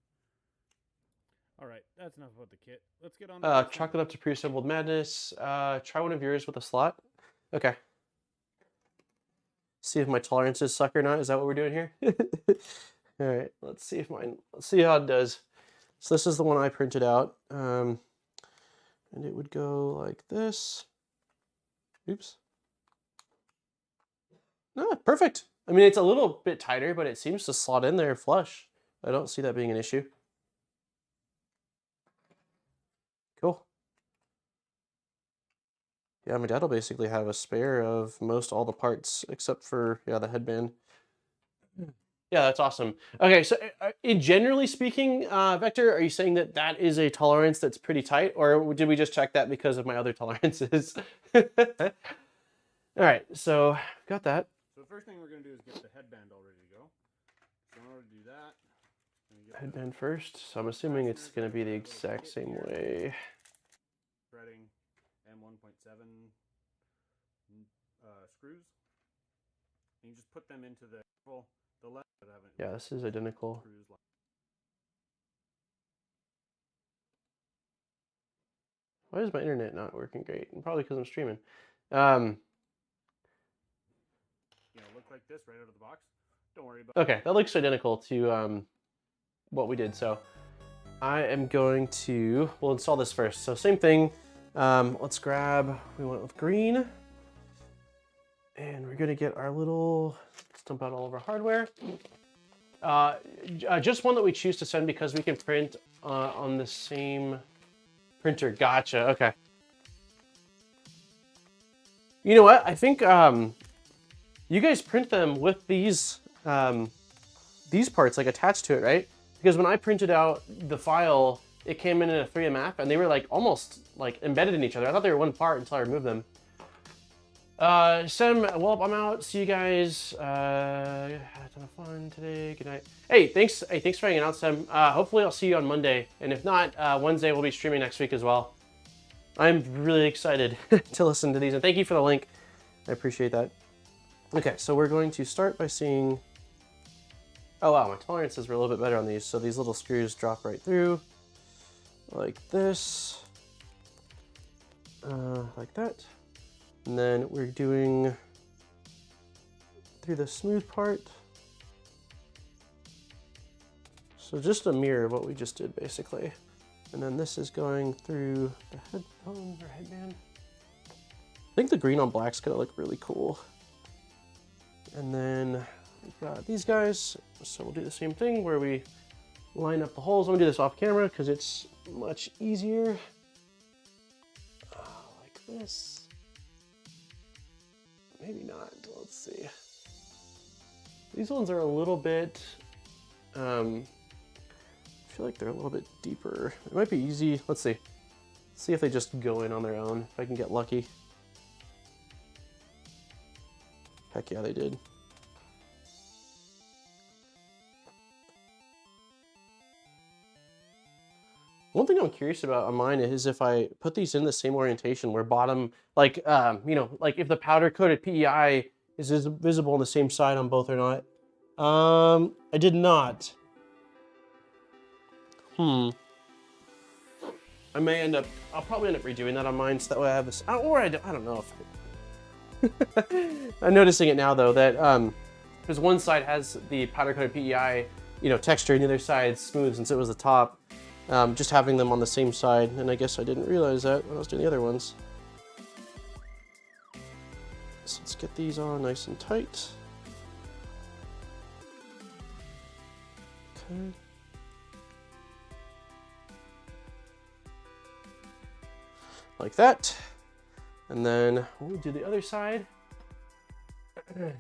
All right, that's enough about the kit. Let's get on. Chalk it up to pre-assembled madness. Try one of yours with a slot. Okay. See if my tolerances suck or not. Is that what we're doing here? All right. Let's see how it does. So this is the one I printed out, and it would go like this. Oops. No, perfect. I mean, it's a little bit tighter, but it seems to slot in there flush. I don't see that being an issue. Cool. Yeah, my dad will basically have a spare of most all the parts except for, yeah, the headband. Yeah, that's awesome. Okay, so generally speaking, Vector, are you saying that that is a tolerance that's pretty tight, or did we just check that because of my other tolerances? All right, so got that. So the first thing we're going to do is get the headband all ready to go. So in order to do that, headband first, so I'm assuming it's going to be the exact same way. Threading M1.7 screws. And you just put them into the left that haven't. Yeah, this is identical. Why is my internet not working great? Probably because I'm streaming. Look like this right out of the box. Don't worry about. Okay, that looks identical to what we did. So I am going to, we'll install this first. So same thing. Let's grab, we went with green. And we're gonna get our little, let's dump out all of our hardware. Just one that we choose to send because we can print on the same printer. Gotcha, okay. You know what, I think you guys print them with these parts like attached to it, right? Because when I printed out the file, it came in a 3M and they were like almost like embedded in each other. I thought they were one part until I removed them. Sem, well, I'm out. See you guys. Had a ton of fun today. Good night. Hey, thanks for hanging out, Sem. Hopefully I'll see you on Monday. And if not, Wednesday we'll be streaming next week as well. I'm really excited to listen to these, and thank you for the link. I appreciate that. Okay, so we're going to start by seeing, oh wow, my tolerances were a little bit better on these. So these little screws drop right through like this, like that. And then we're doing through the smooth part. So just a mirror of what we just did basically. And then this is going through the headphone or headband. I think the green on black's gonna look really cool. And then we've got these guys. So we'll do the same thing where we line up the holes. I'm gonna do this off camera because it's much easier. Like this. Maybe not, let's see. These ones are a little bit, I feel like they're a little bit deeper. It might be easy, let's see. See if they just go in on their own, if I can get lucky. Heck yeah, they did. One thing I'm curious about on mine is if I put these in the same orientation where bottom, like, you know, like if the powder coated PEI is visible on the same side on both or not. I did not. I may end up, I'll probably end up redoing that on mine so that way I have this, or I don't know if, I'm noticing it now though that, because one side has the powder coated PEI, you know, texture and the other side smooth since it was the top. Just having them on the same side, and I guess I didn't realize that when I was doing the other ones. So let's get these on nice and tight. Okay. Like that. And then we'll do the other side. Okay.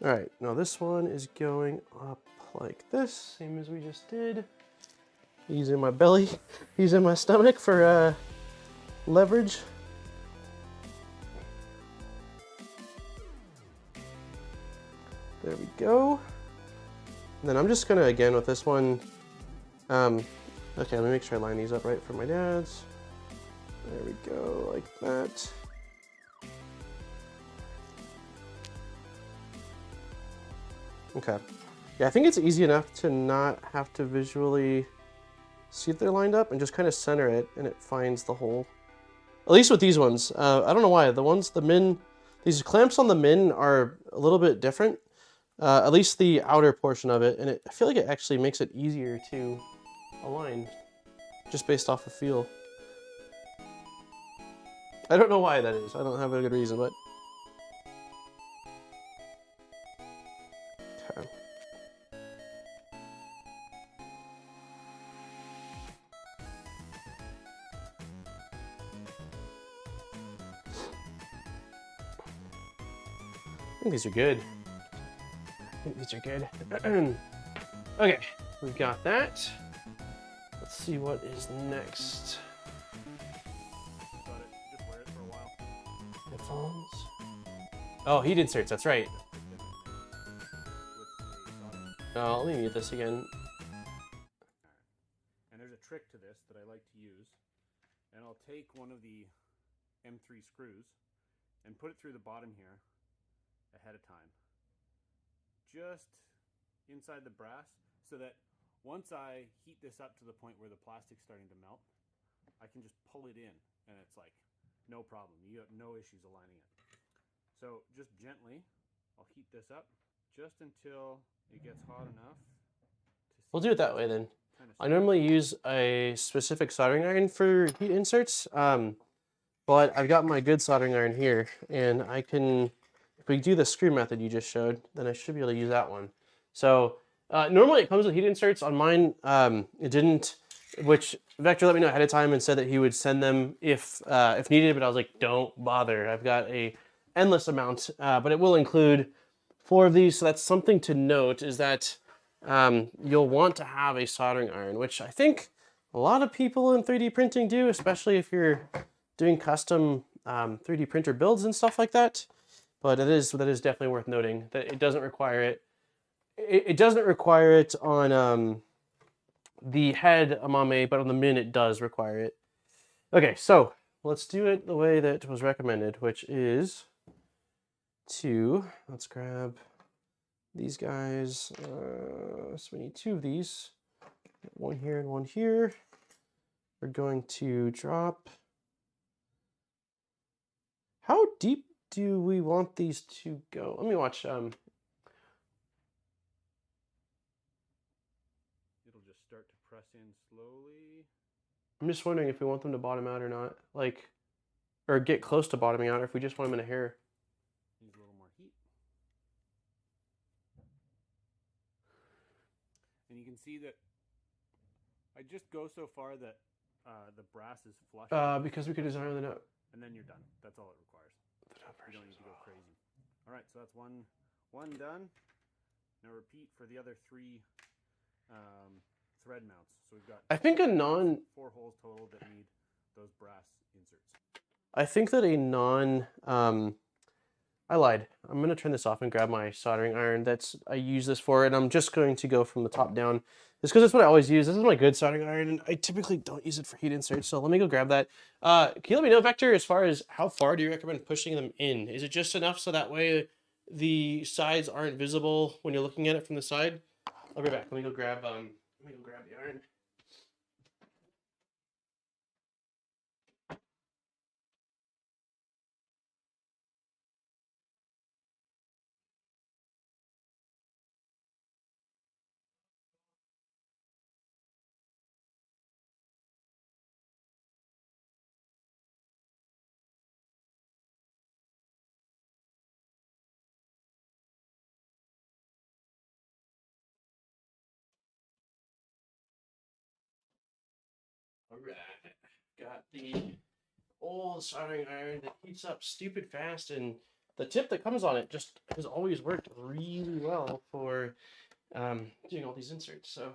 All right, now this one is going up like this, same as we just did. Using my belly, using my stomach for leverage. There we go. And then I'm just gonna, again with this one, okay, let me make sure I line these up right for my dad's. There we go, like that. Okay. Yeah, I think it's easy enough to not have to visually see if they're lined up and just kind of center it and it finds the hole. At least with these ones. I don't know why. These clamps on the Min are a little bit different. At least the outer portion of it. And I feel like it actually makes it easier to align just based off of feel. I don't know why that is. I don't have a good reason, but okay. I think these are good. I think these are good. Okay, we got that. Let's see what is next. Got it. Just wear it for a while. Headphones. Oh, heat inserts, that's right. Let me mute this again. And there's a trick to this that I like to use. And I'll take one of the M3 screws and put it through the bottom here ahead of time. Just inside the brass, so that once I heat this up to the point where the plastic's starting to melt, I can just pull it in and it's like no problem. You have no issues aligning it. So just gently, I'll heat this up just until it gets hot enough. We'll do it that way then. I normally use a specific soldering iron for heat inserts, but I've got my good soldering iron here, and I can, if we do the screw method you just showed, then I should be able to use that one. So normally it comes with heat inserts. On mine, it didn't, which Vector let me know ahead of time and said that he would send them if needed, but I was like, don't bother. I've got a endless amount, but it will include 4 of these. So that's something to note, is that you'll want to have a soldering iron, which I think a lot of people in 3D printing do, especially if you're doing custom 3D printer builds and stuff like that. But that is definitely worth noting that it doesn't require it. It doesn't require it on the head amame, but on the min it does require it. Okay, so let's do it the way that was recommended, which is let's grab these guys. So we need 2 of these. One here and one here. We're going to drop. How deep do we want these to go? Let me watch. It'll just start to press in slowly. I'm just wondering if we want them to bottom out or not, like, or get close to bottoming out, or if we just want them in a hair. Needs a little more heat. And you can see that I just go so far that the brass is flush. Because we could design the note. And then you're done. That's all it requires. You don't need to go crazy. All right, so that's one done. Now repeat for the other 3 thread mounts. So we've got, I think a 4 holes total that need those brass inserts. I think that I lied. I'm gonna turn this off and grab my soldering iron I use this for, and I'm just going to go from the top down. Just because that's what I always use. This is my good soldering iron, and I typically don't use it for heat inserts, so let me go grab that. Can you let me know, Vector, as far as how far do you recommend pushing them in? Is it just enough so that way the sides aren't visible when you're looking at it from the side? I'll be back. Let me go grab the iron. All right, got the old soldering iron that heats up stupid fast, and the tip that comes on it just has always worked really well for doing all these inserts. So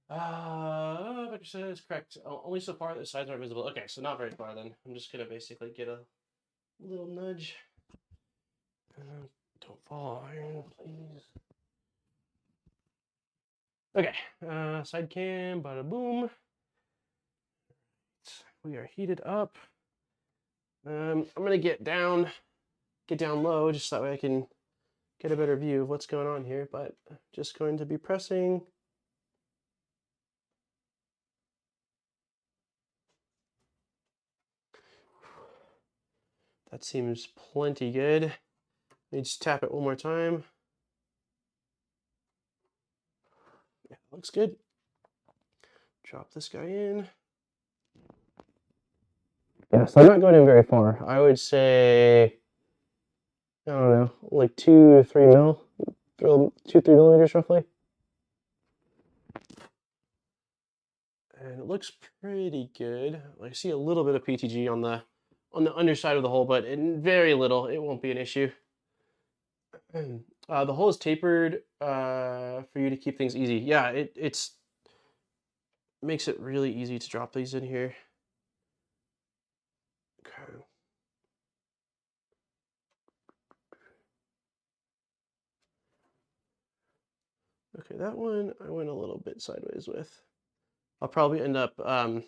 Vector says correct. Only so far that the sides aren't visible. Okay, so not very far then. I'm just gonna basically get a little nudge. Don't fall, iron, please. Okay, side cam, bada boom. We are heated up. I'm gonna get down low, just that way I can get a better view of what's going on here, but just going to be pressing. That seems plenty good. Let me just tap it one more time. Yeah, looks good. Drop this guy in. Yeah, so I'm not going in very far. I would say, I don't know, like 2 or 3 mil, 2, 3 millimeters roughly. And it looks pretty good. I see a little bit of PTG on the on the underside of the hole, but in very little, it won't be an issue. The hole is tapered for you to keep things easy. Yeah, it's makes it really easy to drop these in here. Okay. Okay, that one I went a little bit sideways with. I'll probably end up, as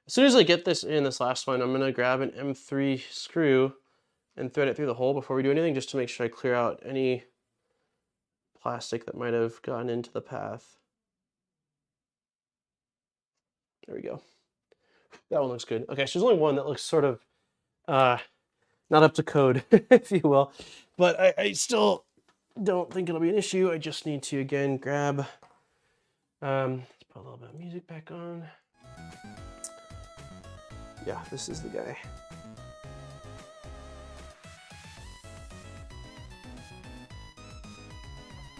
soon as I get this in, this last one, I'm gonna grab an M3 screw and thread it through the hole before we do anything, just to make sure I clear out any plastic that might have gotten into the path. There we go. That one looks good. Okay, so there's only one that looks sort of not up to code, if you will. But I still don't think it'll be an issue. I just need to, again, grab... let's put a little bit of music back on. Yeah, this is the guy.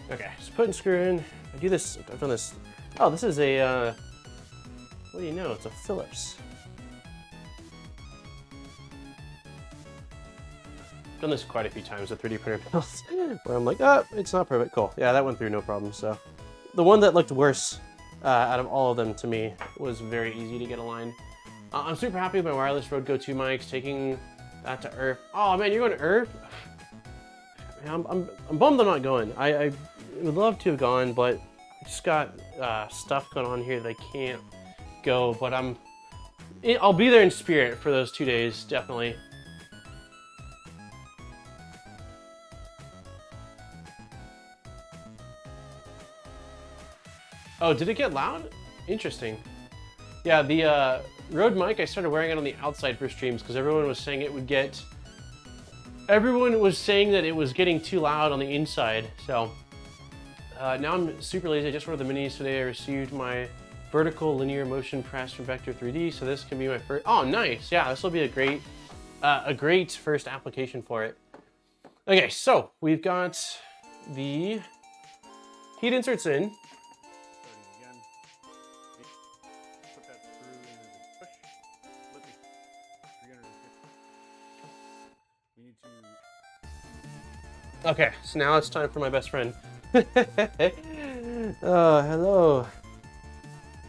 Okay, just put and screw in. I do this, I've done this. Oh, this is a, what do you know? It's a Phillips. Done this quite a few times with 3D printer builds, where I'm like, oh, it's not perfect. Cool. Yeah, that went through no problem. So the one that looked worse out of all of them to me was very easy to get aligned. I'm super happy with my wireless Rode Go 2 mics, taking that to Earth. Oh man, you're going to Earth? I'm bummed I'm not going. I would love to have gone, but I just got stuff going on here that I can't go. But I'll be there in spirit for those 2 days, definitely. Oh, did it get loud? Interesting. Yeah, the Rode mic, I started wearing it on the outside for streams because everyone was saying it would get... Everyone was saying that it was getting too loud on the inside, so... now I'm super lazy. I just ordered the minis today. I received my vertical linear motion press from Vector 3D, so this can be my first... Oh, nice! Yeah, this will be a great first application for it. Okay, so we've got the heat inserts in. Okay, so now it's time for my best friend. Oh, hello.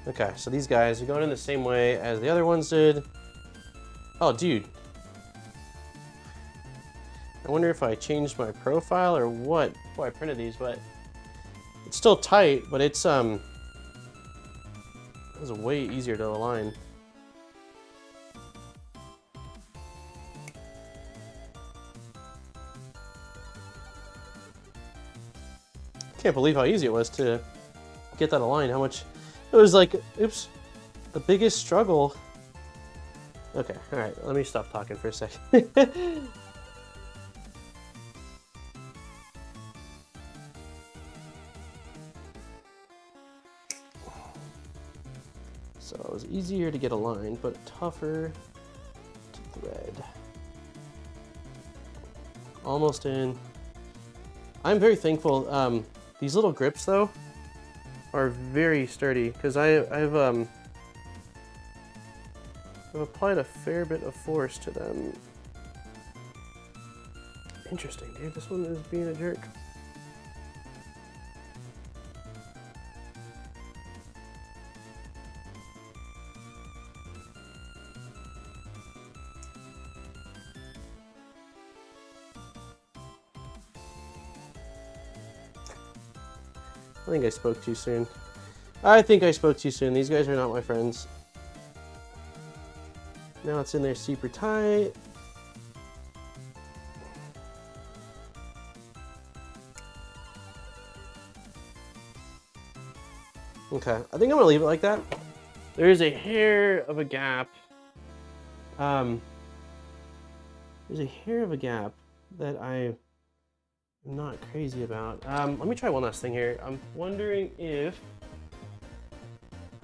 Okay, so these guys are going in the same way as the other ones did. Oh, dude. I wonder if I changed my profile or what before I printed these, but it's still tight, but it's it was way easier to align. Can't believe how easy it was to get that aligned. How much it was like, oops, the biggest struggle. Okay, all right, let me stop talking for a second. So it was easier to get aligned, but tougher to thread. Almost in. I'm very thankful. These little grips, though, are very sturdy because I've applied a fair bit of force to them. Interesting, dude. This one is being a jerk. I think I spoke too soon. I think I spoke too soon. These guys are not my friends. Now it's in there super tight. Okay, I think I'm gonna leave it like that. There is a hair of a gap. There's a hair of a gap that I'm not crazy about. Let me try one last thing here. I'm wondering if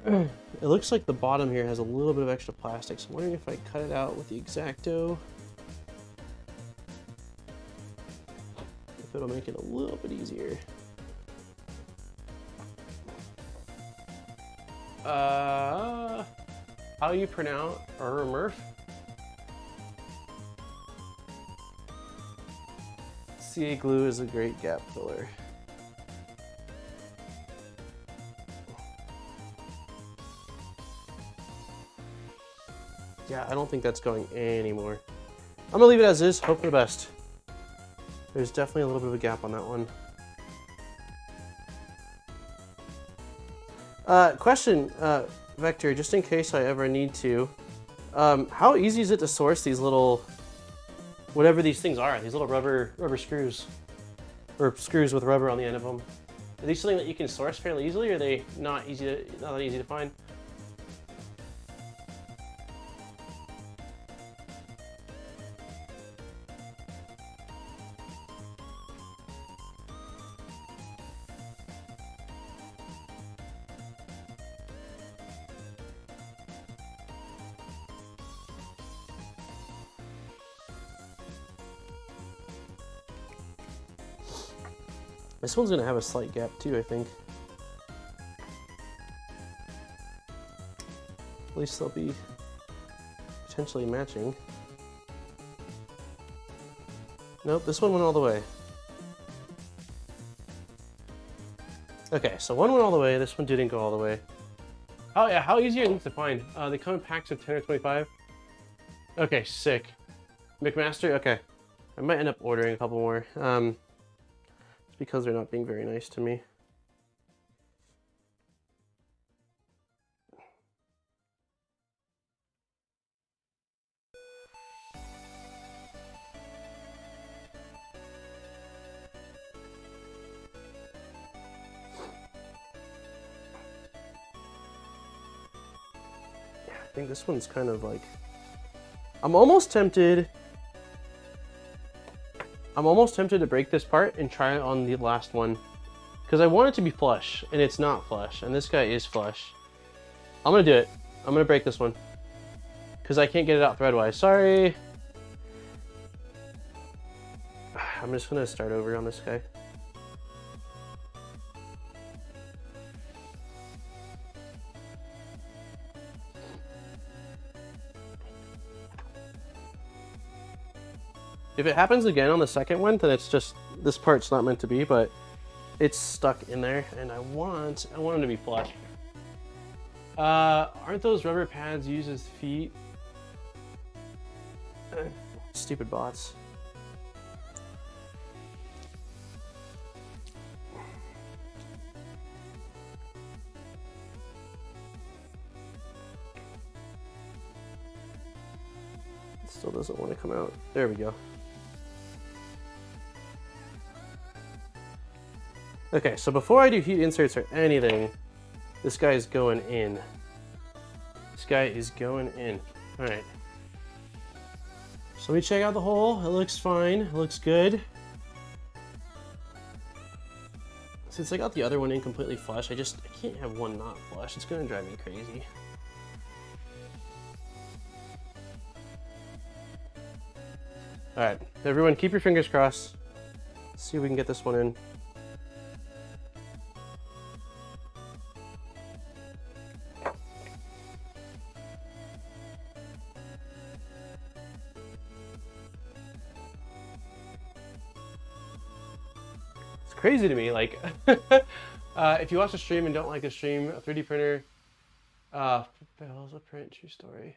it looks like the bottom here has a little bit of extra plastic, so I'm wondering if I cut it out with the X-Acto, if it'll make it a little bit easier. How you pronounce Murph? PCA glue is a great gap filler. Yeah, I don't think that's going anymore. I'm gonna leave it as is, hope for the best. There's definitely a little bit of a gap on that one. Question, Vector, just in case I ever need to. How easy is it to source these little, whatever these things are, these little rubber screws? Or screws with rubber on the end of them. Are these something that you can source fairly easily, or are they not that easy to find? This one's gonna have a slight gap too, I think. At least they'll be potentially matching. Nope, this one went all the way. Okay, so one went all the way, this one didn't go all the way. Oh yeah, how easy are these to find? They come in packs of 10 or 25. Okay, sick. McMaster, okay. I might end up ordering a couple more. Because they're not being very nice to me. Yeah, I think this one's kind of like, I'm almost tempted to break this part and try it on the last one. Because I want it to be flush, and it's not flush, and this guy is flush. I'm gonna do it. I'm gonna break this one. Because I can't get it out threadwise. Sorry! I'm just gonna start over on this guy. If it happens again on the second one, then it's just, this part's not meant to be, but it's stuck in there, and I want them to be flush. Aren't those rubber pads used as feet? Stupid bots. It still doesn't want to come out. There we go. Okay, so before I do heat inserts or anything, this guy is going in. This guy is going in. All right. So let me check out the hole. It looks fine. It looks good. Since I got the other one in completely flush, I can't have one not flush. It's gonna drive me crazy. All right, everyone, keep your fingers crossed. Let's see if we can get this one in. Crazy to me, like, if you watch the stream and don't like the stream, a 3D printer fails a print, true story.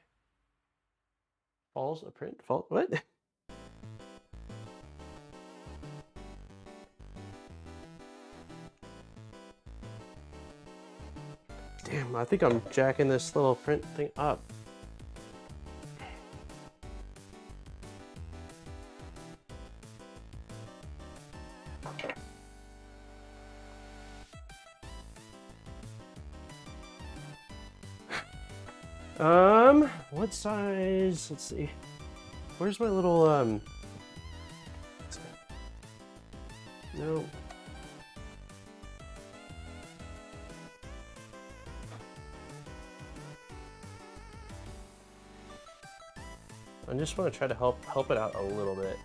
Falls a print? What? Damn, I think I'm jacking this little print thing up. What size? Let's see. Where's my little, no. I just want to try to help it out a little bit.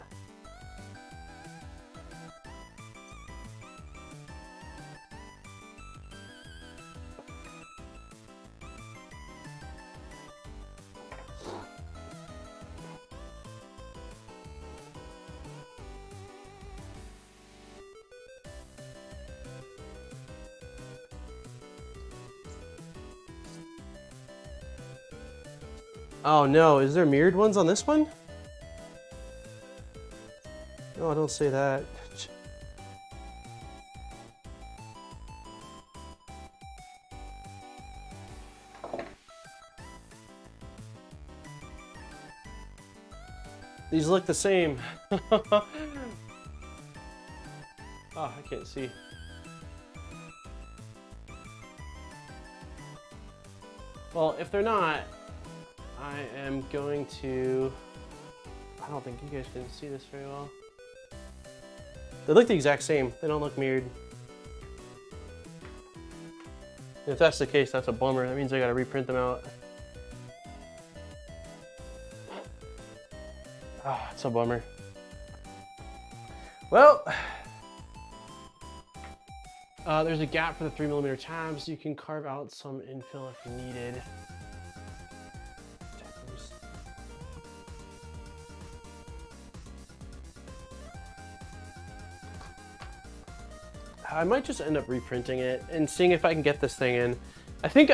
Oh no, is there mirrored ones on this one? No, don't say that. These look the same. Oh, I can't see. Well, if they're not, I am going to... I don't think you guys can see this very well. They look the exact same. They don't look mirrored. If that's the case, that's a bummer. That means I gotta reprint them out. Ah, it's a bummer. Well, there's a gap for the 3mm tabs. You can carve out some infill if needed. I might just end up reprinting it and seeing if I can get this thing in. I think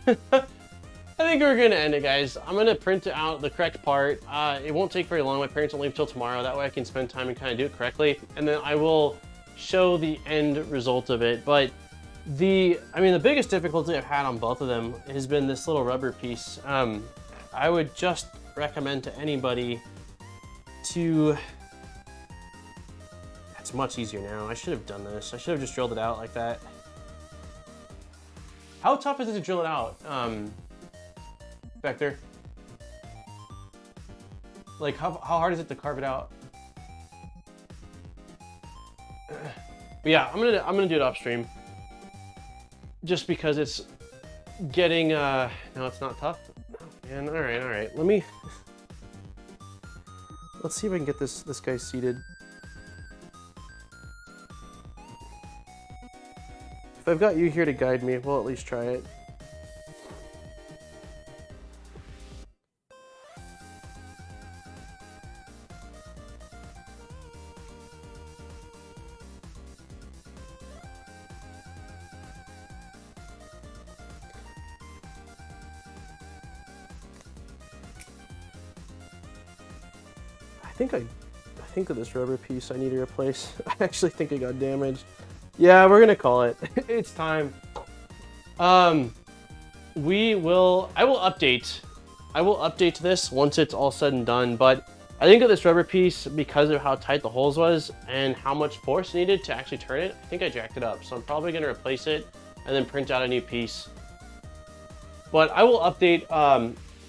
we're gonna end it, guys. I'm gonna print out the correct part. It won't take very long. My parents will leave till tomorrow. That way I can spend time and kind of do it correctly. And then I will show the end result of it. But the biggest difficulty I've had on both of them has been this little rubber piece. I would just recommend to anybody to... It's much easier now. I should have done this. I should have just drilled it out like that. How tough is it to drill it out, Vector? Like, how hard is it to carve it out? But yeah, I'm gonna do it upstream. Just because it's getting, no, it's not tough. Oh, man, all right. Let's see if I can get this guy seated. If I've got you here to guide me, we'll at least try it. I think of this rubber piece I need to replace. I actually think it got damaged. Yeah, we're gonna call it. It's time. I will update this once it's all said and done, but I think of this rubber piece, because of how tight the holes was and how much force needed to actually turn it, I think I jacked it up. So I'm probably gonna replace it and then print out a new piece. But I will update,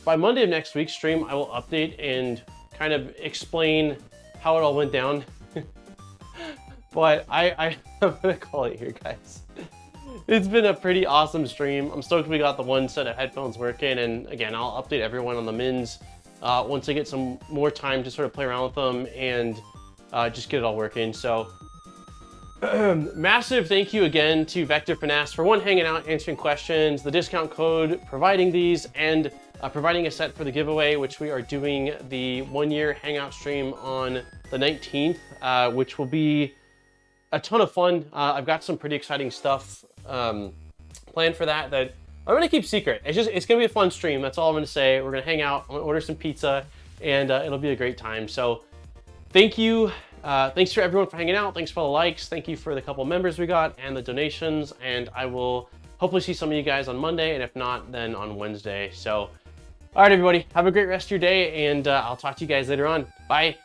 by Monday of next week's stream, I will update and kind of explain how it all went down. But I'm gonna call it here, guys. It's been a pretty awesome stream. I'm stoked we got the one set of headphones working, and again, I'll update everyone on the mins once I get some more time to sort of play around with them and just get it all working. So massive thank you again to Vector Finesse for hanging out, answering questions, the discount code, providing these, and providing a set for the giveaway, which we are doing the 1-year hangout stream on the 19th, which will be a ton of fun. I've got some pretty exciting stuff planned for that I'm gonna keep secret. It's gonna be a fun stream. That's all I'm gonna say. We're gonna hang out, I'm gonna order some pizza, and it'll be a great time. So thank you. Thanks for everyone for hanging out. Thanks for the likes. Thank you for the couple members we got and the donations. And I will hopefully see some of you guys on Monday, and if not, then on Wednesday. So, all right, everybody, have a great rest of your day, and I'll talk to you guys later on. Bye.